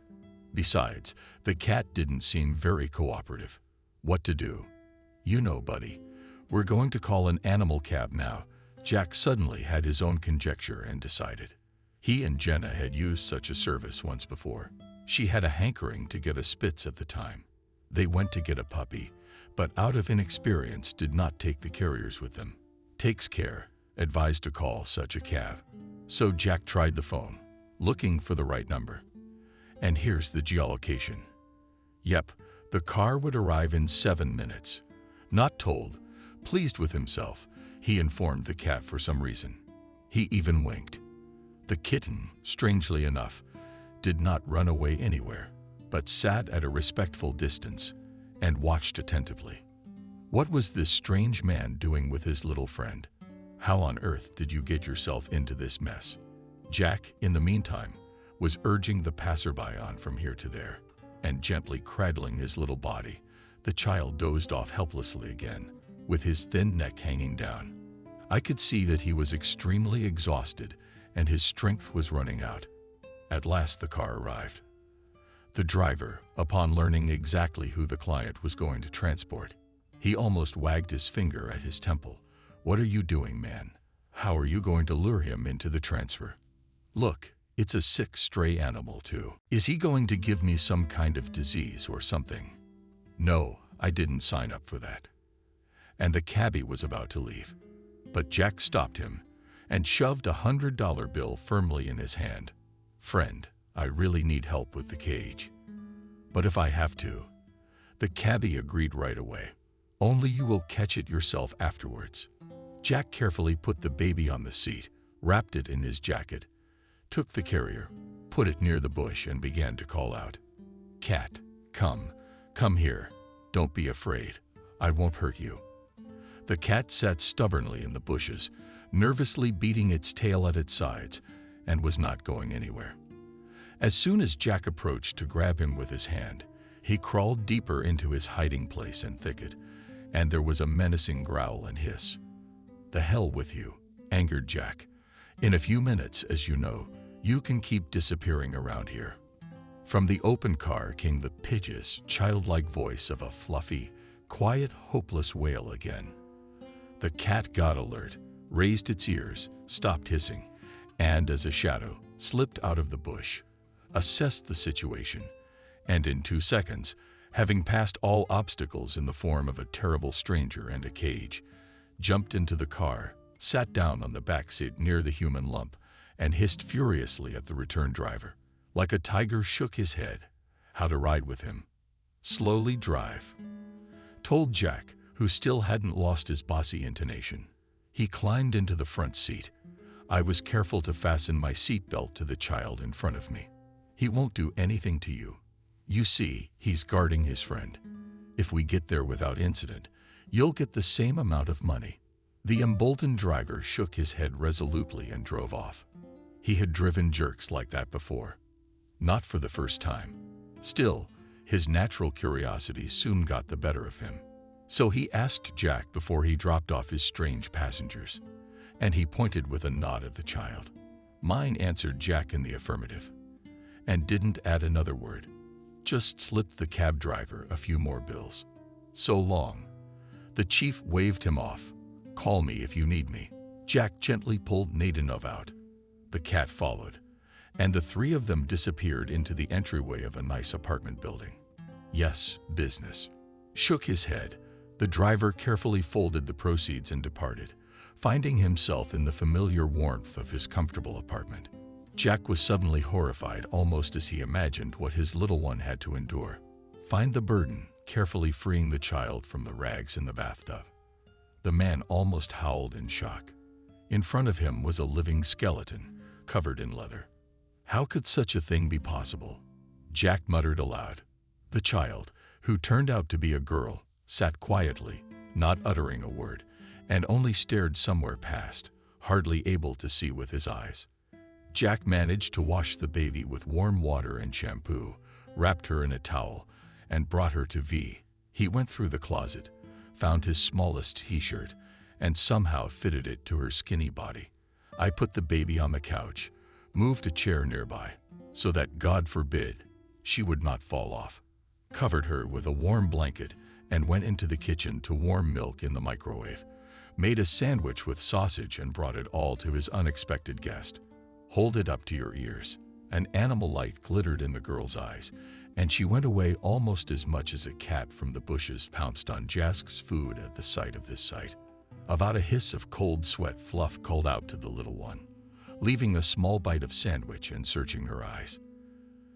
Besides, the cat didn't seem very cooperative. What to do? "You know, buddy, we're going to call an animal cab now." Jack suddenly had his own conjecture and decided. He and Jenna had used such a service once before. She had a hankering to get a Spitz at the time. They went to get a puppy, but out of inexperience did not take the carriers with them. Takes care, advised to call such a cab. So Jack tried the phone, looking for the right number. And here's the geolocation. Yep, the car would arrive in 7 minutes. Not told, pleased with himself, he informed the cat for some reason. He even winked. The kitten, strangely enough, did not run away anywhere, but sat at a respectful distance and watched attentively. What was this strange man doing with his little friend? How on earth did you get yourself into this mess? Jack, in the meantime, was urging the passerby on from here to there, and gently cradling his little body, the child dozed off helplessly again, with his thin neck hanging down. I could see that he was extremely exhausted and his strength was running out. At last the car arrived. The driver, upon learning exactly who the client was going to transport, He almost wagged his finger at his temple. "What are you doing, man? How are you going to lure him into the transfer? Look, it's a sick stray animal too. Is he going to give me some kind of disease or something?" "No, I didn't sign up for that." And the cabbie was about to leave. But Jack stopped him and shoved a $100 bill firmly in his hand. "Friend, I really need help with the cage. But if I have to." The cabbie agreed right away. "Only you will catch it yourself afterwards." Jack carefully put the baby on the seat, wrapped it in his jacket, took the carrier, put it near the bush, and began to call out, "Cat, come here. Don't be afraid. I won't hurt you." The cat sat stubbornly in the bushes, nervously beating its tail at its sides, and was not going anywhere. As soon as Jack approached to grab him with his hand, he crawled deeper into his hiding place and thicket, and there was a menacing growl and hiss. "The hell with you," angered Jack. "In a few minutes, as you know, you can keep disappearing around here." From the open car came the piteous, childlike voice of a fluffy, quiet, hopeless wail again. The cat got alert, raised its ears, stopped hissing, and, as a shadow, slipped out of the bush, assessed the situation, and in 2 seconds, having passed all obstacles in the form of a terrible stranger and a cage, jumped into the car, sat down on the back seat near the human lump, and hissed furiously at the return driver. Like a tiger, shook his head. How to ride with him? "Slowly drive," told Jack, who still hadn't lost his bossy intonation. He climbed into the front seat. I was careful to fasten my seatbelt to the child in front of me. "He won't do anything to you. You see, he's guarding his friend. If we get there without incident, you'll get the same amount of money." The emboldened driver shook his head resolutely and drove off. He had driven jerks like that before. Not for the first time. Still, his natural curiosity soon got the better of him. So he asked Jack before he dropped off his strange passengers, and he pointed with a nod at the child. "Mine," answered Jack in the affirmative, and didn't add another word. Just slipped the cab driver a few more bills. "So long." The chief waved him off. "Call me if you need me." Jack gently pulled Nadanov out. The cat followed, and the three of them disappeared into the entryway of a nice apartment building. "Yes, business." Shook his head. The driver carefully folded the proceeds and departed, finding himself in the familiar warmth of his comfortable apartment. Jack was suddenly horrified, almost as he imagined what his little one had to endure. Find the burden, carefully freeing the child from the rags in the bathtub. The man almost howled in shock. In front of him was a living skeleton, covered in leather. How could such a thing be possible? Jack muttered aloud. The child, who turned out to be a girl, sat quietly, not uttering a word, and only stared somewhere past, hardly able to see with his eyes. Jack managed to wash the baby with warm water and shampoo, wrapped her in a towel, and brought her to V. He went through the closet, found his smallest t-shirt, and somehow fitted it to her skinny body. I put the baby on the couch, moved a chair nearby, so that, God forbid, she would not fall off, covered her with a warm blanket, and went into the kitchen to warm milk in the microwave, made a sandwich with sausage and brought it all to his unexpected guest. Hold it up to your ears. An animal light glittered in the girl's eyes, and she went away almost as much as a cat from the bushes pounced on Jack's food at the sight of this sight. About a hiss of cold sweat, Fluff called out to the little one, leaving a small bite of sandwich and searching her eyes.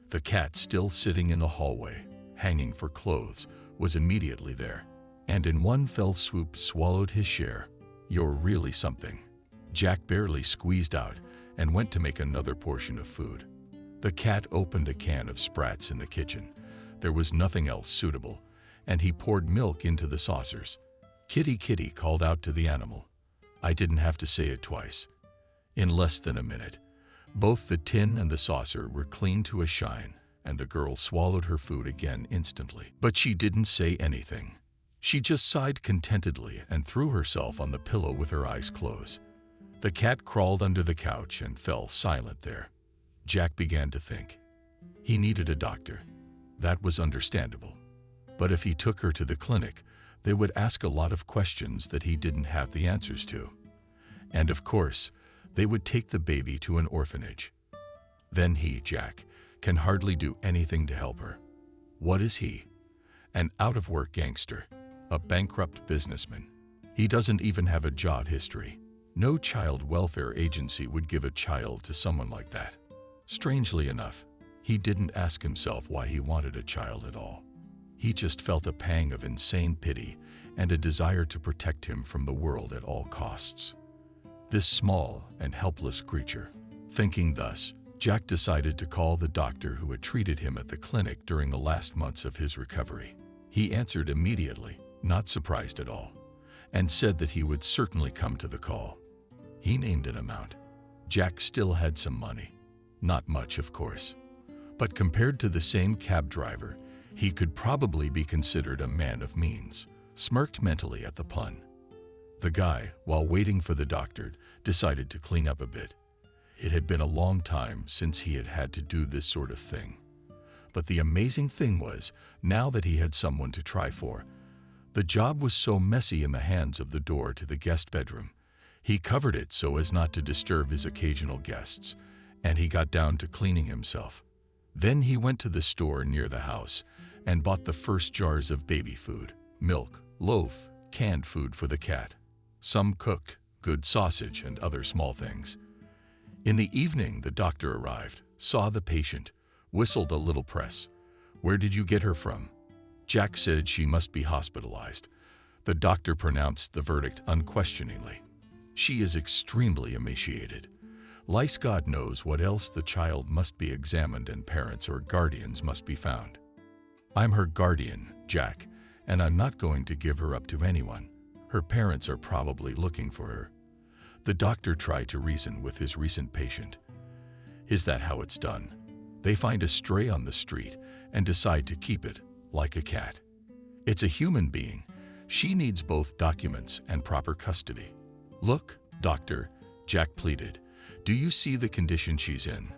The cat, still sitting in the hallway, hanging for clothes, was immediately there, and in one fell swoop swallowed his share. You're really something. Jack barely squeezed out and went to make another portion of food. The cat opened a can of Sprats in the kitchen. There was nothing else suitable, and he poured milk into the saucers. Kitty, kitty, called out to the animal. I didn't have to say it twice. In less than a minute, both the tin and the saucer were clean to a shine, and the girl swallowed her food again instantly. But she didn't say anything. She just sighed contentedly and threw herself on the pillow with her eyes closed. The cat crawled under the couch and fell silent there. Jack began to think. He needed a doctor. That was understandable. But if he took her to the clinic, They would ask a lot of questions that he didn't have the answers to. And of course, they would take the baby to an orphanage. Then he, Jack, can hardly do anything to help her. What is he? An out-of-work gangster, a bankrupt businessman. He doesn't even have a job history. No child welfare agency would give a child to someone like that. Strangely enough, he didn't ask himself why he wanted a child at all. He just felt a pang of insane pity and a desire to protect him from the world at all costs. This small and helpless creature. Thinking thus, Jack decided to call the doctor who had treated him at the clinic during the last months of his recovery. He answered immediately, not surprised at all, and said that he would certainly come to the call. He named an amount. Jack still had some money. Not much, of course. But compared to the same cab driver, he could probably be considered a man of means. Smirked mentally at the pun. The guy, while waiting for the doctor, decided to clean up a bit. It had been a long time since he had had to do this sort of thing. But the amazing thing was, now that he had someone to try for, the job was so messy in the hands of the door to the guest bedroom. He covered it so as not to disturb his occasional guests, and he got down to cleaning himself. Then he went to the store near the house and bought the first jars of baby food, milk, loaf, canned food for the cat, some cooked, good sausage and other small things. In the evening, the doctor arrived, saw the patient, whistled a little press. "Where did you get her from?" Jack said she must be hospitalized. The doctor pronounced the verdict unquestioningly. "She is extremely emaciated. Lice God knows what else. The child must be examined and parents or guardians must be found." "I'm her guardian, Jack, and I'm not going to give her up to anyone. Her parents are probably looking for her." The doctor tried to reason with his recent patient. "Is that how it's done? They find a stray on the street and decide to keep it, like a cat. It's a human being. She needs both documents and proper custody." "Look, doctor," Jack pleaded, "do you see the condition she's in?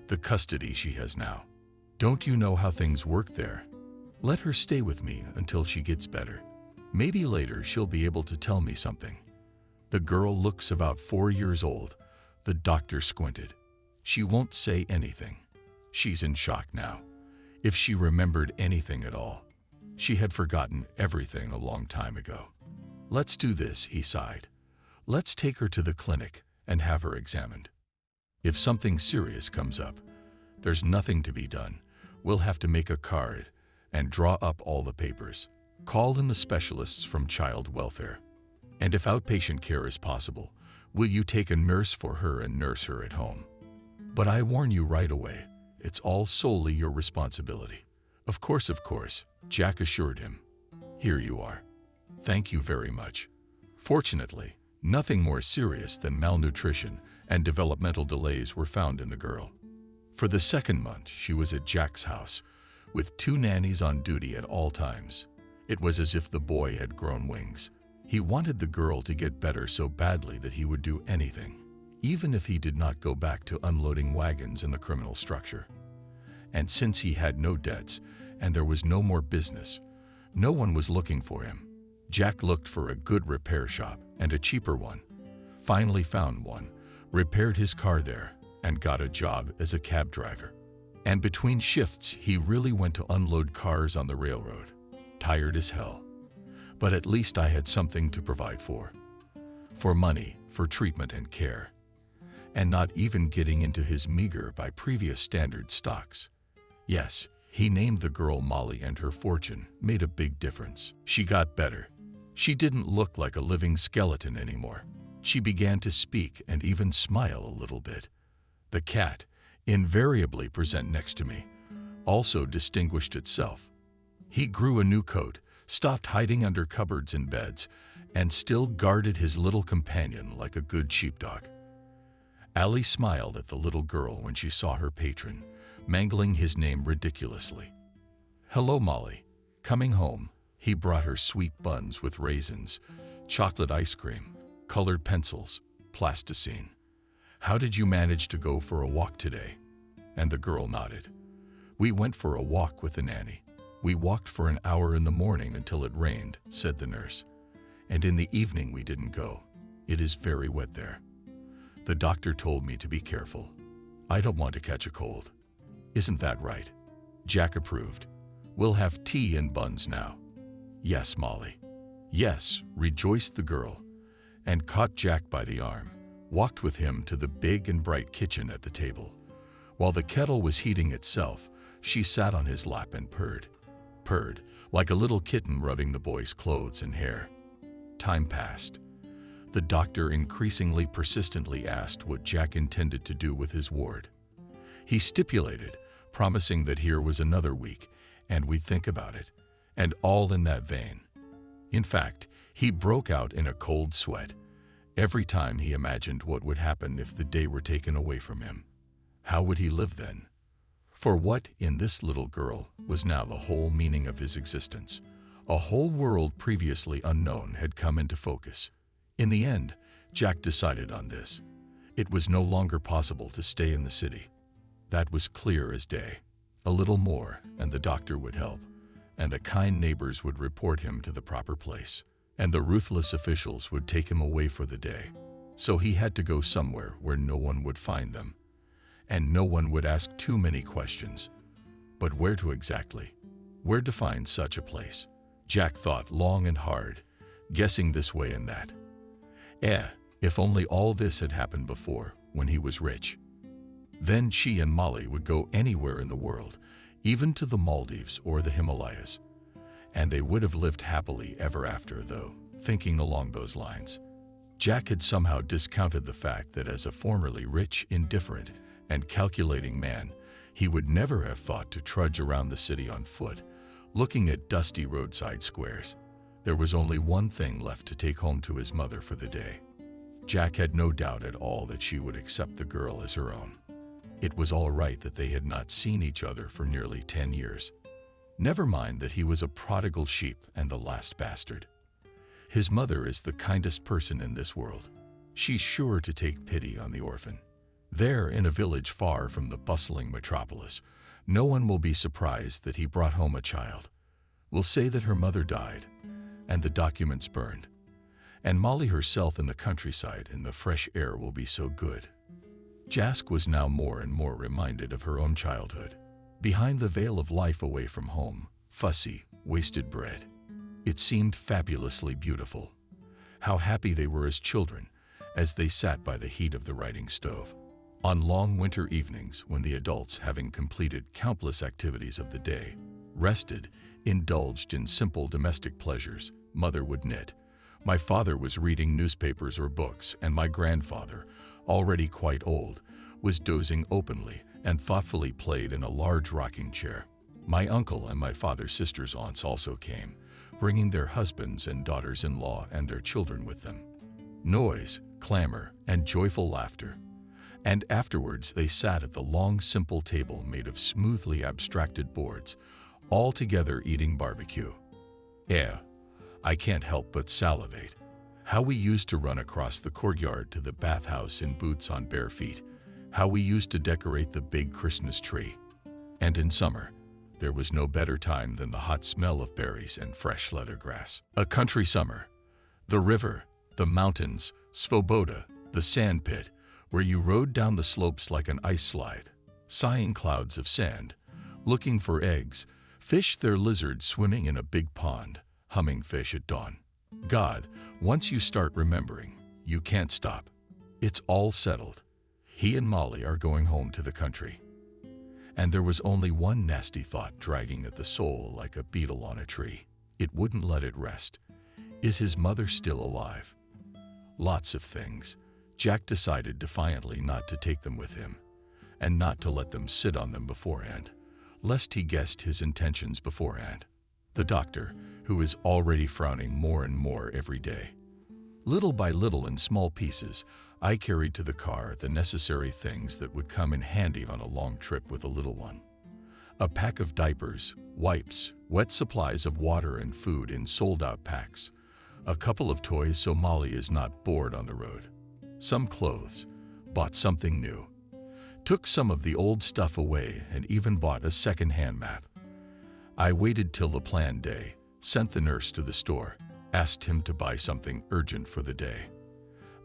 The custody she has now. Don't you know how things work there? Let her stay with me until she gets better. Maybe later she'll be able to tell me something." The girl looks about 4 years old. The doctor squinted. "She won't say anything. She's in shock now. If she remembered anything at all. She had forgotten everything a long time ago." "Let's do this," he sighed. "Let's take her to the clinic and have her examined. If something serious comes up, there's nothing to be done. We'll have to make a card and draw up all the papers. Call in the specialists from child welfare. And if outpatient care is possible, will you take a nurse for her and nurse her at home? But I warn you right away, it's all solely your responsibility." Of course," Jack assured him. "Here you are. Thank you very much." Fortunately, nothing more serious than malnutrition and developmental delays were found in the girl. For the second month, she was at Jack's house, with 2 nannies on duty at all times. It was as if the boy had grown wings. He wanted the girl to get better so badly that he would do anything, even if he did not go back to unloading wagons in the criminal structure. And since he had no debts and there was no more business, no one was looking for him. Jack looked for a good repair shop and a cheaper one. Finally found one, repaired his car there, and got a job as a cab driver. And between shifts, he really went to unload cars on the railroad. Tired as hell. But at least I had something to provide for. For money, for treatment and care. And not even getting into his meager by previous standard stocks. Yes, he named the girl Molly, and her fortune made a big difference. She got better. She didn't look like a living skeleton anymore. She began to speak and even smile a little bit. The cat, invariably present next to me, also distinguished itself. He grew a new coat, stopped hiding under cupboards and beds, and still guarded his little companion like a good sheepdog. Allie smiled at the little girl when she saw her patron, mangling his name ridiculously. "Hello, Molly. Coming home?" He brought her sweet buns with raisins, chocolate ice cream, colored pencils, plasticine. "How did you manage to go for a walk today?" And the girl nodded. "We went for a walk with the nanny. "We walked for an hour in the morning until it rained," said the nurse. "And in the evening we didn't go. It is very wet there. The doctor told me to be careful. I don't want to catch a cold. Isn't that right?" Jack approved. "We'll have tea and buns now." "Yes, Molly." "Yes," rejoiced the girl, and caught Jack by the arm, walked with him to the big and bright kitchen at the table. While the kettle was heating itself, she sat on his lap and purred, like a little kitten rubbing the boy's clothes and hair. Time passed. The doctor increasingly persistently asked what Jack intended to do with his ward. He stipulated, promising that here was another week, and we'd think about it, and all in that vein. In fact, he broke out in a cold sweat every time he imagined what would happen if the day were taken away from him. How would he live then? For what, in this little girl, was now the whole meaning of his existence? A whole world previously unknown had come into focus. In the end, Jack decided on this. It was no longer possible to stay in the city. That was clear as day. A little more, and the doctor would help, and the kind neighbors would report him to the proper place, and the ruthless officials would take him away for the day. So he had to go somewhere where no one would find them, and no one would ask too many questions. But where to exactly? Where to find such a place? Jack thought long and hard, guessing this way and that. If only all this had happened before, when he was rich. Then she and Molly would go anywhere in the world, even to the Maldives or the Himalayas. And they would have lived happily ever after, though, thinking along those lines. Jack had somehow discounted the fact that as a formerly rich, indifferent, and calculating man, he would never have thought to trudge around the city on foot, looking at dusty roadside squares. There was only one thing left to take home to his mother for the day. Jack had no doubt at all that she would accept the girl as her own. It was all right that they had not seen each other for nearly 10 years. Never mind that he was a prodigal sheep and the last bastard. His mother is the kindest person in this world. She's sure to take pity on the orphan. There, in a village far from the bustling metropolis, no one will be surprised that he brought home a child. We'll say that her mother died, and the documents burned, and Molly herself in the countryside, and the fresh air will be so good. Jack was now more and more reminded of her own childhood, behind the veil of life away from home, fussy, wasted bread. It seemed fabulously beautiful. How happy they were as children, as they sat by the heat of the writing stove. On long winter evenings, when the adults, having completed countless activities of the day, rested, indulged in simple domestic pleasures, Mother would knit. My father was reading newspapers or books, and my grandfather, already quite old, was dozing openly and thoughtfully played in a large rocking chair. My uncle and my father's sister's aunts also came, bringing their husbands and daughters-in-law and their children with them. Noise, clamor, and joyful laughter. And afterwards they sat at the long, simple table made of smoothly abstracted boards, all together eating barbecue. I can't help but salivate. How we used to run across the courtyard to the bathhouse in boots on bare feet. How we used to decorate the big Christmas tree. And in summer, there was no better time than the hot smell of berries and fresh leather grass. A country summer. The river, the mountains, Svoboda, the sand pit, where you rode down the slopes like an ice slide, sighing clouds of sand, looking for eggs, fish their lizards swimming in a big pond, humming fish at dawn. God, once you start remembering, you can't stop. It's all settled. He and Molly are going home to the country. And there was only one nasty thought dragging at the soul like a beetle on a tree. It wouldn't let it rest. Is his mother still alive? Lots of things. Jack decided defiantly not to take them with him, and not to let them sit on them beforehand, lest he guessed his intentions beforehand. The doctor, who is already frowning more and more every day. Little by little, in small pieces, I carried to the car the necessary things that would come in handy on a long trip with a little one. A pack of diapers, wipes, wet supplies of water and food in sold-out packs, a couple of toys so Molly is not bored on the road, some clothes, bought something new, took some of the old stuff away, and even bought a second-hand map. I waited till the planned day, sent the nurse to the store, asked him to buy something urgent for the day.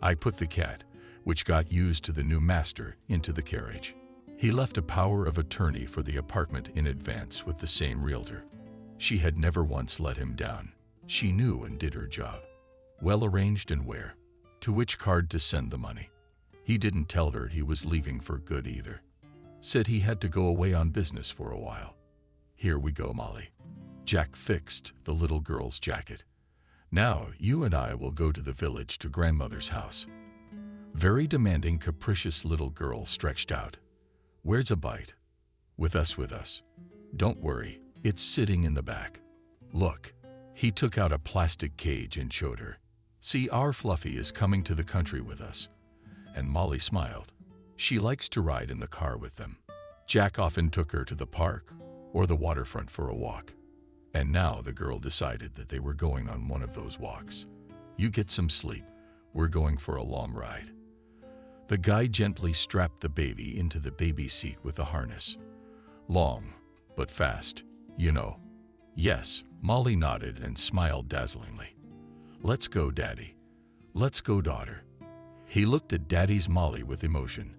I put the cat, which got used to the new master, into the carriage. He left a power of attorney for the apartment in advance with the same realtor. She had never once let him down. She knew and did her job. Well arranged and where. To which card to send the money. He didn't tell her he was leaving for good either. Said he had to go away on business for a while. Here we go, Molly. Jack fixed the little girl's jacket. Now you and I will go to the village to grandmother's house. Very demanding, capricious little girl stretched out. Where's a bite? With us. Don't worry, it's sitting in the back. Look. He took out a plastic cage and showed her. See, our Fluffy is coming to the country with us. And Molly smiled. She likes to ride in the car with them. Jack often took her to the park or the waterfront for a walk. And now the girl decided that they were going on one of those walks. You get some sleep. We're going for a long ride. The guy gently strapped the baby into the baby seat with a harness. Long, but fast, you know. Yes, Molly nodded and smiled dazzlingly. Let's go, Daddy. Let's go, daughter. He looked at Daddy's Molly with emotion,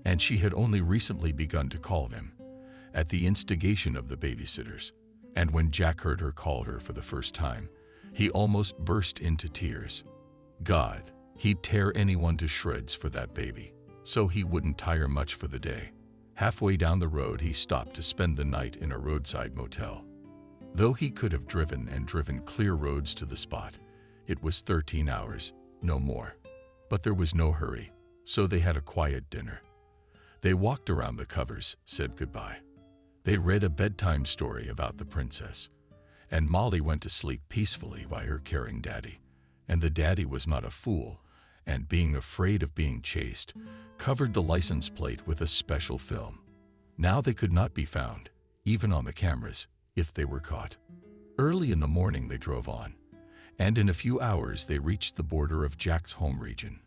and she had only recently begun to call him, at the instigation of the babysitters. And when Jack heard her call her for the first time, he almost burst into tears. God, he'd tear anyone to shreds for that baby, so he wouldn't tire much for the day. Halfway down the road, he stopped to spend the night in a roadside motel. Though he could have driven clear roads to the spot, it was 13 hours, no more. But there was no hurry, so they had a quiet dinner. They walked around the covers, said goodbye. They read a bedtime story about the princess, and Molly went to sleep peacefully by her caring daddy. And the daddy was not a fool, and being afraid of being chased, covered the license plate with a special film. Now they could not be found, even on the cameras, if they were caught. Early in the morning they drove on, and in a few hours they reached the border of Jack's home region.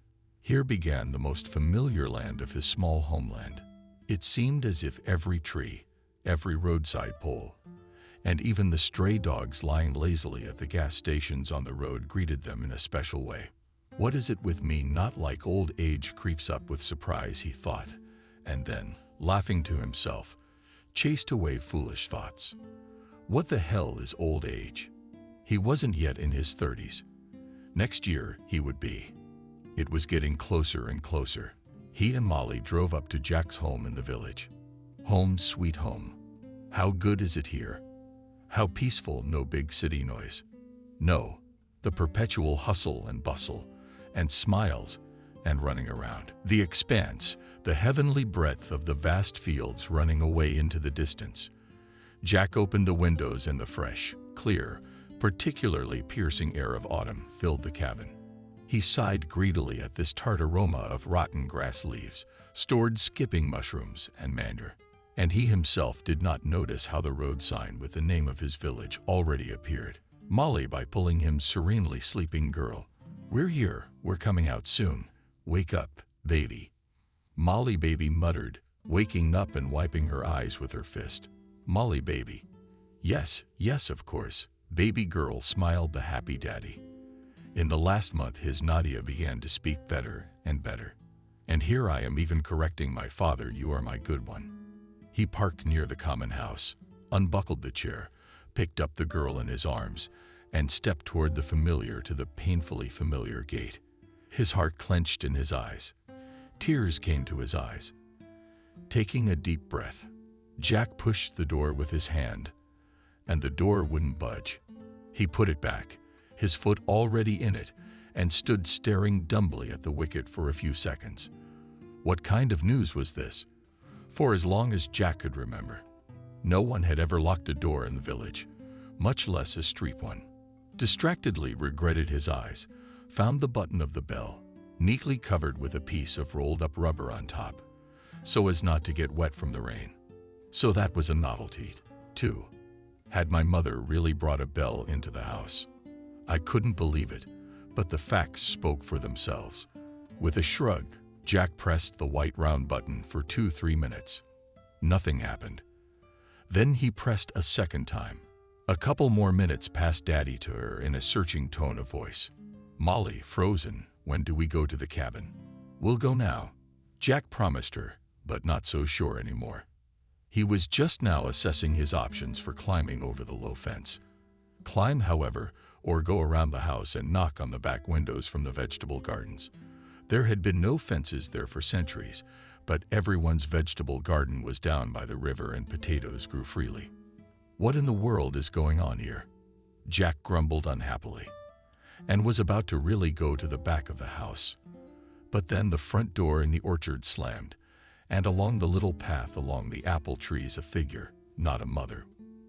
Here began the most familiar land of his small homeland. It seemed as if every tree, every roadside pole, and even the stray dogs lying lazily at the gas stations on the road greeted them in a special way. What is it with me not like old age creeps up with surprise, he thought, and then, laughing to himself, chased away foolish thoughts. What the hell is old age? He wasn't yet in his 30s. Next year he would be. It was getting closer and closer. He and Molly drove up to Jack's home in the village. Home sweet home. How good is it here? How peaceful, no big city noise. No, the perpetual hustle and bustle, and smiles, and running around. The expanse, the heavenly breadth of the vast fields running away into the distance. Jack opened the windows and the fresh, clear, particularly piercing air of autumn filled the cabin. He sighed greedily at this tart aroma of rotten grass leaves, stored skipping mushrooms, and manure. And he himself did not notice how the road sign with the name of his village already appeared. Molly by pulling him serenely, sleeping girl. We're here, we're coming out soon. Wake up, baby. Molly baby muttered, waking up and wiping her eyes with her fist. Molly baby. Yes, of course. Baby girl smiled the happy daddy. In the last month his Nadia began to speak better and better. And here I am even correcting my father, you are my good one. He parked near the common house, unbuckled the chair, picked up the girl in his arms, and stepped toward the familiar to the painfully familiar gate. His heart clenched in his eyes. Tears came to his eyes. Taking a deep breath, Jack pushed the door with his hand, and the door wouldn't budge. He put it back, his foot already in it, and stood staring dumbly at the wicket for a few seconds. What kind of news was this? For as long as Jack could remember, no one had ever locked a door in the village, much less a street one. Distractedly regretted his eyes, found the button of the bell, neatly covered with a piece of rolled-up rubber on top, so as not to get wet from the rain. So that was a novelty, too. Had my mother really brought a bell into the house? I couldn't believe it, but the facts spoke for themselves. With a shrug, Jack pressed the white round button for 2-3 minutes. Nothing happened. Then he pressed a second time, A couple more minutes passed Daddy to her in a searching tone of voice. Molly, frozen, when do we go to the cabin? We'll go now, Jack promised her, but not so sure anymore. He was just now assessing his options for climbing over the low fence. Climb, however, or go around the house and knock on the back windows from the vegetable gardens. There had been no fences there for centuries, but everyone's vegetable garden was down by the river and potatoes grew freely. What in the world is going on here? Jack grumbled unhappily, and was about to really go to the back of the house. But then the front door in the orchard slammed, and along the little path along the apple trees a figure, not a mother,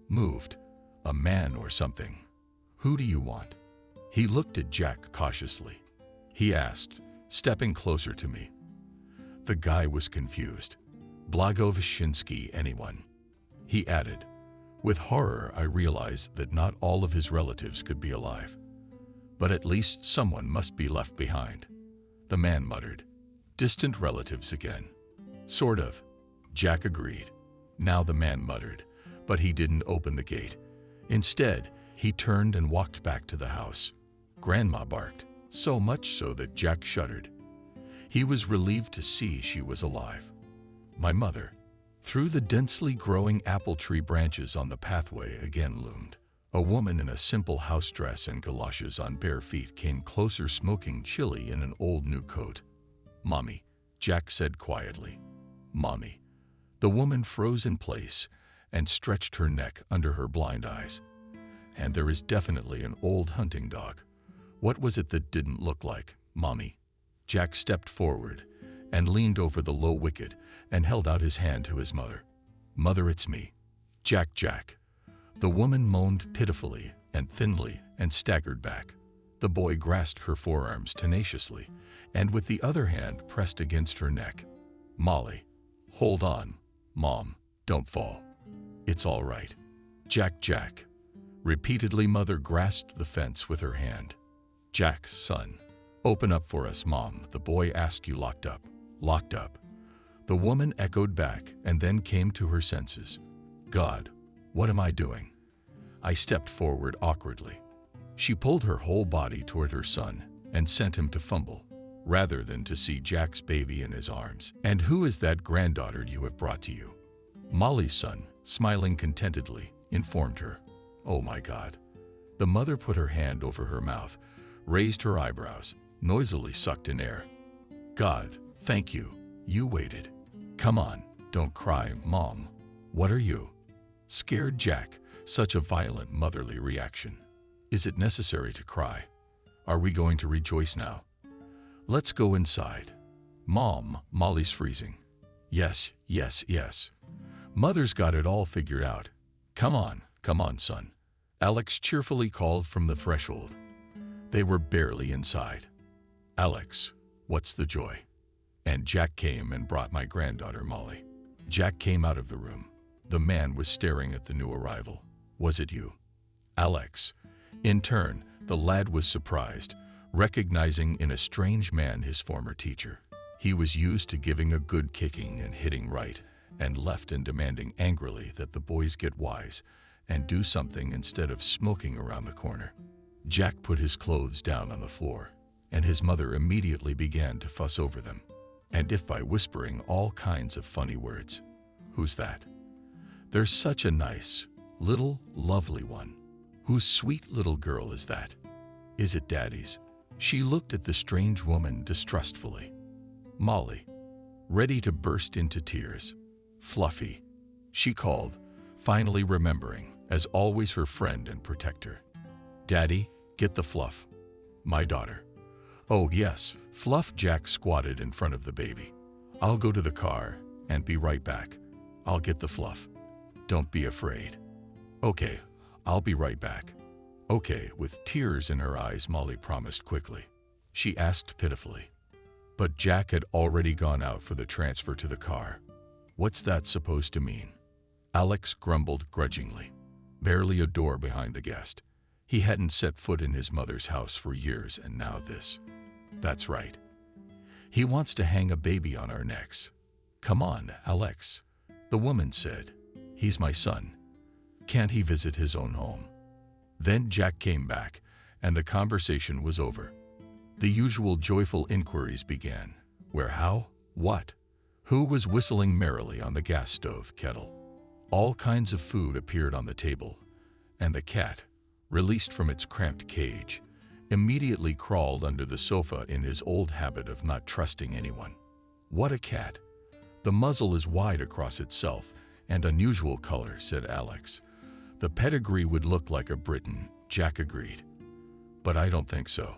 moved. A man or something. Who do you want? He looked at Jack cautiously. He asked, stepping closer to me. The guy was confused. Blagoveshinsky, anyone? He added. With horror, I realized that not all of his relatives could be alive. But at least someone must be left behind. The man muttered. Distant relatives again. Sort of. Jack agreed. Now the man muttered, but he didn't open the gate. Instead, he turned and walked back to the house. Grandma barked, so much so that Jack shuddered. He was relieved to see she was alive. My mother. Through the densely growing apple tree branches on the pathway again loomed. A woman in a simple house dress and galoshes on bare feet came closer, smoking chili in an old new coat. Mommy, Jack said quietly. Mommy. The woman froze in place and stretched her neck under her blind eyes. And there is definitely an old hunting dog. What was it that didn't look like Mommy? Jack stepped forward and leaned over the low wicket and held out his hand to his mother. Mother, it's me. Jack. The woman moaned pitifully and thinly and staggered back. The boy grasped her forearms tenaciously and with the other hand pressed against her neck. Molly, hold on. Mom, don't fall. It's all right. Jack. Repeatedly, mother grasped the fence with her hand. Jack, son. Open up for us, Mom. The boy asked you. Locked up. Locked up. The woman echoed back and then came to her senses. God, what am I doing? I stepped forward awkwardly. She pulled her whole body toward her son and sent him to fumble, rather than to see Jack's baby in his arms. And who is that granddaughter you have brought to you? Molly's son, smiling contentedly, informed her. Oh my God. The mother put her hand over her mouth, raised her eyebrows, noisily sucked in air. God, thank you. You waited. Come on, don't cry, Mom. What are you? Scared Jack, such a violent motherly reaction. Is it necessary to cry? Are we going to rejoice now? Let's go inside. Mom, Molly's freezing. Yes. Mother's got it all figured out. Come on, son. Alex cheerfully called from the threshold. They were barely inside. Alex, what's the joy? And Jack came and brought my granddaughter Molly. Jack came out of the room. The man was staring at the new arrival. Was it you? Alex. In turn, the lad was surprised, recognizing in a strange man his former teacher. He was used to giving a good kicking and hitting right and left and demanding angrily that the boys get wise and do something instead of smoking around the corner. Jack put his clothes down on the floor, and his mother immediately began to fuss over them, and if by whispering all kinds of funny words. Who's that? There's such a nice, little, lovely one. Whose sweet little girl is that? Is it Daddy's? She looked at the strange woman distrustfully. Molly, ready to burst into tears. Fluffy, she called, finally remembering, as always, her friend and protector. Daddy, get the Fluff. My daughter. Oh yes, Fluff. Jack squatted in front of the baby. I'll go to the car and be right back. I'll get the Fluff. Don't be afraid. Okay, I'll be right back. Okay, with tears in her eyes, Molly promised quickly. She asked pitifully. But Jack had already gone out for the transfer to the car. What's that supposed to mean? Alex grumbled grudgingly. Barely a door behind the guest. He hadn't set foot in his mother's house for years, and now this. That's right. He wants to hang a baby on our necks. Come on, Alex. The woman said. He's my son. Can't he visit his own home? Then Jack came back, and the conversation was over. The usual joyful inquiries began. Where, how, what? Who was whistling merrily on the gas stove kettle? All kinds of food appeared on the table, and the cat, released from its cramped cage, immediately crawled under the sofa in his old habit of not trusting anyone. What a cat! The muzzle is wide across itself and unusual color, said Alex. The pedigree would look like a Briton, Jack agreed. But I don't think so.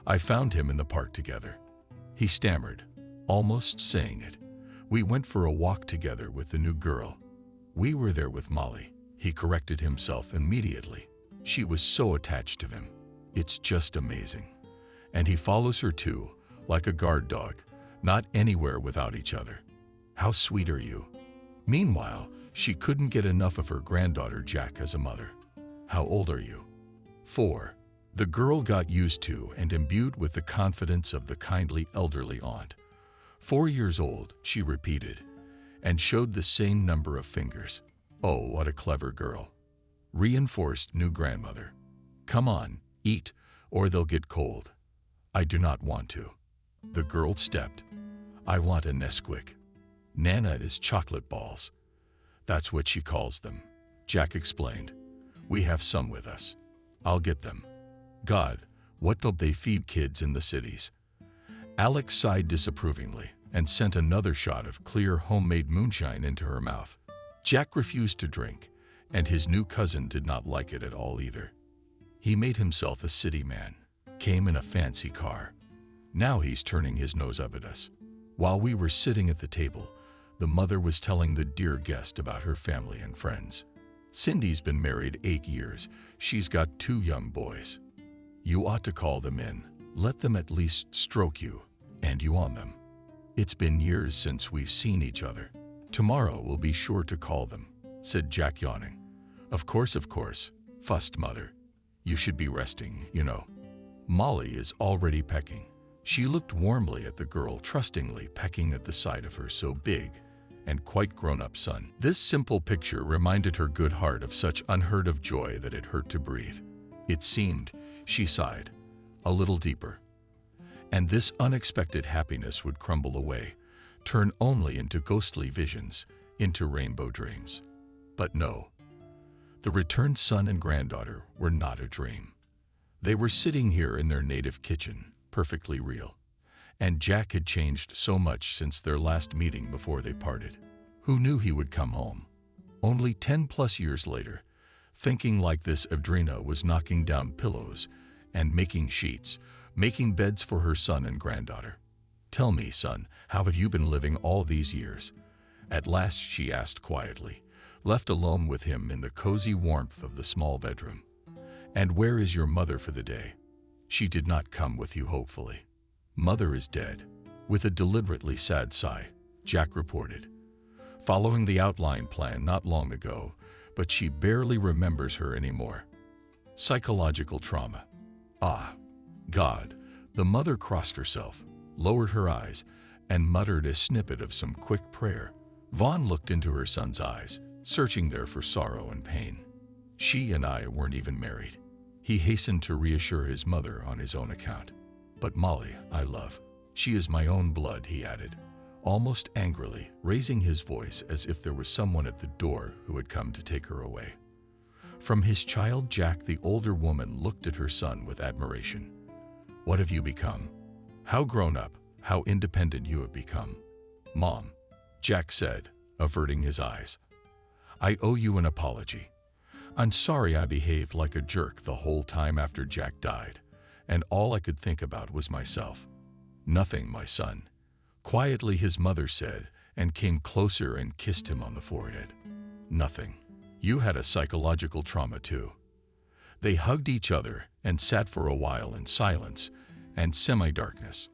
I found him in the park together. He stammered, almost saying it. We went for a walk together with the new girl. We were there with Molly. He corrected himself immediately. She was so attached to him. It's just amazing. And he follows her too, like a guard dog, not anywhere without each other. How sweet are you? Meanwhile, she couldn't get enough of her granddaughter Jack as a mother. How old are you? 4. The girl got used to and imbued with the confidence of the kindly elderly aunt. 4 years old, she repeated, and showed the same number of fingers. Oh, what a clever girl. Reinforced new grandmother. Come on, eat, or they'll get cold. I do not want to. The girl stepped. I want a Nesquik. Nana is chocolate balls. That's what she calls them, Jack explained. We have some with us. I'll get them. God, what do they feed kids in the cities? Alex sighed disapprovingly and sent another shot of clear homemade moonshine into her mouth. Jack refused to drink, and his new cousin did not like it at all either. He made himself a city man, came in a fancy car. Now he's turning his nose up at us. While we were sitting at the table, the mother was telling the dear guest about her family and friends. Cindy's been married 8 years. She's got 2 young boys. You ought to call them in. Let them at least stroke you, and you on them. It's been years since we've seen each other. Tomorrow we'll be sure to call them, said Jack, yawning. Of course, fussed mother. You should be resting, you know. Molly is already pecking. She looked warmly at the girl, trustingly pecking at the side of her so big and quite grown-up son. This simple picture reminded her good heart of such unheard-of joy that it hurt to breathe. It seemed, she sighed, a little deeper. And this unexpected happiness would crumble away, turn only into ghostly visions, into rainbow dreams. But no, the returned son and granddaughter were not a dream. They were sitting here in their native kitchen, perfectly real. And Jack had changed so much since their last meeting before they parted. Who knew he would come home? Only 10+ years later, thinking like this, Evdrina was knocking down pillows and making sheets, making beds for her son and granddaughter. Tell me, son, how have you been living all these years? At last she asked quietly, left alone with him in the cozy warmth of the small bedroom. And where is your mother for the day? She did not come with you, hopefully. Mother is dead. With a deliberately sad sigh, Jack reported. Following the outline plan not long ago, but she barely remembers her anymore. Psychological trauma. Ah, God. The mother crossed herself, lowered her eyes, and muttered a snippet of some quick prayer. Vaughn looked into her son's eyes, searching there for sorrow and pain. She and I weren't even married. He hastened to reassure his mother on his own account. But Molly, I love. She is my own blood, he added, almost angrily, raising his voice as if there was someone at the door who had come to take her away. From his child Jack, the older woman looked at her son with admiration. What have you become? How grown up, how independent you have become. Mom, Jack said, averting his eyes. I owe you an apology. I'm sorry I behaved like a jerk the whole time after Jack died, and all I could think about was myself. Nothing, my son. Quietly his mother said, and came closer and kissed him on the forehead. Nothing. You had a psychological trauma too. They hugged each other and sat for a while in silence and semi-darkness.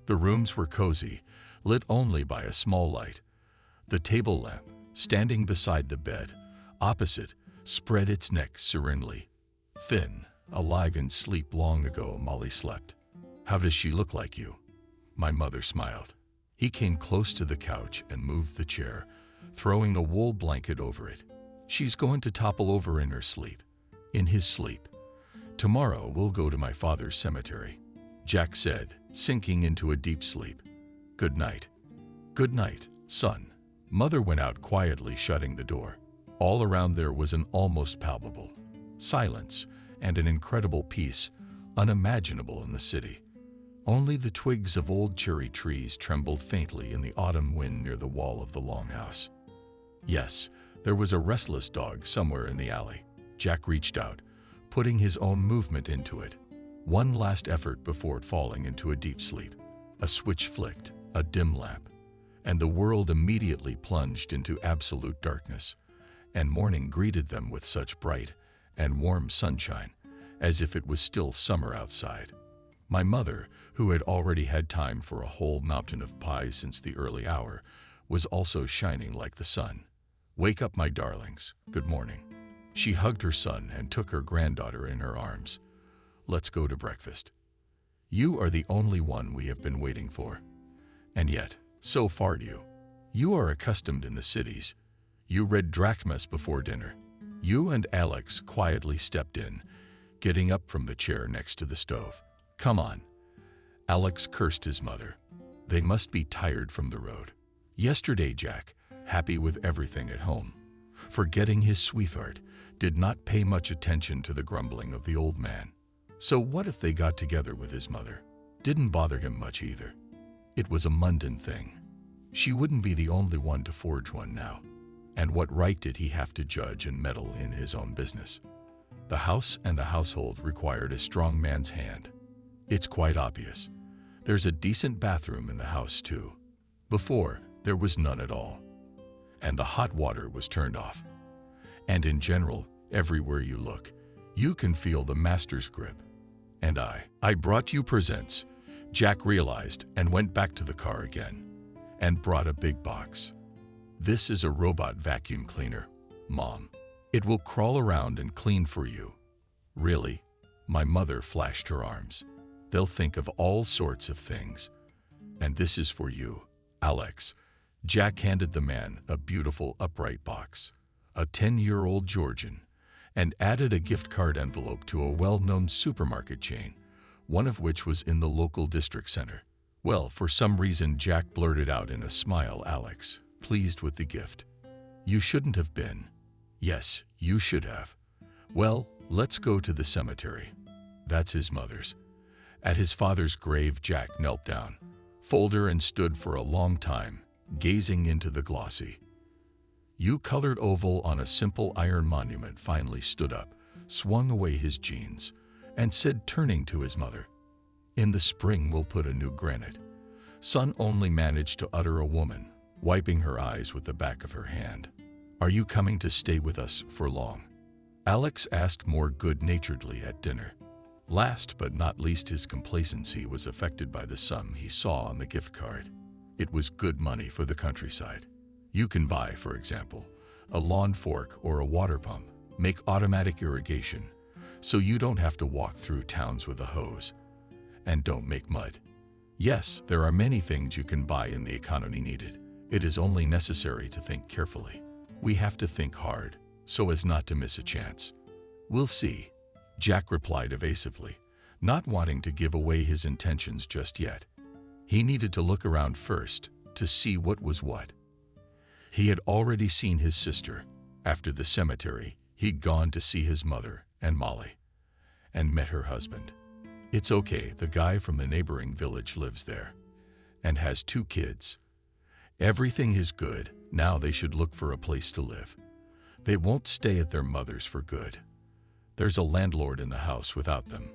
The rooms were cozy, lit only by a small light. The table lamp, standing beside the bed, opposite, spread its neck serenely. Thin, alive in sleep long ago, Molly slept. How does she look like you? My mother smiled. He came close to the couch and moved the chair, throwing a wool blanket over it. She's going to topple over in her sleep. In his sleep. Tomorrow we'll go to my father's cemetery, Jack said, sinking into a deep sleep. Good night. Good night, son. Mother went out quietly, shutting the door. All around there was an almost palpable silence and an incredible peace unimaginable in the city. Only the twigs of old cherry trees trembled faintly in the autumn wind near the wall of the longhouse. Yes, there was a restless dog somewhere in the alley. Jack reached out, putting his own movement into it. One last effort before falling into a deep sleep. A switch flicked, a dim lamp, and the world immediately plunged into absolute darkness, and morning greeted them with such bright and warm sunshine, as if it was still summer outside. My mother, who had already had time for a whole mountain of pies since the early hour, was also shining like the sun. Wake up, my darlings. Good morning. She hugged her son and took her granddaughter in her arms. Let's go to breakfast. You are the only one we have been waiting for. And yet, so far you are accustomed in the cities. You read drachmas before dinner. You and Alex quietly stepped in, getting up from the chair next to the stove. Come on. Alex cursed his mother. They must be tired from the road. Yesterday, Jack, happy with everything at home, forgetting his sweetheart, did not pay much attention to the grumbling of the old man. So what if they got together with his mother? Didn't bother him much either. It was a mundane thing. She wouldn't be the only one to forge one now. And what right did he have to judge and meddle in his own business? The house and the household required a strong man's hand. It's quite obvious. There's a decent bathroom in the house too. Before, there was none at all. And the hot water was turned off. And in general, everywhere you look, you can feel the master's grip. And I brought you presents, Jack realized, and went back to the car again, and brought a big box. This is a robot vacuum cleaner, Mom. It will crawl around and clean for you. Really? My mother flashed her arms. They'll think of all sorts of things. And this is for you, Alex. Jack handed the man a beautiful upright box, a 10-year-old Georgian, and added a gift card envelope to a well-known supermarket chain, one of which was in the local district center. Well, for some reason, Jack blurted out in a smile, Alex, pleased with the gift. You shouldn't have been. Yes, you should have. Well, let's go to the cemetery. That's his mother's. At his father's grave, Jack knelt down, folded and stood for a long time, gazing into the glossy colored oval on a simple iron monument. Finally stood up, swung away his jeans, and said, turning to his mother, in the spring we'll put a new granite. Son only managed to utter a woman, wiping her eyes with the back of her hand. Are you coming to stay with us for long? Alex asked more good-naturedly at dinner. Last but not least, his complacency was affected by the sum he saw on the gift card. It was good money for the countryside. You can buy, for example, a lawn fork or a water pump, make automatic irrigation, so you don't have to walk through towns with a hose, and don't make mud. Yes, there are many things you can buy in the economy needed. It is only necessary to think carefully. We have to think hard, so as not to miss a chance. We'll see, Jack replied evasively, not wanting to give away his intentions just yet. He needed to look around first to see what was what. He had already seen his sister. After the cemetery, he'd gone to see his mother and Molly, and met her husband. It's okay, the guy from the neighboring village lives there, and has 2 kids. Everything is good. Now they should look for a place to live. They won't stay at their mother's for good. There's a landlord in the house without them.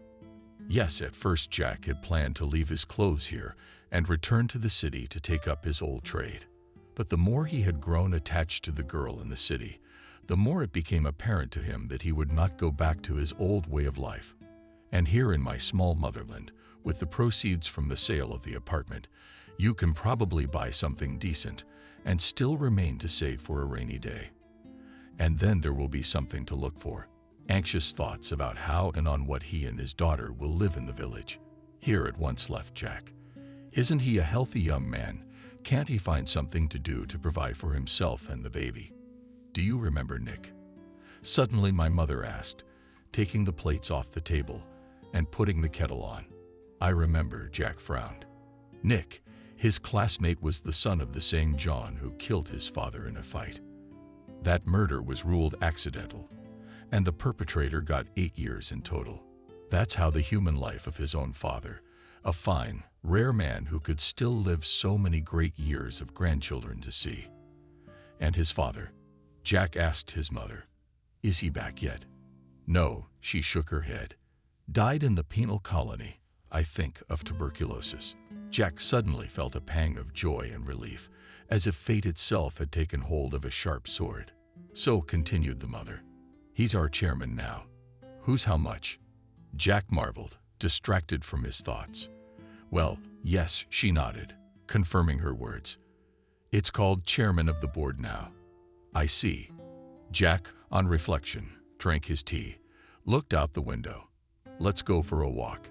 Yes, at first Jack had planned to leave his clothes here and return to the city to take up his old trade. But the more he had grown attached to the girl in the city, the more it became apparent to him that he would not go back to his old way of life. And here in my small motherland, with the proceeds from the sale of the apartment, you can probably buy something decent and still remain to save for a rainy day. And then there will be something to look for. Anxious thoughts about how and on what he and his daughter will live in the village. Here at once left Jack. Isn't he a healthy young man? Can't he find something to do to provide for himself and the baby? Do you remember Nick? Suddenly my mother asked, taking the plates off the table and putting the kettle on. I remember, Jack frowned. Nick, his classmate, was the son of the same John who killed his father in a fight. That murder was ruled accidental, and the perpetrator got 8 years in total. That's how the human life of his own father, a fine, rare man who could still live so many great years of grandchildren to see. And his father? Jack asked his mother. Is he back yet? No, she shook her head. Died in the penal colony, I think, of tuberculosis. Jack suddenly felt a pang of joy and relief, as if fate itself had taken hold of a sharp sword. So, continued the mother, he's our chairman now. Who's how much? Jack marveled, distracted from his thoughts. Well, yes, she nodded, confirming her words. It's called chairman of the board now. I see. Jack, on reflection, drank his tea, looked out the window. Let's go for a walk,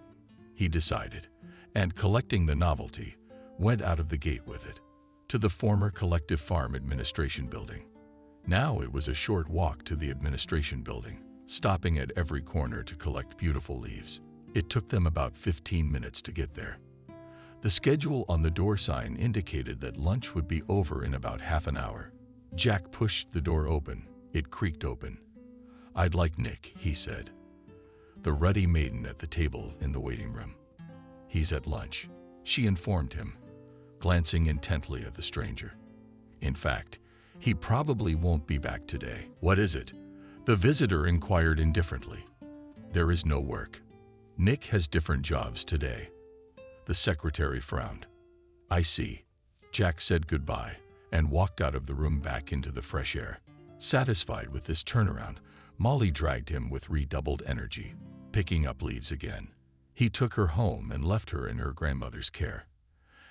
he decided, and collecting the novelty, went out of the gate with it, to the former Collective Farm Administration Building. Now it was a short walk to the administration building, stopping at every corner to collect beautiful leaves. It took them about 15 minutes to get there. The schedule on the door sign indicated that lunch would be over in about half an hour. Jack pushed the door open. It creaked open. I'd like Nick, he said. The ruddy maiden at the table in the waiting room. He's at lunch, she informed him, glancing intently at the stranger. In fact, he probably won't be back today. What is it? The visitor inquired indifferently. There is no work. Nick has different jobs today. The secretary frowned. I see. Jack said goodbye and walked out of the room back into the fresh air. Satisfied with this turnaround, Molly dragged him with redoubled energy, picking up leaves again. He took her home and left her in her grandmother's care.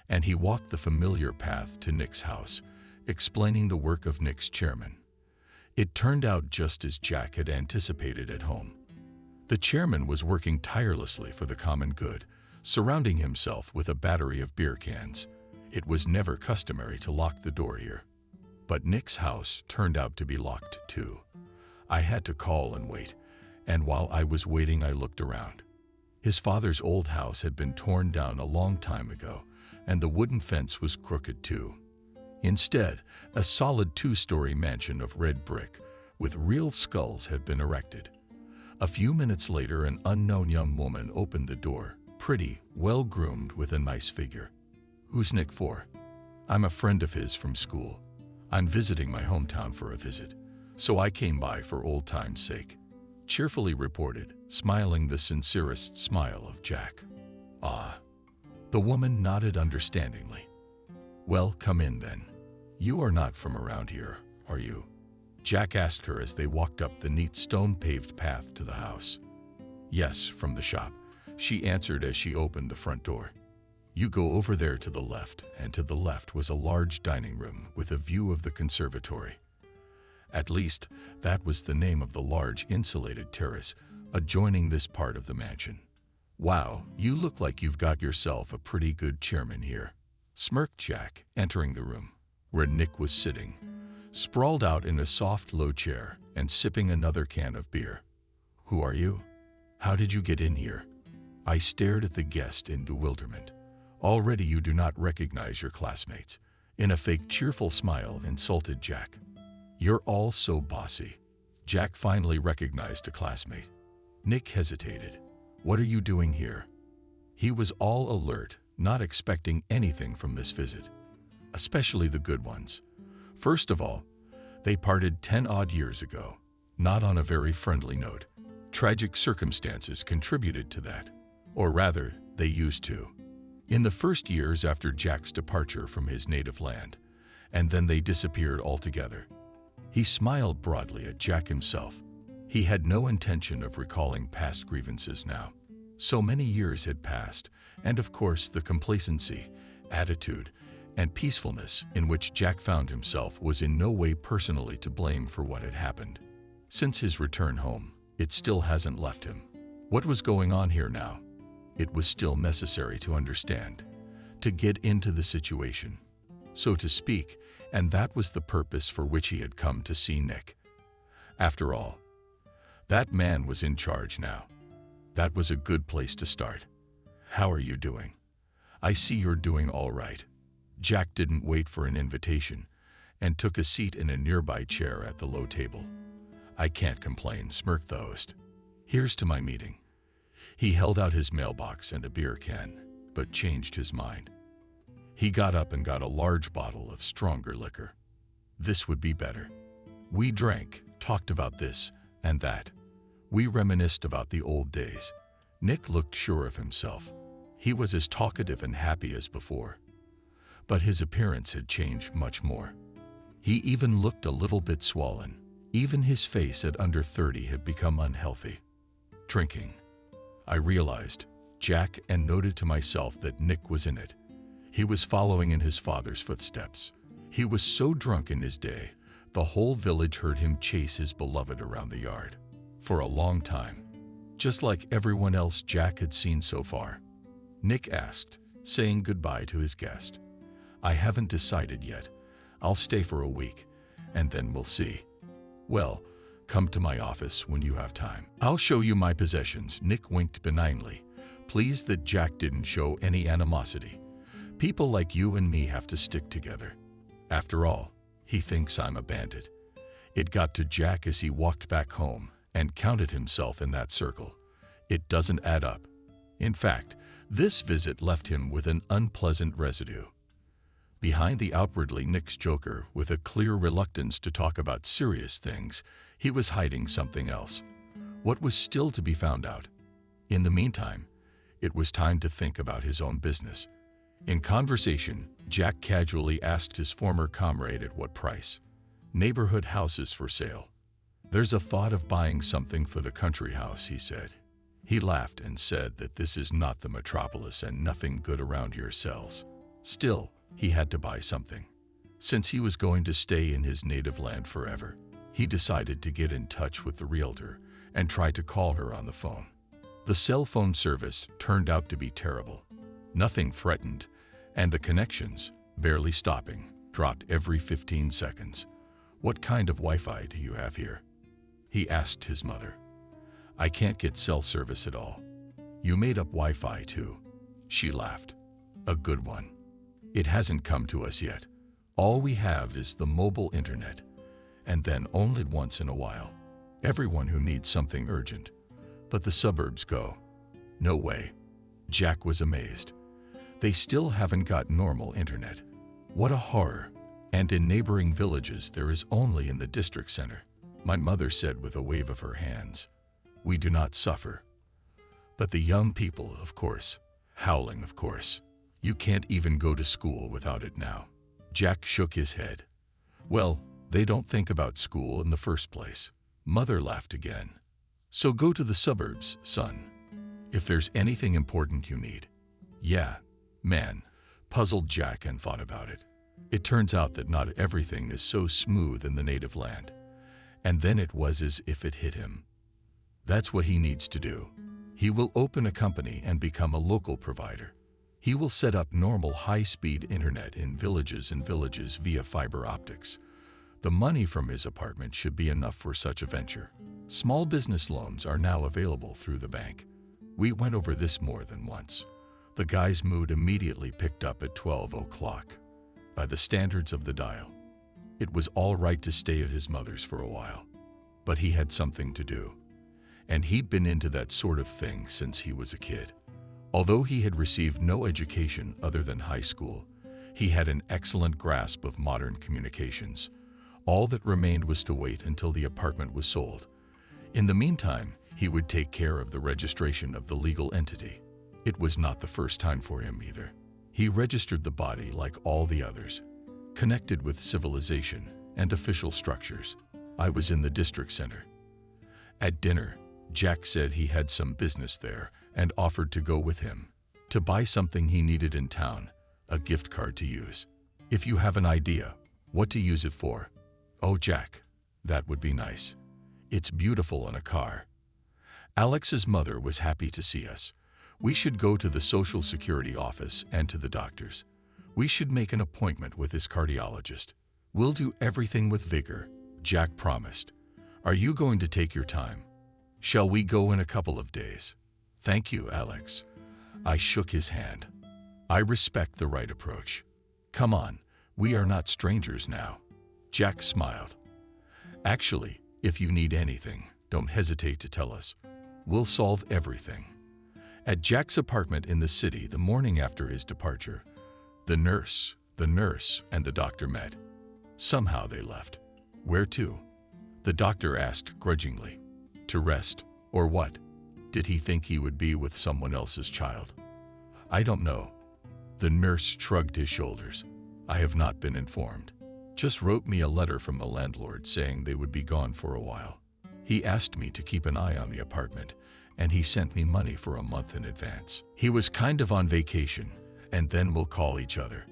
And he walked the familiar path to Nick's house, explaining the work of Nick's chairman. It turned out just as Jack had anticipated at home. The chairman was working tirelessly for the common good, surrounding himself with a battery of beer cans. It was never customary to lock the door here. But Nick's house turned out to be locked too. I had to call and wait, and while I was waiting I looked around. His father's old house had been torn down a long time ago, and the wooden fence was crooked too. Instead, a solid 2-story mansion of red brick with real skulls had been erected. A few minutes later, an unknown young woman opened the door, pretty, well-groomed, with a nice figure. Who's Nick for? I'm a friend of his from school. I'm visiting my hometown for a visit, so I came by for old time's sake, cheerfully reported, smiling the sincerest smile of Jack. Ah. The woman nodded understandingly. Well, come in then. You are not from around here, are you? Jack asked her as they walked up the neat stone-paved path to the house. Yes, from the shop, she answered as she opened the front door. You go over there to the left, and to the left was a large dining room with a view of the conservatory. At least, that was the name of the large insulated terrace adjoining this part of the mansion. Wow, you look like you've got yourself a pretty good chairman here, smirked Jack, entering the room, where Nick was sitting, sprawled out in a soft, low chair and sipping another can of beer. Who are you? How did you get in here? I stared at the guest in bewilderment. Already you do not recognize your classmates. In a fake cheerful smile, insulted Jack. You're all so bossy. Jack finally recognized a classmate. Nick hesitated. What are you doing here? He was all alert, not expecting anything from this visit, especially the good ones. First of all, they parted 10-odd years ago, not on a very friendly note. Tragic circumstances contributed to that, or rather, they used to. In the first years after Jack's departure from his native land, and then they disappeared altogether. He smiled broadly at Jack himself. He had no intention of recalling past grievances now. So many years had passed, and of course the complacency, attitude, and peacefulness in which Jack found himself was in no way personally to blame for what had happened. Since his return home, it still hasn't left him. What was going on here now? It was still necessary to understand, to get into the situation, so to speak, and that was the purpose for which he had come to see Nick. After all, That man was in charge now. That was a good place to start. How are you doing? I see you're doing all right. Jack didn't wait for an invitation and took a seat in a nearby chair at the low table. I can't complain, smirked the host. Here's to my meeting. He held out his mailbox and a beer can, but changed his mind. He got up and got a large bottle of stronger liquor. This would be better. We drank, talked about this and that. We reminisced about the old days. Nick looked sure of himself. He was as talkative and happy as before. But his appearance had changed much more. He even looked a little bit swollen. Even his face at under 30 had become unhealthy. Drinking. I realized, Jack, and noted to myself that Nick was in it. He was following in his father's footsteps. He was so drunk in his day, the whole village heard him chase his beloved around the yard. For a long time. Just like everyone else Jack had seen so far. Nick asked, saying goodbye to his guest. I haven't decided yet. I'll stay for a week, and then we'll see. Well, come to my office when you have time. I'll show you my possessions. Nick winked benignly, pleased that Jack didn't show any animosity. People like you and me have to stick together. After all, he thinks I'm a bandit. It got to Jack as he walked back home and counted himself in that circle. It doesn't add up. In fact, this visit left him with an unpleasant residue. Behind the outwardly Nick's joker, with a clear reluctance to talk about serious things, he was hiding something else. What was still to be found out? In the meantime, it was time to think about his own business. In conversation, Jack casually asked his former comrade at what price. Neighborhood houses for sale. There's a thought of buying something for the country house, he said. He laughed and said that this is not the metropolis and nothing good around here sells. Still, he had to buy something. Since he was going to stay in his native land forever, he decided to get in touch with the realtor and try to call her on the phone. The cell phone service turned out to be terrible. Nothing threatened, and the connections, barely stopping, dropped every 15 seconds. What kind of Wi-Fi do you have here? He asked his mother. I can't get cell service at all. You made up Wi-Fi too. She laughed. A good one. It hasn't come to us yet. All we have is the mobile internet, and then only once in a while. Everyone who needs something urgent. But the suburbs go. No way. Jack was amazed. They still haven't got normal internet. What a horror. And in neighboring villages there is only in the district center. My mother said with a wave of her hands. We do not suffer. But the young people, of course. Howling, of course. You can't even go to school without it now. Jack shook his head. Well, they don't think about school in the first place. Mother laughed again. So go to the suburbs, son. If there's anything important you need. Yeah, man, puzzled Jack and thought about it. It turns out that not everything is so smooth in the native land. And then it was as if it hit him. That's what he needs to do. He will open a company and become a local provider. He will set up normal high-speed internet in villages and villages via fiber optics. The money from his apartment should be enough for such a venture. Small business loans are now available through the bank. We went over this more than once. The guy's mood immediately picked up at 12 o'clock. By the standards of the dial, it was all right to stay at his mother's for a while. But he had something to do. And he'd been into that sort of thing since he was a kid. Although he had received no education other than high school, he had an excellent grasp of modern communications. All that remained was to wait until the apartment was sold. In the meantime, he would take care of the registration of the legal entity. It was not the first time for him either. He registered the body like all the others, connected with civilization and official structures. I was in the district center. At dinner, Jack said he had some business there and offered to go with him to buy something he needed in town, a gift card to use. If you have an idea what to use it for. Oh, Jack, that would be nice. It's beautiful in a car. Alex's mother was happy to see us. We should go to the Social Security office and to the doctors. We should make an appointment with his cardiologist. We'll do everything with vigor, Jack promised. Are you going to take your time? Shall we go in a couple of days? Thank you, Alex. I shook his hand. I respect the right approach. Come on, we are not strangers now. Jack smiled. Actually, if you need anything, don't hesitate to tell us. We'll solve everything. At Jack's apartment in the city the morning after his departure, the nurse, and the doctor met. Somehow they left. Where to? The doctor asked grudgingly. To rest, or what? Did he think he would be with someone else's child? I don't know. The nurse shrugged his shoulders. I have not been informed. Just wrote me a letter from the landlord saying they would be gone for a while. He asked me to keep an eye on the apartment, and he sent me money for a month in advance. He was kind of on vacation, and then we'll call each other.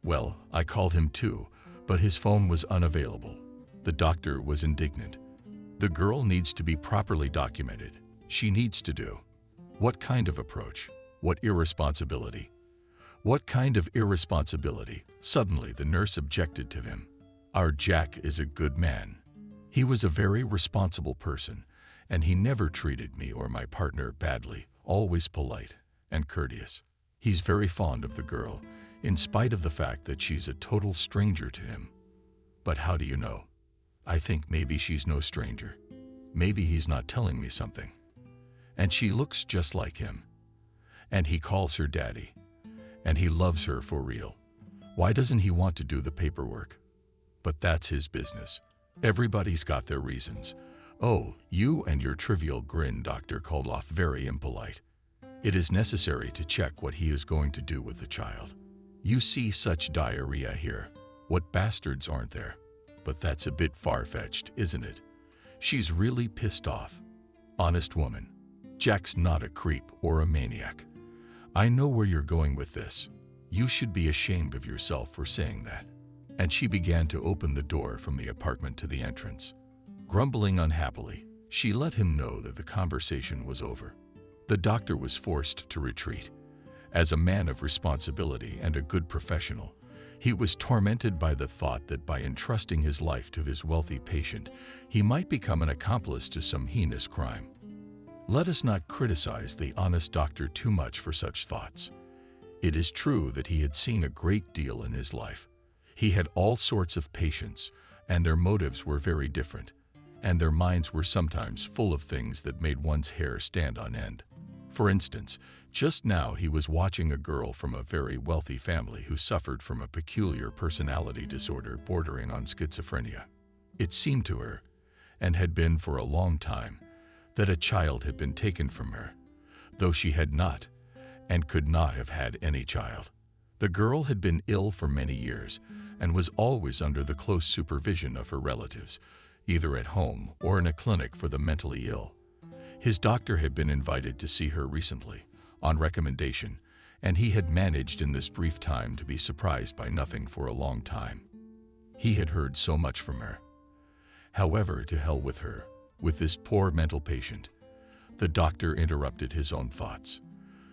Well, I called him too, but his phone was unavailable. The doctor was indignant. The girl needs to be properly documented. She needs to do. What kind of approach? What irresponsibility? What kind of irresponsibility? Suddenly the nurse objected to him. Our Jack is a good man. He was a very responsible person, and he never treated me or my partner badly, always polite and courteous. He's very fond of the girl, in spite of the fact that she's a total stranger to him. But how do you know? I think maybe she's no stranger. Maybe he's not telling me something. And she looks just like him. And he calls her daddy. And he loves her for real. Why doesn't he want to do the paperwork? But that's his business. Everybody's got their reasons. Oh, you and your trivial grin, Dr. called off, very impolite. It is necessary to check what he is going to do with the child. You see such diarrhea here. What bastards aren't there? But that's a bit far-fetched, isn't it? She's really pissed off. Honest woman. Jack's not a creep or a maniac. I know where you're going with this. You should be ashamed of yourself for saying that. And she began to open the door from the apartment to the entrance. Grumbling unhappily, she let him know that the conversation was over. The doctor was forced to retreat. As a man of responsibility and a good professional, he was tormented by the thought that by entrusting his life to his wealthy patient, he might become an accomplice to some heinous crime. Let us not criticize the honest doctor too much for such thoughts. It is true that he had seen a great deal in his life. He had all sorts of patients, and their motives were very different, and their minds were sometimes full of things that made one's hair stand on end. For instance, just now he was watching a girl from a very wealthy family who suffered from a peculiar personality disorder bordering on schizophrenia. It seemed to her, and had been for a long time, that a child had been taken from her, though she had not and could not have had any child. The girl had been ill for many years and was always under the close supervision of her relatives, either at home or in a clinic for the mentally ill. His doctor had been invited to see her recently, on recommendation, and he had managed in this brief time to be surprised by nothing for a long time. He had heard so much from her. However, to hell with her, with this poor mental patient. The doctor interrupted his own thoughts.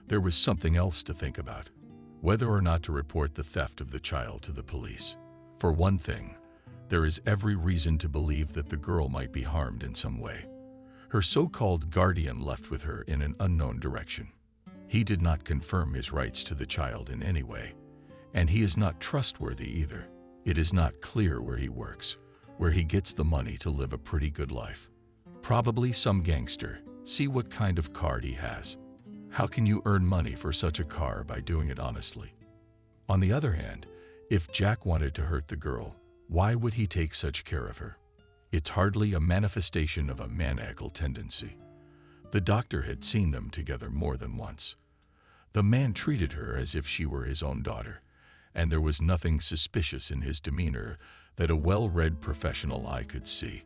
There was something else to think about. Whether or not to report the theft of the child to the police. For one thing, there is every reason to believe that the girl might be harmed in some way. Her so-called guardian left with her in an unknown direction. He did not confirm his rights to the child in any way, and he is not trustworthy either. It is not clear where he works, where he gets the money to live a pretty good life. Probably some gangster. See what kind of card he has. How can you earn money for such a car by doing it honestly? On the other hand, if Jack wanted to hurt the girl, why would he take such care of her? It's hardly a manifestation of a maniacal tendency. The doctor had seen them together more than once. The man treated her as if she were his own daughter, and there was nothing suspicious in his demeanor that a well-read professional eye could see.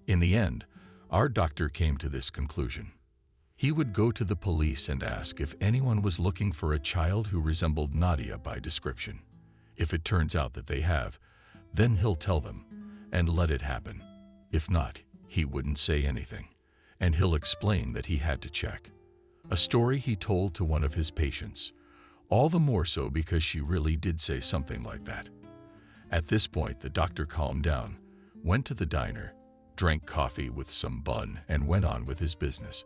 In the end, our doctor came to this conclusion. He would go to the police and ask if anyone was looking for a child who resembled Nadia by description. If it turns out that they have, then he'll tell them and let it happen. If not, he wouldn't say anything, and he'll explain that he had to check. A story he told to one of his patients, all the more so because she really did say something like that. At this point, the doctor calmed down, went to the diner, drank coffee with some bun, and went on with his business.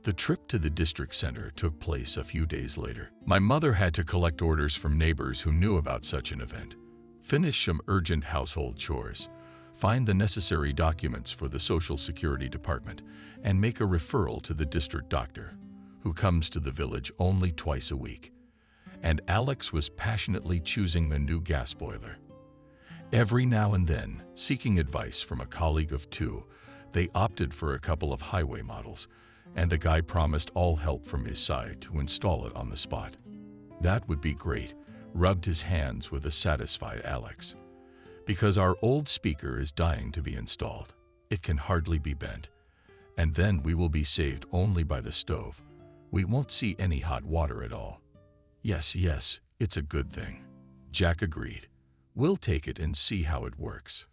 The trip to the district center took place a few days later. My mother had to collect orders from neighbors who knew about such an event, finish some urgent household chores, find the necessary documents for the Social Security Department, and make a referral to the district doctor, who comes to the village only twice a week. And Alex was passionately choosing the new gas boiler. Every now and then, seeking advice from a colleague of two, they opted for a couple of highway models, and the guy promised all help from his side to install it on the spot. That would be great, rubbed his hands with a satisfied Alex. Because our old speaker is dying to be installed. It can hardly be bent. And then we will be saved only by the stove. We won't see any hot water at all. Yes, it's a good thing. Jack agreed. We'll take it and see how it works.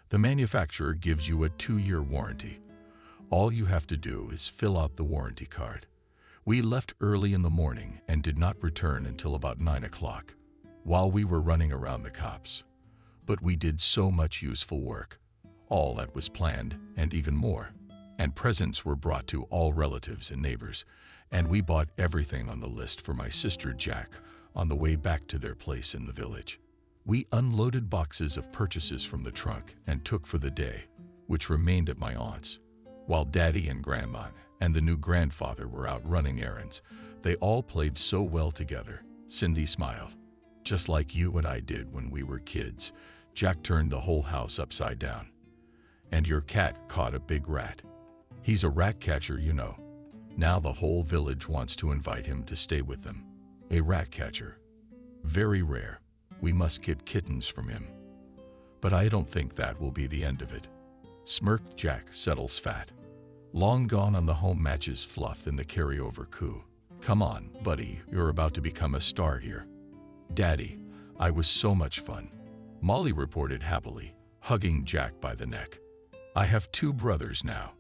The manufacturer gives you a 2-year warranty. All you have to do is fill out the warranty card. We left early in the morning and did not return until about 9 o'clock, while we were running around the cops. But we did so much useful work, all that was planned and even more. And presents were brought to all relatives and neighbors, and we bought everything on the list for my sister Jack on the way back to their place in the village. We unloaded boxes of purchases from the trunk and took for the day, which remained at my aunt's. While Daddy and Grandma and the new grandfather were out running errands, they all played so well together. Cindy smiled. Just like you and I did when we were kids. Jack turned the whole house upside down. And your cat caught a big rat. He's a rat catcher, you know. Now the whole village wants to invite him to stay with them. A rat catcher. Very rare. We must get kittens from him. But I don't think that will be the end of it. Smirked Jack, settles fat. Long gone on the home matches fluff in the carryover coup. Come on, buddy, you're about to become a star here. Daddy, I was so much fun. Molly reported happily, hugging Jack by the neck. I have 2 brothers now.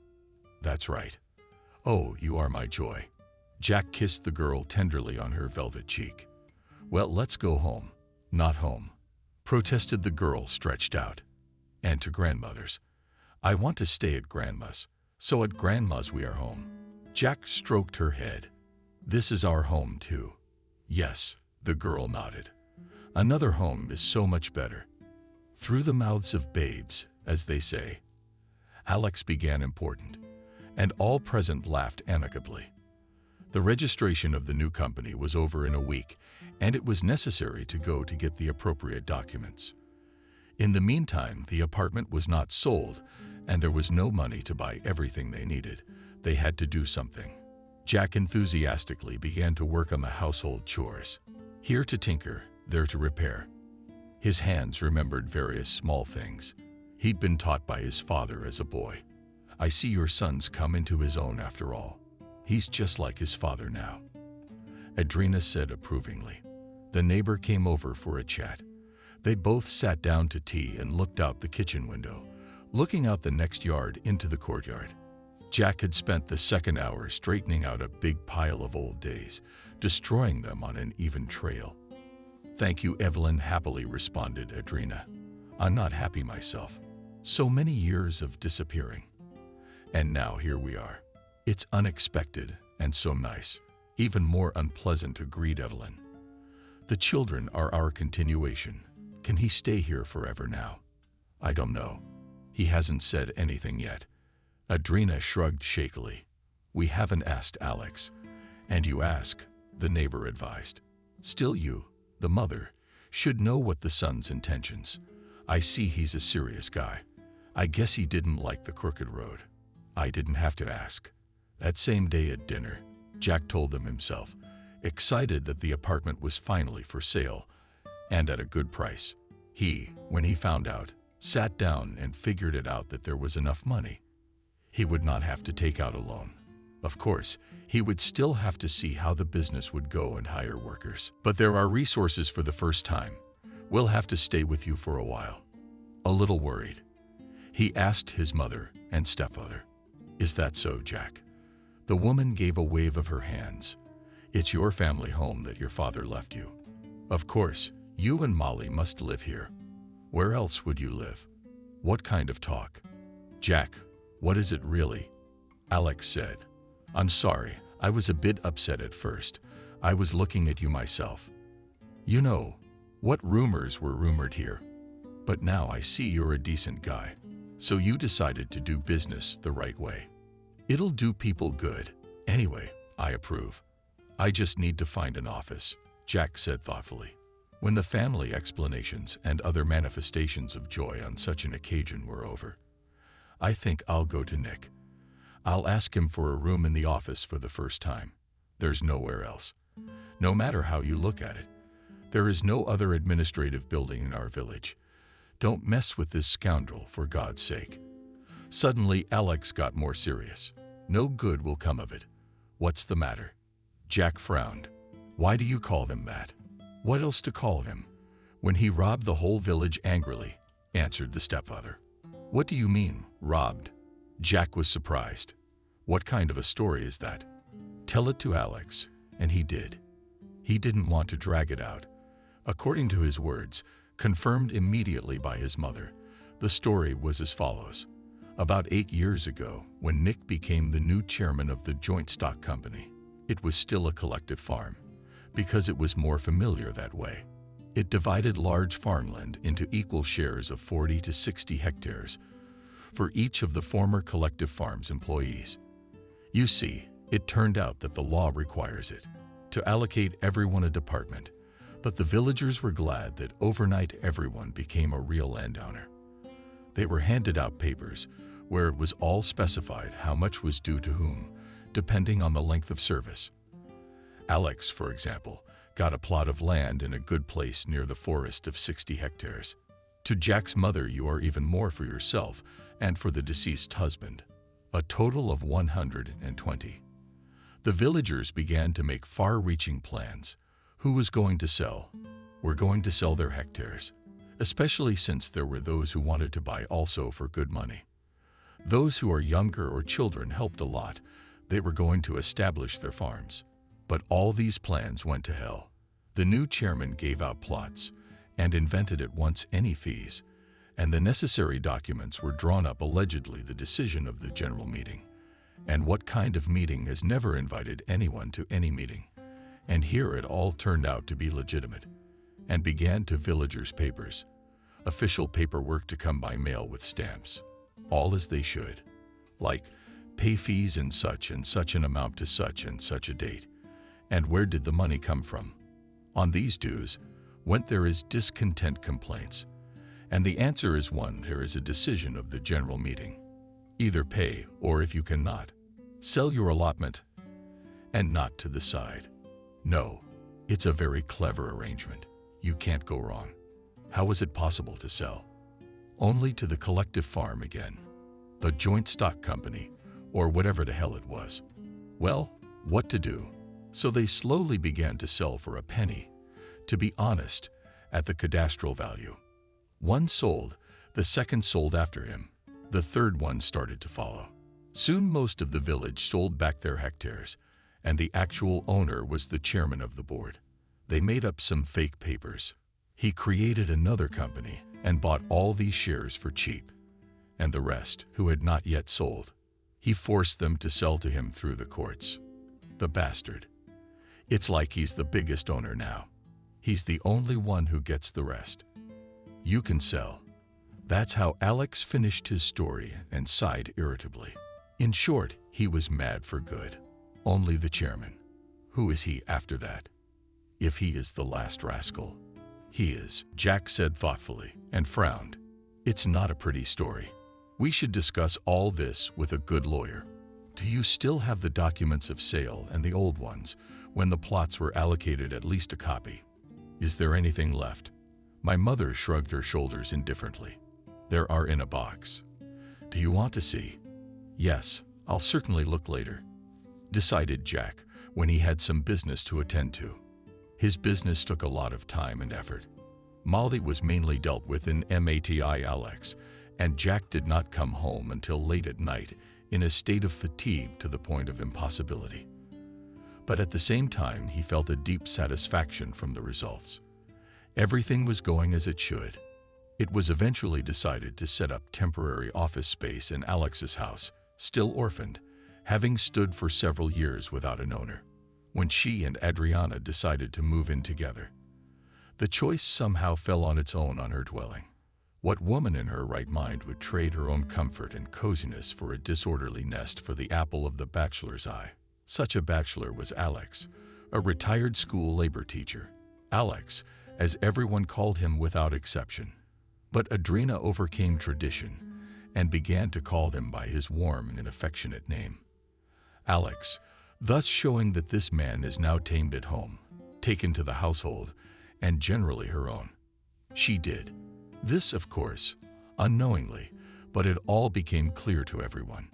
That's right. Oh, you are my joy. Jack kissed the girl tenderly on her velvet cheek. Well, let's go home. Not home, protested the girl, stretched out. And to grandmother's. I want to stay at Grandma's, so at Grandma's we are home. Jack stroked her head. This is our home too. Yes, the girl nodded. Another home is so much better. Through the mouths of babes, as they say. Alex began important, and all present laughed amicably. The registration of the new company was over in a week, and it was necessary to go to get the appropriate documents. In the meantime, the apartment was not sold, and there was no money to buy everything they needed. They had to do something. Jack enthusiastically began to work on the household chores. Here to tinker, there to repair. His hands remembered various small things. He'd been taught by his father as a boy. I see your son's come into his own after all. He's just like his father now. Adrena said approvingly. The neighbor came over for a chat. They both sat down to tea and looked out the kitchen window, looking out the next yard into the courtyard. Jack had spent the second hour straightening out a big pile of old days, destroying them on an even trail. Thank you, Evelyn, happily responded Adrena. I'm not happy myself. So many years of disappearing. And now here we are. It's unexpected and so nice. Even more unpleasant, agreed Evelyn. The children are our continuation. Can he stay here forever now? I don't know. He hasn't said anything yet. Adrena shrugged shakily. We haven't asked Alex. And you ask, the neighbor advised. Still you, the mother, should know what the son's intentions. I see he's a serious guy. I guess he didn't like the crooked road. I didn't have to ask. That same day at dinner, Jack told them himself, excited that the apartment was finally for sale, and at a good price. He, when he found out, sat down and figured it out that there was enough money. He would not have to take out a loan. Of course, he would still have to see how the business would go and hire workers. But there are resources for the first time. We'll have to stay with you for a while. A little worried. He asked his mother and stepfather. Is that so, Jack? The woman gave a wave of her hands. It's your family home that your father left you. Of course, you and Molly must live here. Where else would you live? What kind of talk? "Jack, what is it really?" Alex said. "I'm sorry, I was a bit upset at first. I was looking at you myself. You know, what rumors were rumored here. But now I see you're a decent guy. So you decided to do business the right way. It'll do people good. Anyway, I approve. I just need to find an office," Jack said thoughtfully. When the family explanations and other manifestations of joy on such an occasion were over, "I think I'll go to Nick. I'll ask him for a room in the office for the first time. There's nowhere else. No matter how you look at it, there is no other administrative building in our village. Don't mess with this scoundrel, for God's sake." Suddenly, Alex got more serious. "No good will come of it. What's the matter?" Jack frowned. "Why do you call them that?" "What else to call him? When he robbed the whole village angrily," answered the stepfather. "What do you mean, robbed?" Jack was surprised. "What kind of a story is that?" "Tell it to Alex," and he did. He didn't want to drag it out. According to his words, confirmed immediately by his mother, the story was as follows. About 8 years ago, when Nick became the new chairman of the joint stock company, it was still a collective farm, because it was more familiar that way. It divided large farmland into equal shares of 40 to 60 hectares for each of the former collective farm's employees. You see, it turned out that the law requires it, to allocate everyone a department, but the villagers were glad that overnight everyone became a real landowner. They were handed out papers where it was all specified how much was due to whom, depending on the length of service. Alex, for example, got a plot of land in a good place near the forest of 60 hectares. To Jack's mother, you are even more for yourself and for the deceased husband, a total of 120. The villagers began to make far-reaching plans. Who was going to sell? Were going to sell their hectares, especially since there were those who wanted to buy also for good money. Those who are younger or children helped a lot. They were going to establish their farms. But all these plans went to hell. The new chairman gave out plots and invented at once any fees, and the necessary documents were drawn up, allegedly the decision of the general meeting. And what kind of meeting has never invited anyone to any meeting? And here it all turned out to be legitimate, and began to villagers' papers, official paperwork to come by mail with stamps, all as they should, like pay fees in such and such an amount to such and such a date. And where did the money come from? On these dues went there is discontent complaints, and the answer is one, there is a decision of the general meeting. Either pay, or if you cannot, sell your allotment, and not to the side. No, it's a very clever arrangement. You can't go wrong. How was it possible to sell? Only to the collective farm again, the joint stock company, or whatever the hell it was. Well, what to do? So they slowly began to sell for a penny, to be honest, at the cadastral value. One sold, the second sold after him, the third one started to follow. Soon most of the village sold back their hectares, and the actual owner was the chairman of the board. They made up some fake papers. He created another company and bought all these shares for cheap, and the rest, who had not yet sold, he forced them to sell to him through the courts. The bastard. It's like he's the biggest owner now. He's the only one who gets the rest. You can sell. That's how Alex finished his story and sighed irritably. In short, he was mad for good. Only the chairman. Who is he after that? If he is the last rascal. He is, Jack said thoughtfully, and frowned. It's not a pretty story. We should discuss all this with a good lawyer. Do you still have the documents of sale and the old ones, when the plots were allocated at least a copy? Is there anything left? My mother shrugged her shoulders indifferently. There are in a box. Do you want to see? Yes, I'll certainly look later, decided Jack, when he had some business to attend to. His business took a lot of time and effort. Molly was mainly dealt with in MATI Alex, and Jack did not come home until late at night in a state of fatigue to the point of impossibility. But at the same time, he felt a deep satisfaction from the results. Everything was going as it should. It was eventually decided to set up temporary office space in Alex's house, still orphaned, having stood for several years without an owner. When she and Adriana decided to move in together, the choice somehow fell on its own on her dwelling. What woman in her right mind would trade her own comfort and coziness for a disorderly nest for the apple of the bachelor's eye? Such a bachelor was Alex, a retired school labor teacher. Alex, as everyone called him without exception. But Adrina overcame tradition and began to call him by his warm and affectionate name, Alex, thus showing that this man is now tamed at home, taken to the household, and generally her own. She did. This, of course, unknowingly, but it all became clear to everyone.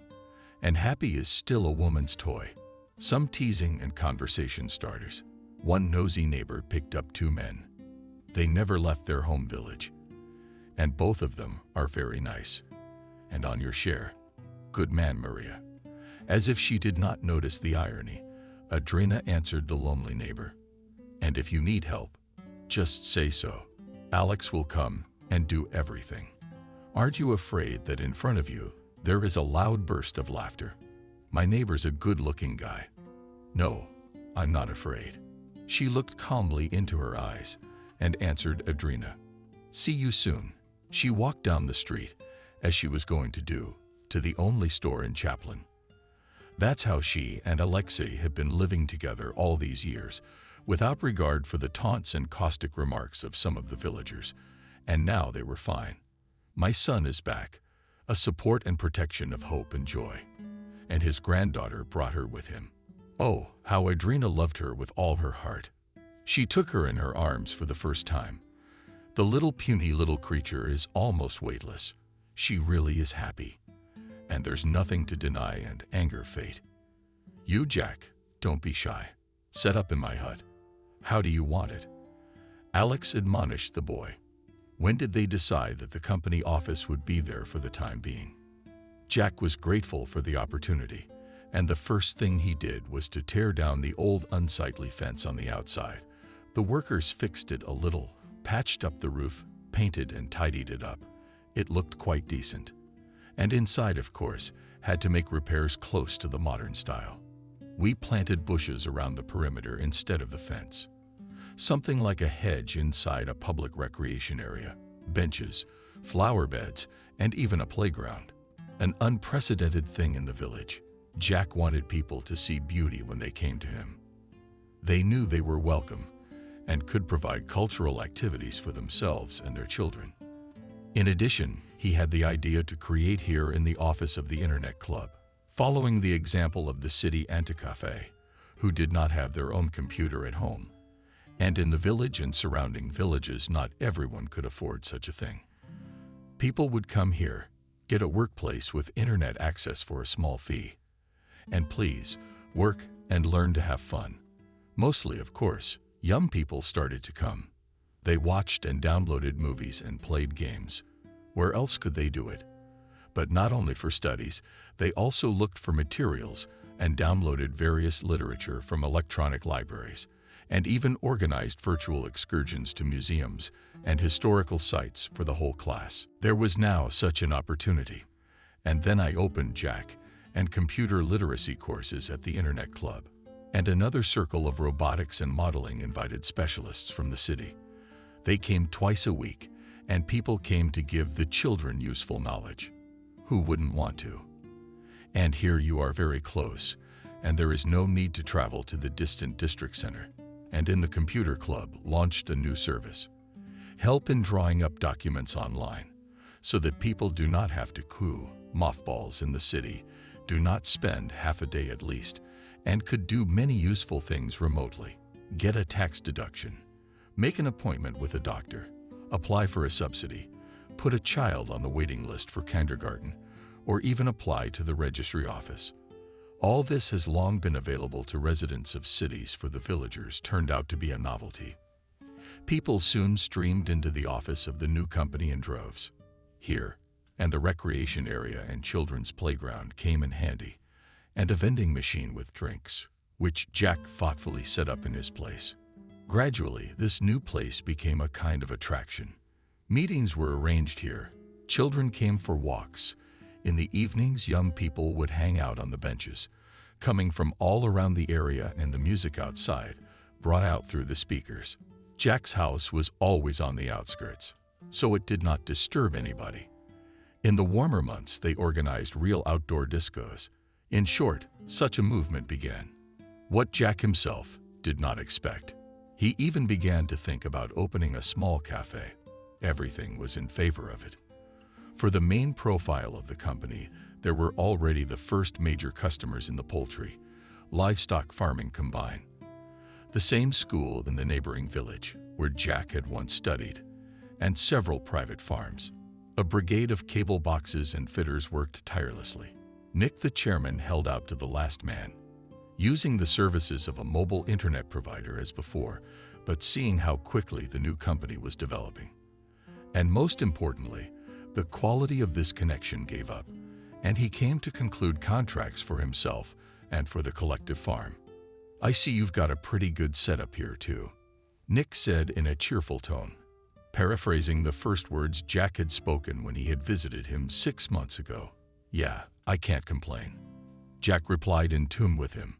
And happy is still a woman's toy. Some teasing and conversation starters. One nosy neighbor picked up two men. They never left their home village. And both of them are very nice. And on your share. Good man, Maria. As if she did not notice the irony, Adrina answered the lonely neighbor. And if you need help, just say so. Alex will come and do everything. Aren't you afraid that in front of you there is a loud burst of laughter? My neighbor's a good-looking guy. No, I'm not afraid. She looked calmly into her eyes and answered Adrina. See you soon. She walked down the street, as she was going to do, to the only store in Chaplin. That's how she and Alexei had been living together all these years, without regard for the taunts and caustic remarks of some of the villagers, and now they were fine. My son is back, a support and protection of hope and joy, and his granddaughter brought her with him. Oh, how Adrina loved her with all her heart. She took her in her arms for the first time. The puny little creature is almost weightless. She really is happy. And there's nothing to deny and anger fate. You, Jack, don't be shy. Set up in my hut. How do you want it? Alex admonished the boy. When did they decide that the company office would be there for the time being? Jack was grateful for the opportunity, and the first thing he did was to tear down the old unsightly fence on the outside. The workers fixed it a little, patched up the roof, painted and tidied it up. It looked quite decent. And inside, of course, had to make repairs close to the modern style. We planted bushes around the perimeter instead of the fence. Something like a hedge inside a public recreation area, benches, flower beds, and even a playground. An unprecedented thing in the village. Jack wanted people to see beauty when they came to him. They knew they were welcome and could provide cultural activities for themselves and their children. In addition, he had the idea to create here in the office of the Internet Club, following the example of the city Anticafe, who did not have their own computer at home. And in the village and surrounding villages, not everyone could afford such a thing. People would come here, get a workplace with internet access for a small fee, and please, work and learn to have fun. Mostly, of course, young people started to come. They watched and downloaded movies and played games. Where else could they do it? But not only for studies, they also looked for materials and downloaded various literature from electronic libraries, and even organized virtual excursions to museums and historical sites for the whole class. There was now such an opportunity. And then I opened Jack and computer literacy courses at the Internet Club. And another circle of robotics and modeling invited specialists from the city. They came twice a week, and people came to give the children useful knowledge. Who wouldn't want to? And here you are very close, and there is no need to travel to the distant district center. And in the computer club launched a new service. Help in drawing up documents online, so that people do not have to queue mothballs in the city, do not spend half a day at least, and could do many useful things remotely. Get a tax deduction, make an appointment with a doctor, apply for a subsidy, put a child on the waiting list for kindergarten, or even apply to the registry office. All this has long been available to residents of cities, for the villagers turned out to be a novelty. People soon streamed into the office of the new company in droves. Here, and the recreation area and children's playground came in handy, and a vending machine with drinks, which Jack thoughtfully set up in his place. Gradually, this new place became a kind of attraction. Meetings were arranged here. Children came for walks. In the evenings, young people would hang out on the benches, coming from all around the area, and the music outside, brought out through the speakers. Jack's house was always on the outskirts, so it did not disturb anybody. In the warmer months, they organized real outdoor discos. In short, such a movement began. What Jack himself did not expect. He even began to think about opening a small cafe. Everything was in favor of it. For the main profile of the company, there were already the first major customers in the poultry, livestock farming combined. The same school in the neighboring village, where Jack had once studied, and several private farms. A brigade of cable boxes and fitters worked tirelessly. Nick, the chairman, held out to the last man, using the services of a mobile internet provider as before, but seeing how quickly the new company was developing. And most importantly, the quality of this connection gave up, and he came to conclude contracts for himself and for the collective farm. "I see you've got a pretty good setup here too," Nick said in a cheerful tone, paraphrasing the first words Jack had spoken when he had visited him 6 months ago. "Yeah, I can't complain," Jack replied in tune with him,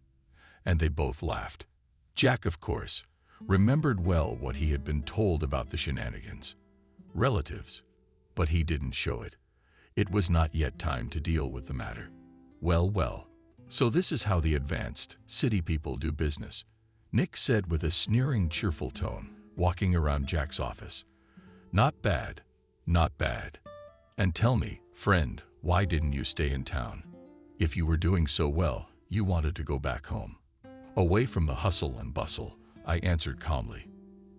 and they both laughed. Jack, of course, remembered well what he had been told about the shenanigans. Relatives, but he didn't show it. It was not yet time to deal with the matter. Well, so this is how the advanced city people do business," Nick said with a sneering, cheerful tone, walking around Jack's office. Not bad. And tell me, friend, why didn't you stay in town? If you were doing so well, you wanted to go back home." "Away from the hustle and bustle," I answered calmly.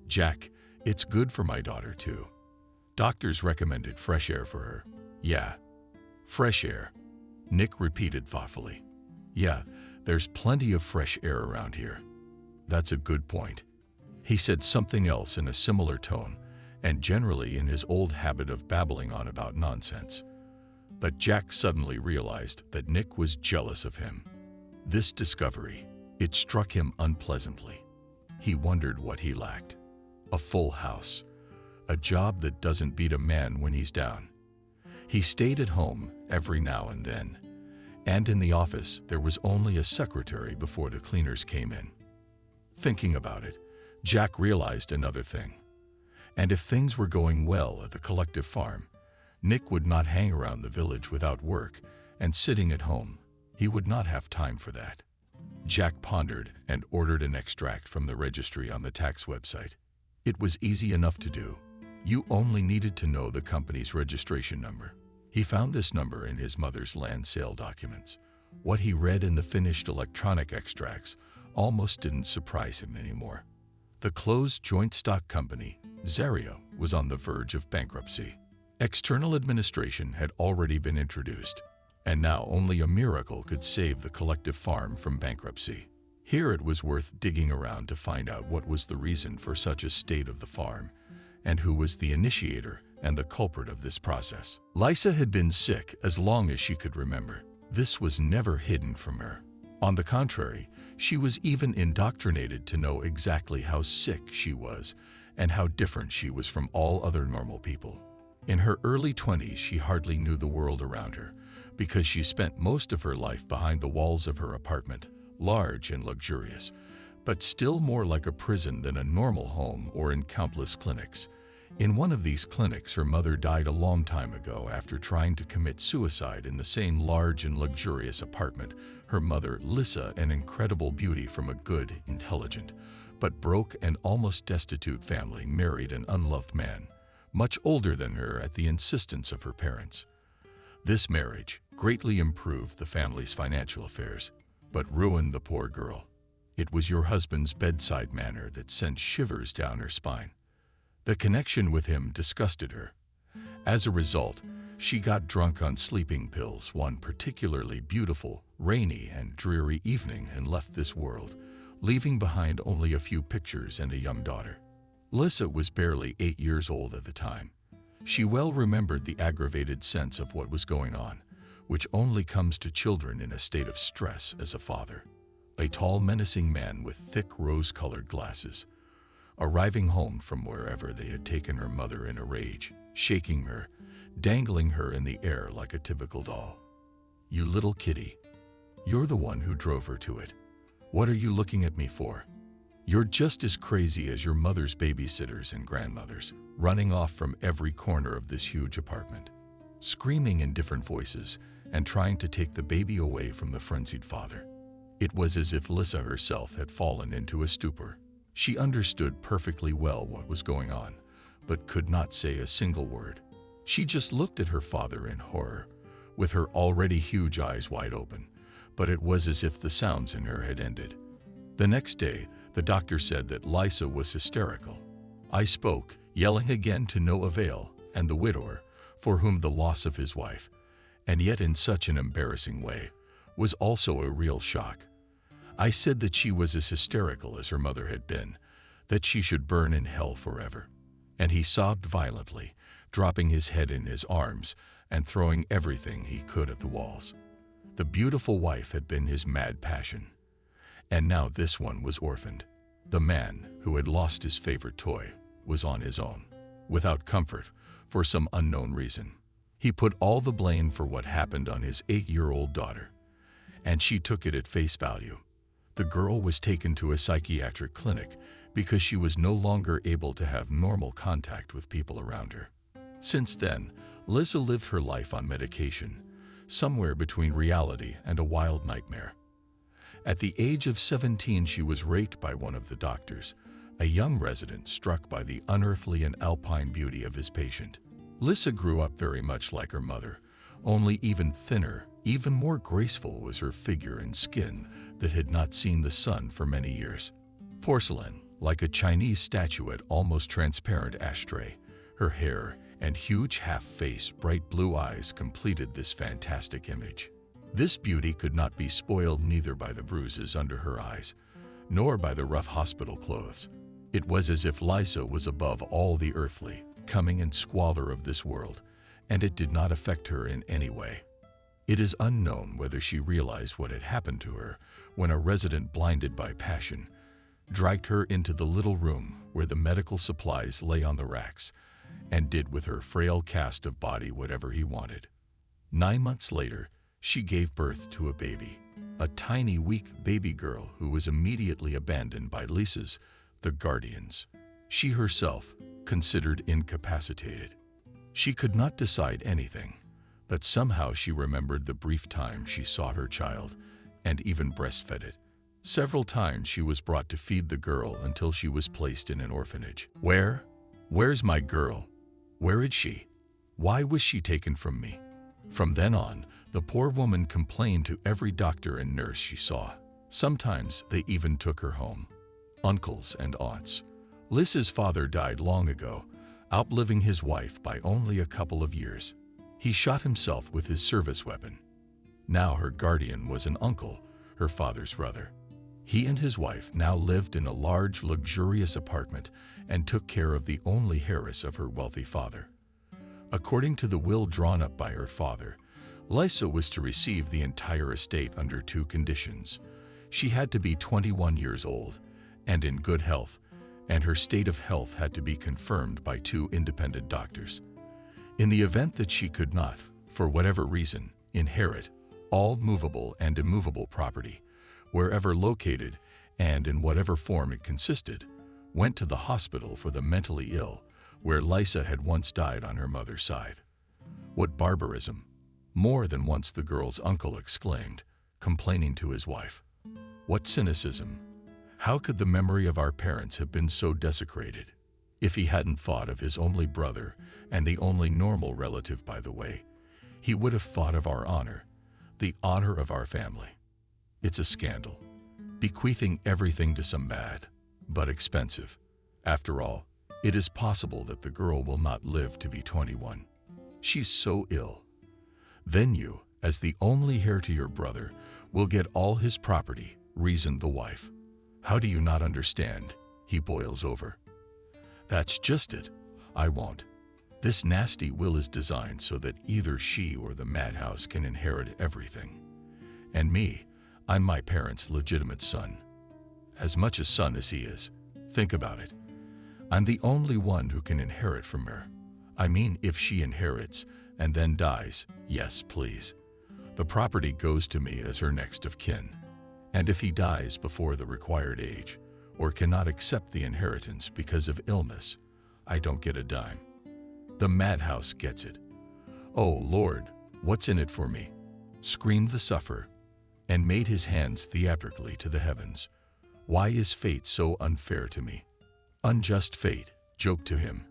"Jack, it's good for my daughter too. Doctors recommended fresh air for her." "Yeah, fresh air," Nick repeated thoughtfully. "Yeah, there's plenty of fresh air around here." "That's a good point." He said something else in a similar tone, and generally in his old habit of babbling on about nonsense. But Jack suddenly realized that Nick was jealous of him. This discovery, it struck him unpleasantly. He wondered what he lacked. A full house. A job that doesn't beat a man when he's down. He stayed at home every now and then, and in the office there was only a secretary before the cleaners came in. Thinking about it, Jack realized another thing. And if things were going well at the collective farm, Nick would not hang around the village without work and sitting at home. He would not have time for that. Jack pondered and ordered an extract from the registry on the tax website. It was easy enough to do. You only needed to know the company's registration number. He found this number in his mother's land sale documents. What he read in the finished electronic extracts almost didn't surprise him anymore. The closed joint stock company, Zario, was on the verge of bankruptcy. External administration had already been introduced, and now only a miracle could save the collective farm from bankruptcy. Here it was worth digging around to find out what was the reason for such a state of the farm, and who was the initiator and the culprit of this process. Lisa had been sick as long as she could remember. This was never hidden from her. On the contrary, she was even indoctrinated to know exactly how sick she was and how different she was from all other normal people. In her early 20s, she hardly knew the world around her because she spent most of her life behind the walls of her apartment, large and luxurious, but still more like a prison than a normal home or in countless clinics. In one of these clinics, her mother died a long time ago after trying to commit suicide in the same large and luxurious apartment. Her mother, Lisa, an incredible beauty from a good, intelligent, but broke and almost destitute family, married an unloved man, much older than her at the insistence of her parents. This marriage greatly improved the family's financial affairs, but ruined the poor girl. It was your husband's bedside manner that sent shivers down her spine. The connection with him disgusted her. As a result, she got drunk on sleeping pills one particularly beautiful, rainy, and dreary evening and left this world, leaving behind only a few pictures and a young daughter. Lisa was barely 8 years old at the time. She well remembered the aggravated sense of what was going on, which only comes to children in a state of stress as a father. A tall, menacing man with thick, rose-colored glasses, arriving home from wherever they had taken her mother in a rage. shaking her, dangling her in the air like a typical doll. "You little kitty. You're the one who drove her to it. What are you looking at me for? You're just as crazy as your mother's babysitters and grandmothers, running off from every corner of this huge apartment, screaming in different voices and trying to take the baby away from the frenzied father." It was as if Lissa herself had fallen into a stupor. She understood perfectly well what was going on, but could not say a single word. She just looked at her father in horror, with her already huge eyes wide open, but it was as if the sounds in her had ended. The next day, the doctor said that Lissa was hysterical. I spoke, yelling again to no avail, and the widower, for whom the loss of his wife, and yet in such an embarrassing way, was also a real shock. I said that she was as hysterical as her mother had been, that she should burn in hell forever. And he sobbed violently, dropping his head in his arms and throwing everything he could at the walls. The beautiful wife had been his mad passion. And now this one was orphaned. The man who had lost his favorite toy was on his own, without comfort, for some unknown reason. He put all the blame for what happened on his 8-year-old daughter, and she took it at face value. The girl was taken to a psychiatric clinic because she was no longer able to have normal contact with people around her. Since then, Lissa lived her life on medication, somewhere between reality and a wild nightmare. At the age of 17, she was raped by one of the doctors, a young resident struck by the unearthly and alpine beauty of his patient. Lissa grew up very much like her mother, only even thinner, even more graceful was her figure and skin that had not seen the sun for many years. Porcelain, like a Chinese statuette, almost transparent ashtray, her hair and huge half-face, bright blue eyes completed this fantastic image. This beauty could not be spoiled neither by the bruises under her eyes, nor by the rough hospital clothes. It was as if Lissa was above all the earthly, coming and squalor of this world, and it did not affect her in any way. It is unknown whether she realized what had happened to her when a resident blinded by passion dragged her into the little room where the medical supplies lay on the racks and did with her frail cast of body whatever he wanted. 9 months later, she gave birth to a baby, a tiny, weak baby girl who was immediately abandoned by Lissa's, the guardians. She herself, considered incapacitated. She could not decide anything, but somehow she remembered the brief time she saw her child and even breastfed it. Several times she was brought to feed the girl until she was placed in an orphanage. Where's my girl? Where is she? Why was she taken from me? From then on, the poor woman complained to every doctor and nurse she saw. Sometimes they even took her home. Uncles and aunts. Lissa's father died long ago, outliving his wife by only a couple of years. He shot himself with his service weapon. Now her guardian was an uncle, her father's brother. He and his wife now lived in a large, luxurious apartment and took care of the only heiress of her wealthy father. According to the will drawn up by her father, Lissa was to receive the entire estate under 2 conditions. She had to be 21 years old and in good health, and her state of health had to be confirmed by 2 independent doctors. In the event that she could not, for whatever reason, inherit all movable and immovable property, wherever located and in whatever form it consisted, went to the hospital for the mentally ill, where Lissa had once died on her mother's side. What barbarism! More than once the girl's uncle exclaimed, complaining to his wife. What cynicism! How could the memory of our parents have been so desecrated? If he hadn't thought of his only brother, and the only normal relative, by the way, he would have thought of our honor, the honor of our family. It's a scandal, bequeathing everything to some bad, but expensive. After all, it is possible that the girl will not live to be 21. She's so ill. Then you, as the only heir to your brother, will get all his property, reasoned the wife. How do you not understand? He boils over. That's just it. I won't. This nasty will is designed so that either she or the madhouse can inherit everything. And me, I'm my parents' legitimate son. As much a son as he is. Think about it. I'm the only one who can inherit from her. I mean, if she inherits and then dies, yes, please. The property goes to me as her next of kin. And if he dies before the required age, or cannot accept the inheritance because of illness, I don't get a dime. The madhouse gets it. Oh, Lord, what's in it for me? Screamed the sufferer, and made his hands theatrically to the heavens. Why is fate so unfair to me? Unjust fate, joked to him.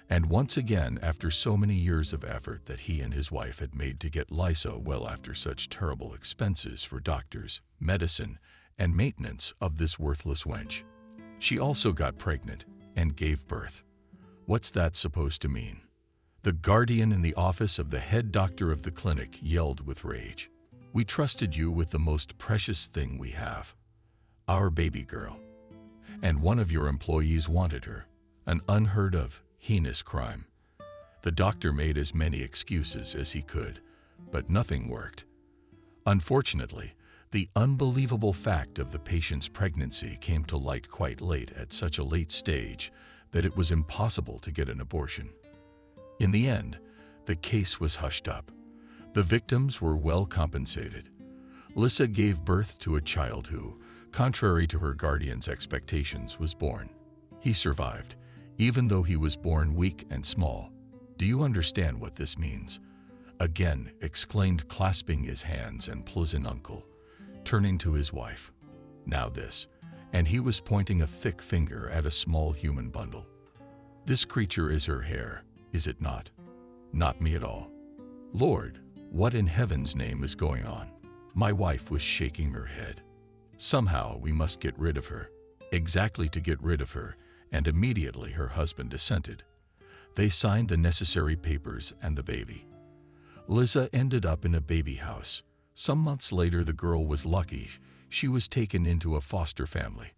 And once again, after so many years of effort that he and his wife had made to get Lysa well after such terrible expenses for doctors, medicine, and maintenance of this worthless wench, she also got pregnant and gave birth. What's that supposed to mean? The guardian in the office of the head doctor of the clinic yelled with rage. We trusted you with the most precious thing we have, our baby girl. And one of your employees wanted her, an unheard of, heinous crime. The doctor made as many excuses as he could, but nothing worked. Unfortunately, the unbelievable fact of the patient's pregnancy came to light quite late at such a late stage that it was impossible to get an abortion. In the end, the case was hushed up. The victims were well compensated. Lysa gave birth to a child who, contrary to her guardian's expectations, was born. He survived, even though he was born weak and small. Do you understand what this means? Again exclaimed, clasping his hands and pleasant uncle, turning to his wife. Now this, and he was pointing a thick finger at a small human bundle. This creature is her hair, is it not? Not me at all. Lord, what in heaven's name is going on? My wife was shaking her head. Somehow we must get rid of her. Exactly, to get rid of her, and immediately her husband assented. They signed the necessary papers and the baby. Lysa ended up in a baby house. Some months later, the girl was lucky. She was taken into a foster family,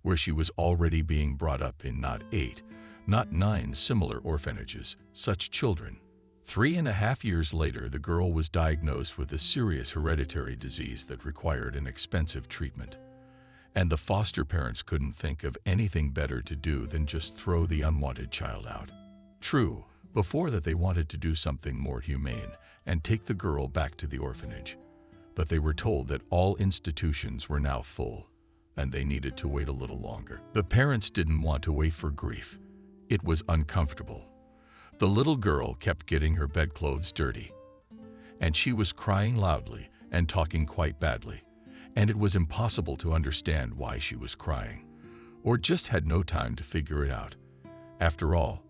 where she was already being brought up in not 8, not 9 similar orphanages, such children. 3.5 years later, the girl was diagnosed with a serious hereditary disease that required an expensive treatment. And the foster parents couldn't think of anything better to do than just throw the unwanted child out. True, before that they wanted to do something more humane and take the girl back to the orphanage. But they were told that all institutions were now full, and they needed to wait a little longer. The parents didn't want to wait for grief. It was uncomfortable. The little girl kept getting her bedclothes dirty, and she was crying loudly and talking quite badly, and it was impossible to understand why she was crying, or just had no time to figure it out. After all,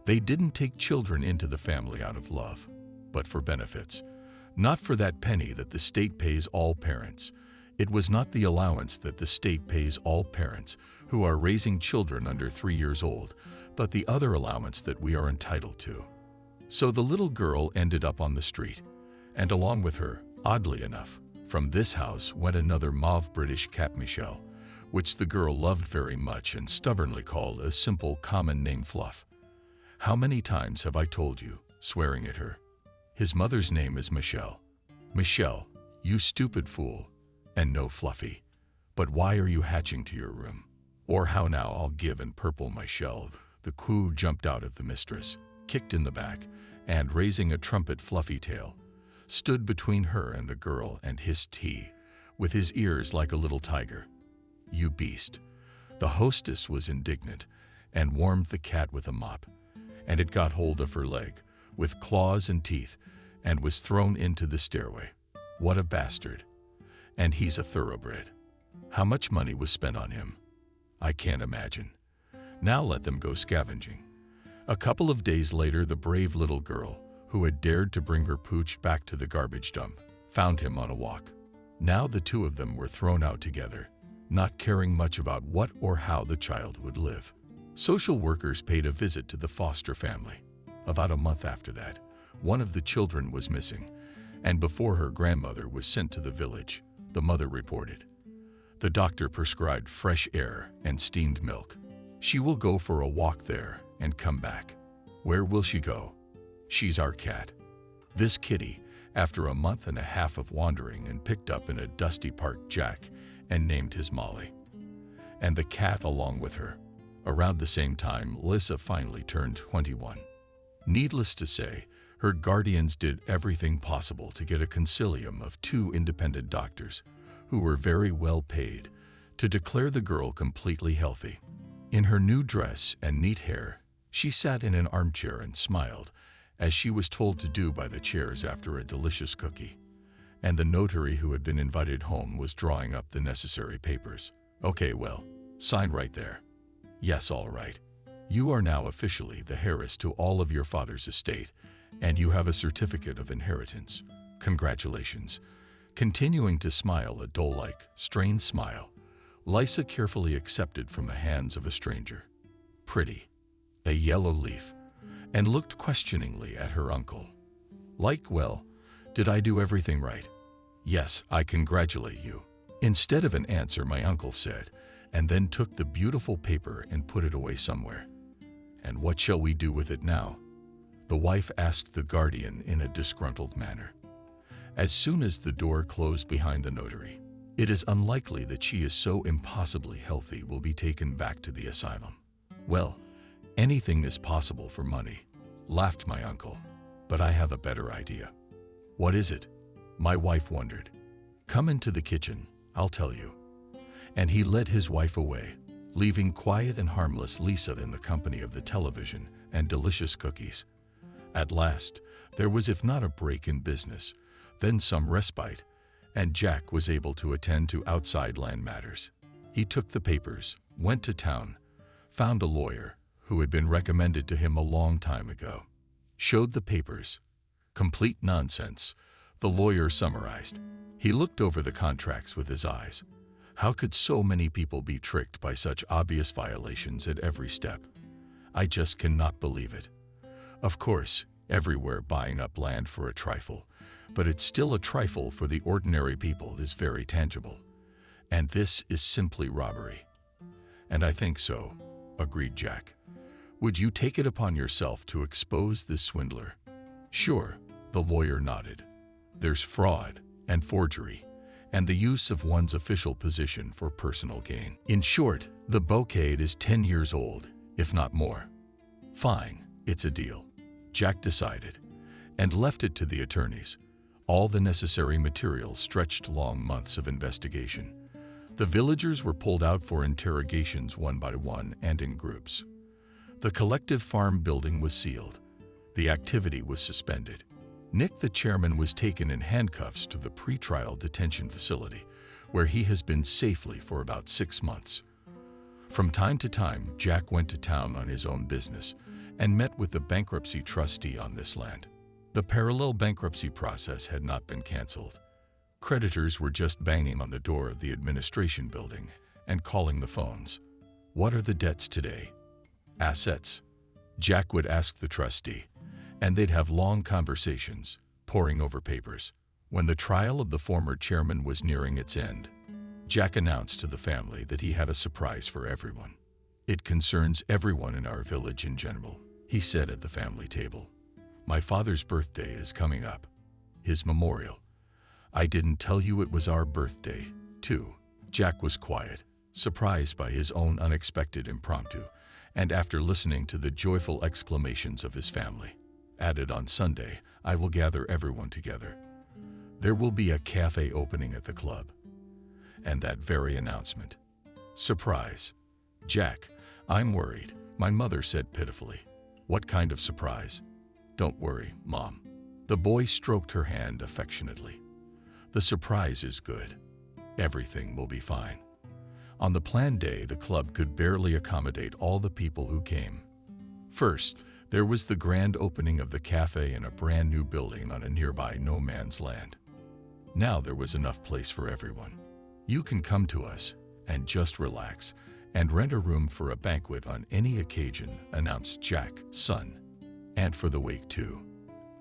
they didn't take children into the family out of love, but for benefits. Not for that penny that the state pays all parents. It was not the allowance that the state pays all parents who are raising children under 3 years old, but the other allowance that we are entitled to. So the little girl ended up on the street, and along with her, oddly enough, from this house went another mauve British cat, Michelle, which the girl loved very much and stubbornly called a simple common name, Fluff. How many times have I told you, swearing at her? His mother's name is Michelle. Michelle, you stupid fool. And no, Fluffy. But why are you hatching to your room? Or how now, I'll give and purple my shell. The coo jumped out of the mistress, kicked in the back, and raising a trumpet fluffy tail, stood between her and the girl and hissed tea, with his ears like a little tiger. You beast. The hostess was indignant and warmed the cat with a mop, and it got hold of her leg, with claws and teeth, and was thrown into the stairway. What a bastard. And he's a thoroughbred. How much money was spent on him? I can't imagine. Now let them go scavenging. A couple of days later, the brave little girl, who had dared to bring her pooch back to the garbage dump, found him on a walk. Now the two of them were thrown out together, not caring much about what or how the child would live. Social workers paid a visit to the foster family. About a month after that, one of the children was missing, and before her grandmother was sent to the village, the mother reported. The doctor prescribed fresh air and steamed milk. She will go for a walk there and come back. Where will she go? She's our cat. This kitty, after a month and a half of wandering, and picked up in a dusty park Jack and named his Molly. And the cat along with her. Around the same time, Lysa finally turned 21. Needless to say, her guardians did everything possible to get a consilium of 2 independent doctors, who were very well paid, to declare the girl completely healthy. In her new dress and neat hair, she sat in an armchair and smiled, as she was told to do by the chairs after a delicious cookie. And the notary who had been invited home was drawing up the necessary papers. Okay, well, sign right there. Yes, all right. You are now officially the heiress to all of your father's estate, and you have a certificate of inheritance. Congratulations. Continuing to smile a doll-like, strained smile, Lysa carefully accepted from the hands of a stranger. Pretty. A yellow leaf, and looked questioningly at her uncle. Well, did I do everything right? Yes, I congratulate you. Instead of an answer, my uncle said, and then took the beautiful paper and put it away somewhere. And what shall we do with it now? The wife asked the guardian in a disgruntled manner. As soon as the door closed behind the notary, it is unlikely that she is so impossibly healthy will be taken back to the asylum. Well, anything is possible for money, laughed my uncle, but I have a better idea. What is it? My wife wondered. Come into the kitchen, I'll tell you. And he led his wife away, leaving quiet and harmless Lisa in the company of the television and delicious cookies. At last, there was if not a break in business, then some respite, and Jack was able to attend to outside land matters. He took the papers, went to town, found a lawyer who had been recommended to him a long time ago, showed the papers. Complete nonsense, the lawyer summarized. He looked over the contracts with his eyes. How could so many people be tricked by such obvious violations at every step? I just cannot believe it. Of course, everywhere buying up land for a trifle, but it's still a trifle for the ordinary people is very tangible. And this is simply robbery. And I think so, agreed Jack. Would you take it upon yourself to expose this swindler? Sure, the lawyer nodded. There's fraud and forgery, and the use of one's official position for personal gain. In short, the bouquet is 10 years old, if not more. Fine, it's a deal, Jack decided, and left it to the attorneys. All the necessary materials stretched long months of investigation. The villagers were pulled out for interrogations one by one and in groups. The collective farm building was sealed. The activity was suspended. Nick, the chairman, was taken in handcuffs to the pretrial detention facility, where he has been safely for about 6 months. From time to time, Jack went to town on his own business and met with the bankruptcy trustee on this land. The parallel bankruptcy process had not been canceled. Creditors were just banging on the door of the administration building and calling the phones. What are the debts today? Assets? Jack would ask the trustee, and they'd have long conversations, poring over papers. When the trial of the former chairman was nearing its end, Jack announced to the family that he had a surprise for everyone. It concerns everyone in our village in general, he said at the family table. My father's birthday is coming up. His memorial. I didn't tell you it was our birthday, too. Jack was quiet, surprised by his own unexpected impromptu, and after listening to the joyful exclamations of his family, added, on Sunday, I will gather everyone together. There will be a cafe opening at the club. And that very announcement. Surprise. Jack, I'm worried, my mother said pitifully. What kind of surprise? Don't worry, Mom. The boy stroked her hand affectionately. The surprise is good. Everything will be fine. On the planned day, the club could barely accommodate all the people who came. First, there was the grand opening of the cafe in a brand new building on a nearby no man's land. Now there was enough place for everyone. You can come to us and just relax and rent a room for a banquet on any occasion, announced Jack, son. And for the wake too.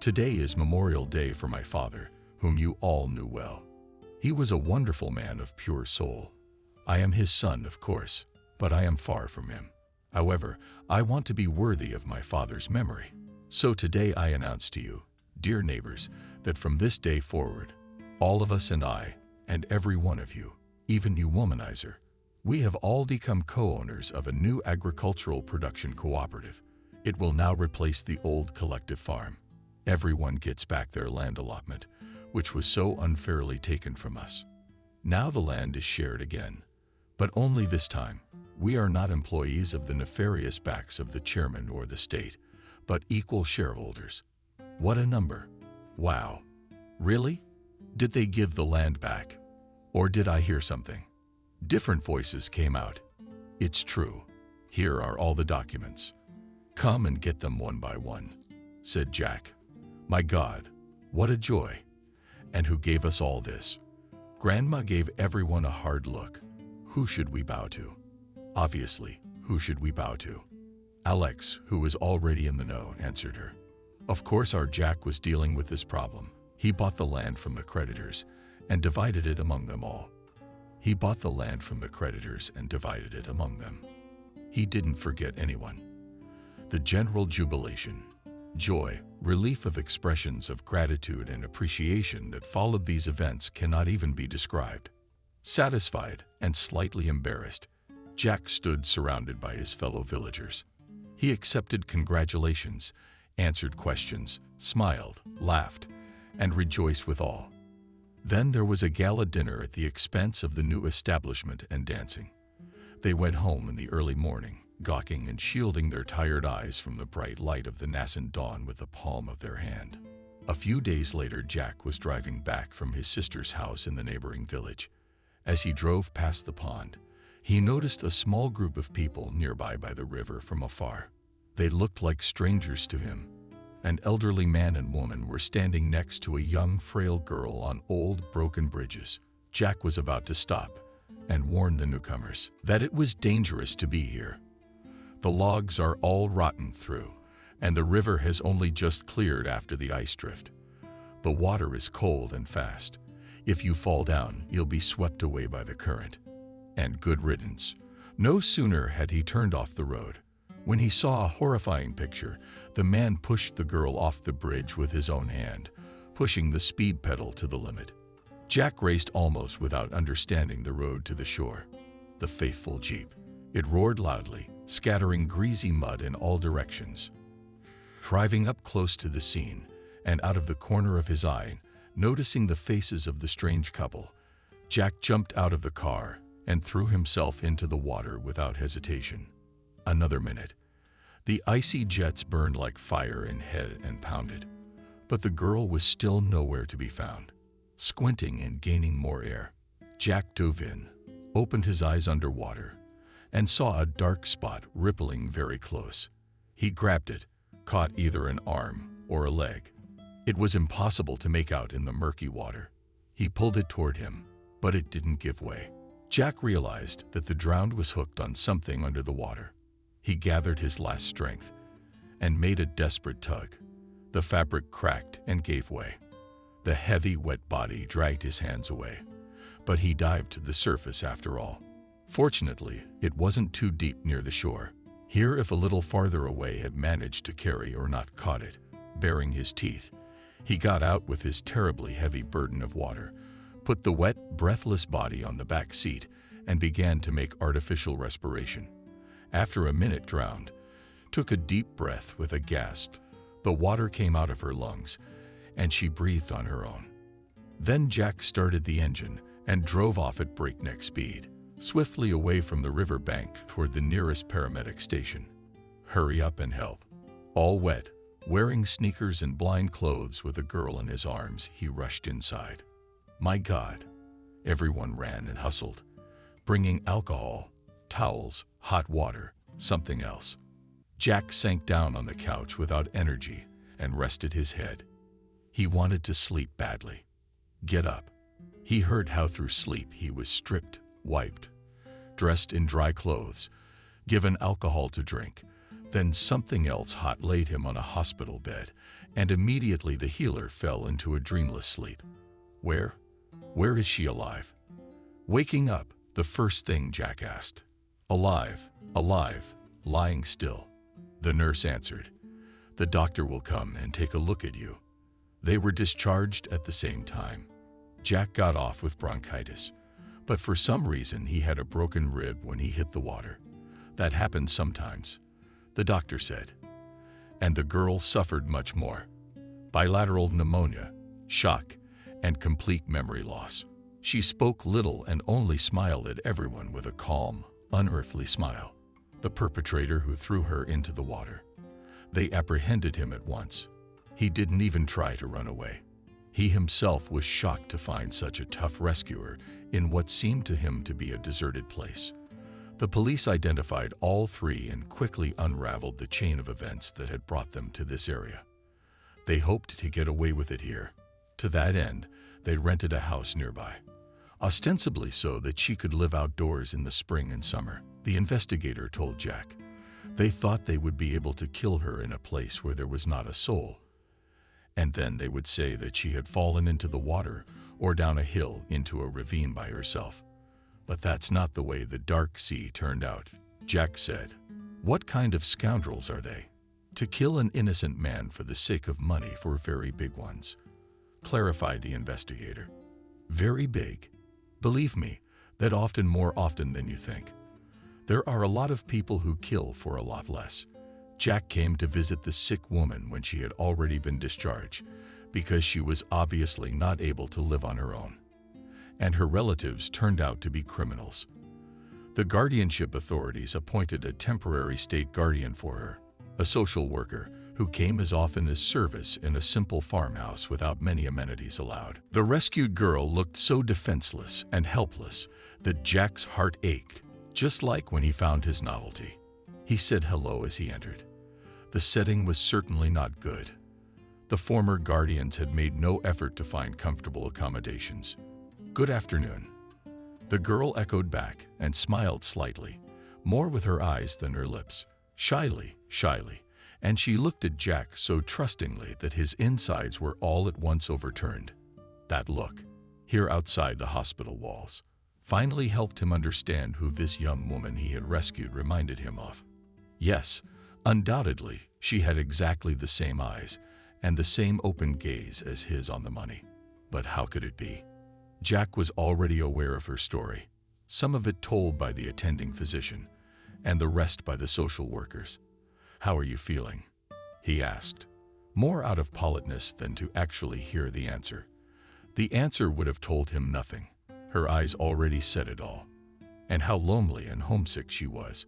Today is Memorial Day for my father, whom you all knew well. He was a wonderful man of pure soul. I am his son, of course, but I am far from him. However, I want to be worthy of my father's memory. So today I announce to you, dear neighbors, that from this day forward, all of us and I, and every one of you, even you womanizer, we have all become co-owners of a new agricultural production cooperative. It will now replace the old collective farm. Everyone gets back their land allotment, which was so unfairly taken from us. Now the land is shared again, but only this time. We are not employees of the nefarious backs of the chairman or the state, but equal shareholders. What a number. Wow. Really? Did they give the land back? Or did I hear something? Different voices came out. It's true. Here are all the documents. Come and get them one by one, said Jack. My God, what a joy. And who gave us all this? Grandma gave everyone a hard look. Who should we bow to? Obviously, who should we bow to? Alex, who was already in the know, answered her. Of course, our Jack was dealing with this problem. He bought the land from the creditors and divided it among them all. He bought the land from the creditors and divided it among them. He didn't forget anyone. The general jubilation, joy, relief of expressions of gratitude and appreciation that followed these events cannot even be described. Satisfied and slightly embarrassed, Jack stood surrounded by his fellow villagers. He accepted congratulations, answered questions, smiled, laughed, and rejoiced with all. Then there was a gala dinner at the expense of the new establishment and dancing. They went home in the early morning, gawking and shielding their tired eyes from the bright light of the nascent dawn with the palm of their hand. A few days later, Jack was driving back from his sister's house in the neighboring village. As he drove past the pond, he noticed a small group of people nearby by the river from afar. They looked like strangers to him. An elderly man and woman were standing next to a young, frail girl on old, broken bridges. Jack was about to stop and warn the newcomers that it was dangerous to be here. The logs are all rotten through, and the river has only just cleared after the ice drift. The water is cold and fast. If you fall down, you'll be swept away by the current. And good riddance. No sooner had he turned off the road, when he saw a horrifying picture. The man pushed the girl off the bridge with his own hand, pushing the speed pedal to the limit. Jack raced almost without understanding the road to the shore. The faithful Jeep. It roared loudly, scattering greasy mud in all directions. Driving up close to the scene, and out of the corner of his eye, noticing the faces of the strange couple, Jack jumped out of the car and threw himself into the water without hesitation. Another minute. The icy jets burned like fire in head and pounded, but the girl was still nowhere to be found. Squinting and gaining more air, Jack dove in, opened his eyes underwater, and saw a dark spot rippling very close. He grabbed it, caught either an arm or a leg. It was impossible to make out in the murky water. He pulled it toward him, but it didn't give way. Jack realized that the drowned was hooked on something under the water. He gathered his last strength and made a desperate tug. The fabric cracked and gave way. The heavy, wet body dragged his hands away, but he dived to the surface after all. Fortunately, it wasn't too deep near the shore. Here, if a little farther away, had managed to carry or not caught it, baring his teeth, he got out with his terribly heavy burden of water, put the wet, breathless body on the back seat, and began to make artificial respiration. After a minute, drowned, took a deep breath with a gasp. The water came out of her lungs, and she breathed on her own. Then Jack started the engine and drove off at breakneck speed, swiftly away from the river bank toward the nearest paramedic station. Hurry up and help. All wet, wearing sneakers and blind clothes with a girl in his arms, he rushed inside. My God! Everyone ran and hustled, bringing alcohol, towels, hot water, something else. Jack sank down on the couch without energy and rested his head. He wanted to sleep badly. Get up. He heard how through sleep he was stripped, wiped, dressed in dry clothes, given alcohol to drink. Then something else hot laid him on a hospital bed, and immediately the healer fell into a dreamless sleep. Where is she alive? Waking up, the first thing Jack asked. Alive, lying still. The nurse answered. The doctor will come and take a look at you. They were discharged at the same time. Jack got off with bronchitis, but for some reason he had a broken rib when he hit the water. That happens sometimes, the doctor said. and the girl suffered much more: bilateral pneumonia, shock, and complete memory loss. She spoke little and only smiled at everyone with a calm, unearthly smile. The perpetrator who threw her into the water. They apprehended him at once. He didn't even try to run away. He himself was shocked to find such a tough rescuer in what seemed to him to be a deserted place. The police identified all three and quickly unraveled the chain of events that had brought them to this area. They hoped to get away with it here. To that end, they rented a house nearby, ostensibly so that she could live outdoors in the spring and summer. The investigator told Jack they thought they would be able to kill her in a place where there was not a soul, and then they would say that she had fallen into the water or down a hill into a ravine by herself. But that's not the way the dark sea turned out. Jack said, "What kind of scoundrels are they? To kill an innocent man for the sake of money for very big ones," clarified the investigator. "Very big. Believe me, that often more often than you think. There are a lot of people who kill for a lot less." Jack came to visit the sick woman when she had already been discharged, because she was obviously not able to live on her own, and her relatives turned out to be criminals. The guardianship authorities appointed a temporary state guardian for her, a social worker who came as often as service in a simple farmhouse without many amenities allowed. The rescued girl looked so defenseless and helpless that Jack's heart ached, just like when he found his novelty. He said hello as he entered. The setting was certainly not good. The former guardians had made no effort to find comfortable accommodations. "Good afternoon." The girl echoed back and smiled slightly, more with her eyes than her lips, shyly, and she looked at Jack so trustingly that his insides were all at once overturned. That look, here outside the hospital walls, finally helped him understand who this young woman he had rescued reminded him of. Yes, undoubtedly, she had exactly the same eyes and the same open gaze as his on the money. But how could it be? Jack was already aware of her story, some of it told by the attending physician, and the rest by the social workers. "How are you feeling?" he asked, more out of politeness than to actually hear the answer. The answer would have told him nothing. Her eyes already said it all. And how lonely and homesick she was,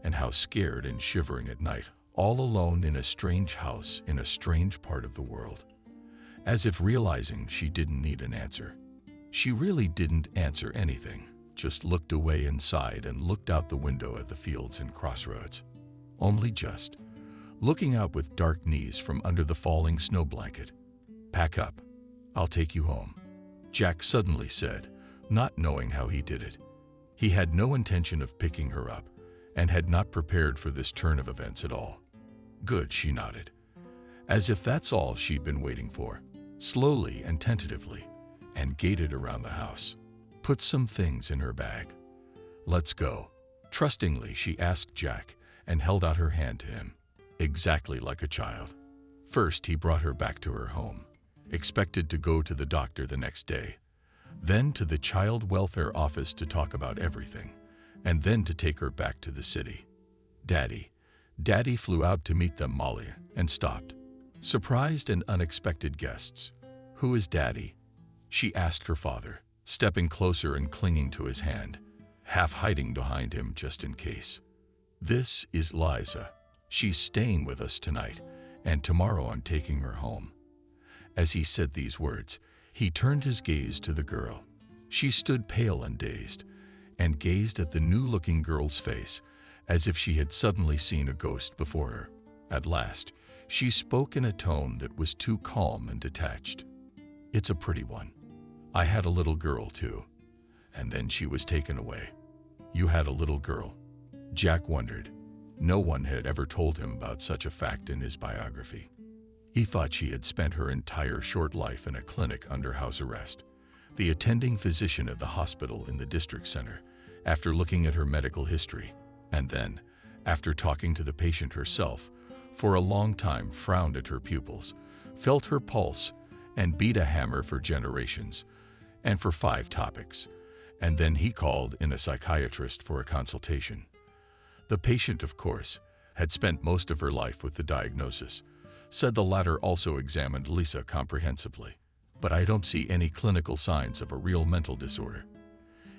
and how scared and shivering at night, all alone in a strange house in a strange part of the world. As if realizing she didn't need an answer. She really didn't answer anything, just looked away and sighed and looked out the window at the fields and crossroads. Only just, looking out with dark knees from under the falling snow blanket. "Pack up. I'll take you home," Jack suddenly said, not knowing how he did it. He had no intention of picking her up, and had not prepared for this turn of events at all. "Good," she nodded, as if that's all she'd been waiting for, slowly and tentatively, and gated around the house. Put some things in her bag. "Let's go." Trustingly, she asked Jack and held out her hand to him, exactly like a child. First, he brought her back to her home, expected to go to the doctor the next day, then to the child welfare office to talk about everything, and then to take her back to the city. Daddy flew out to meet them, Molly, and stopped. Surprised and unexpected guests. "Who is Daddy?" she asked her father, stepping closer and clinging to his hand, half hiding behind him just in case. "This is Liza. She's staying with us tonight, and tomorrow I'm taking her home." As he said these words, he turned his gaze to the girl. She stood pale and dazed, and gazed at the new-looking girl's face, as if she had suddenly seen a ghost before her. At last, she spoke in a tone that was too calm and detached. "It's a pretty one. I had a little girl, too, and then she was taken away." "You had a little girl?" Jack wondered. No one had ever told him about such a fact in his biography. He thought she had spent her entire short life in a clinic under house arrest. The attending physician at the hospital in the district center, after looking at her medical history, and then, after talking to the patient herself, for a long time frowned at her pupils, felt her pulse, and beat a hammer for generations, and for 5 topics, and then he called in a psychiatrist for a consultation. The patient, of course, had spent most of her life with the diagnosis, said the latter also examined Lisa comprehensively. But I don't see any clinical signs of a real mental disorder.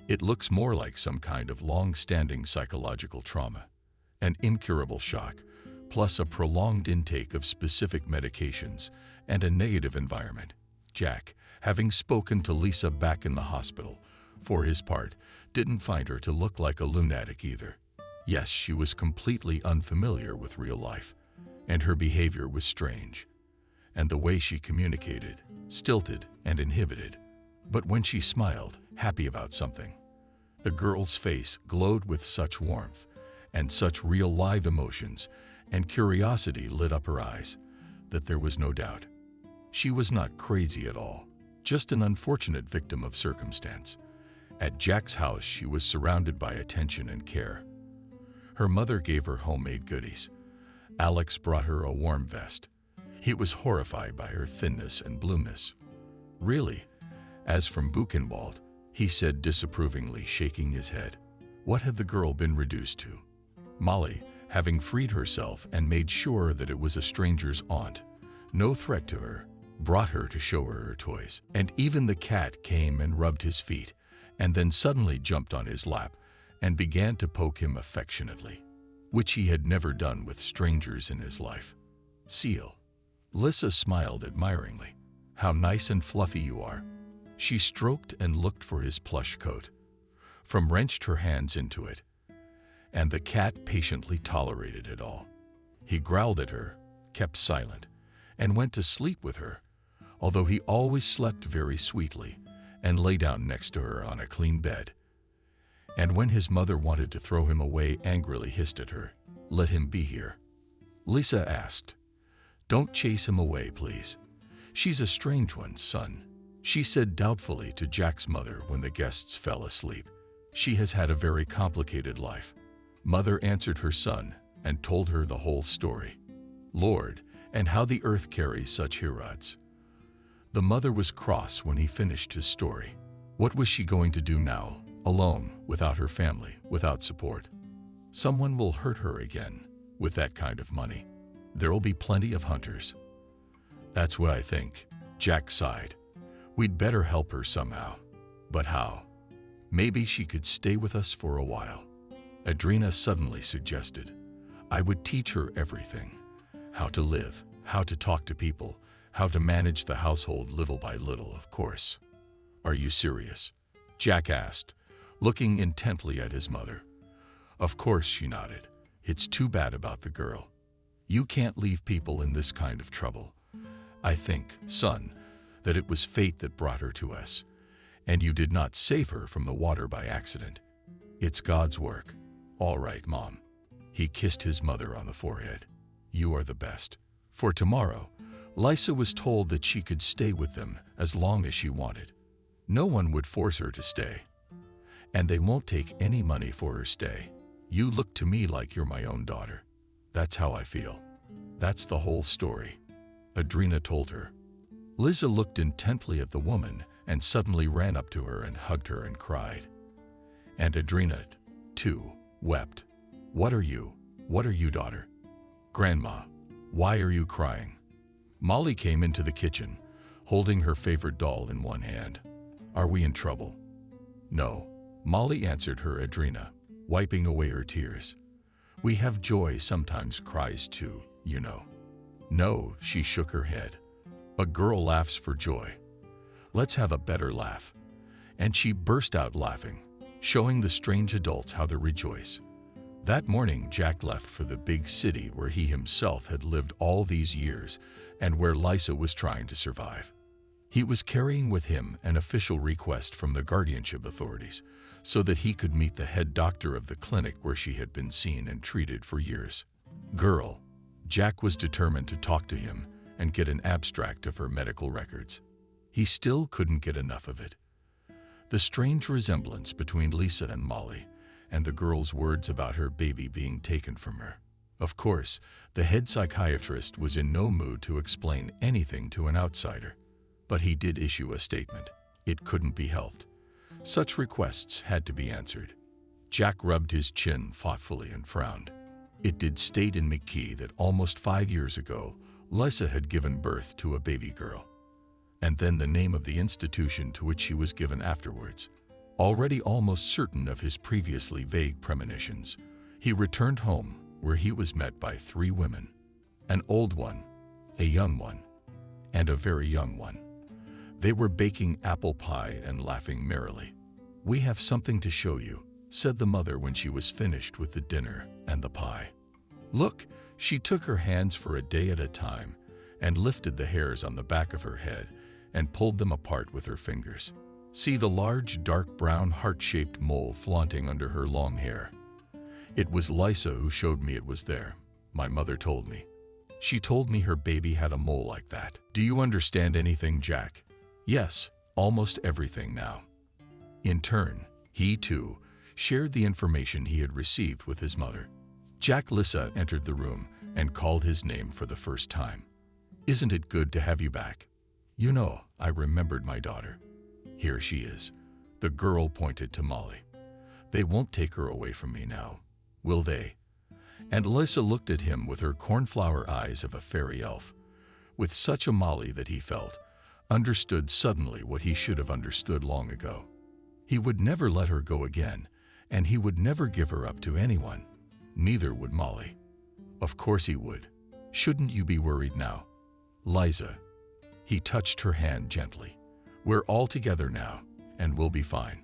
It looks more like some kind of long-standing psychological trauma, an incurable shock, plus a prolonged intake of specific medications and a negative environment. Jack, having spoken to Lisa back in the hospital, for his part, didn't find her to look like a lunatic either. Yes, she was completely unfamiliar with real life, and her behavior was strange, and the way she communicated, stilted and inhibited. But when she smiled, happy about something, the girl's face glowed with such warmth and such real live emotions, and curiosity lit up her eyes, that there was no doubt. She was not crazy at all, just an unfortunate victim of circumstance. At Jack's house, she was surrounded by attention and care. Her mother gave her homemade goodies. Alex brought her a warm vest. He was horrified by her thinness and bloomness. Really? As from Buchenwald, he said disapprovingly, shaking his head. What had the girl been reduced to? Molly, having freed herself and made sure that it was a stranger's aunt, no threat to her, brought her to show her toys. And even the cat came and rubbed his feet, and then suddenly jumped on his lap and began to poke him affectionately, which he had never done with strangers in his life. Seal. Lisa smiled admiringly. How nice and fluffy you are. She stroked and looked for his plush coat, wrenched her hands into it, and the cat patiently tolerated it all. He growled at her, kept silent, and went to sleep with her, although he always slept very sweetly and lay down next to her on a clean bed. And when his mother wanted to throw him away, angrily hissed at her, "Let him be here." Lisa asked, "Don't chase him away, please. She's a strange one, son," she said doubtfully to Jack's mother when the guests fell asleep. "She has had a very complicated life." Mother answered her son and told her the whole story. Lord, and how the earth carries such heroes. The mother was cross when he finished his story. What was she going to do now, alone, without her family, without support? Someone will hurt her again. With that kind of money, there'll be plenty of hunters. That's what I think. Jack sighed. We'd better help her somehow. But how? Maybe she could stay with us for a while. Adrena suddenly suggested. I would teach her everything. How to live, how to talk to people, how to manage the household little by little, of course. Are you serious? Jack asked, looking intently at his mother. Of course, she nodded. It's too bad about the girl. You can't leave people in this kind of trouble. I think, son, that it was fate that brought her to us, and you did not save her from the water by accident. It's God's work. All right, Mom. He kissed his mother on the forehead. You are the best. For tomorrow, Lisa was told that she could stay with them as long as she wanted. No one would force her to stay. And they won't take any money for her stay. You look to me like you're my own daughter. That's how I feel. That's the whole story, Adrena told her. Lisa looked intently at the woman and suddenly ran up to her and hugged her and cried. And Adrena, too, wept. What are you, daughter? Grandma, why are you crying? Molly came into the kitchen, holding her favorite doll in one hand. Are we in trouble? No, Molly answered her Adrena, wiping away her tears. We have joy sometimes cries too, you know. No, she shook her head. A girl laughs for joy. Let's have a better laugh. And she burst out laughing, showing the strange adults how to rejoice. That morning, Jack left for the big city where he himself had lived all these years and where Lisa was trying to survive. He was carrying with him an official request from the guardianship authorities so that he could meet the head doctor of the clinic where she had been seen and treated for years. Girl, Jack was determined to talk to him and get an abstract of her medical records. He still couldn't get enough of it. The strange resemblance between Lisa and Molly, and the girl's words about her baby being taken from her. Of course, the head psychiatrist was in no mood to explain anything to an outsider, but he did issue a statement. It couldn't be helped. Such requests had to be answered. Jack rubbed his chin thoughtfully and frowned. It did state in McKee that almost 5 years ago, Lisa had given birth to a baby girl, and then the name of the institution to which she was given afterwards. Already almost certain of his previously vague premonitions, he returned home where he was met by 3 women, an old one, a young one, and a very young one. They were baking apple pie and laughing merrily. "We have something to show you," said the mother when she was finished with the dinner and the pie. "Look," she took her hands for a day at a time and lifted the hairs on the back of her head and pulled them apart with her fingers. "See the large, dark brown, heart-shaped mole flaunting under her long hair. It was Lisa who showed me it was there, my mother told me. She told me her baby had a mole like that. Do you understand anything, Jack?" "Yes, almost everything now." In turn, he too shared the information he had received with his mother. Jack Lissa entered the room and called his name for the first time. "Isn't it good to have you back? You know, I remembered my daughter. Here she is." The girl pointed to Molly. "They won't take her away from me now, will they?" And Lissa looked at him with her cornflower eyes of a fairy elf, with such a Molly that he felt, understood suddenly what he should have understood long ago. He would never let her go again, and he would never give her up to anyone. Neither would Molly. Of course he would. Shouldn't you be worried now, Liza? He touched her hand gently. "We're all together now, and we'll be fine."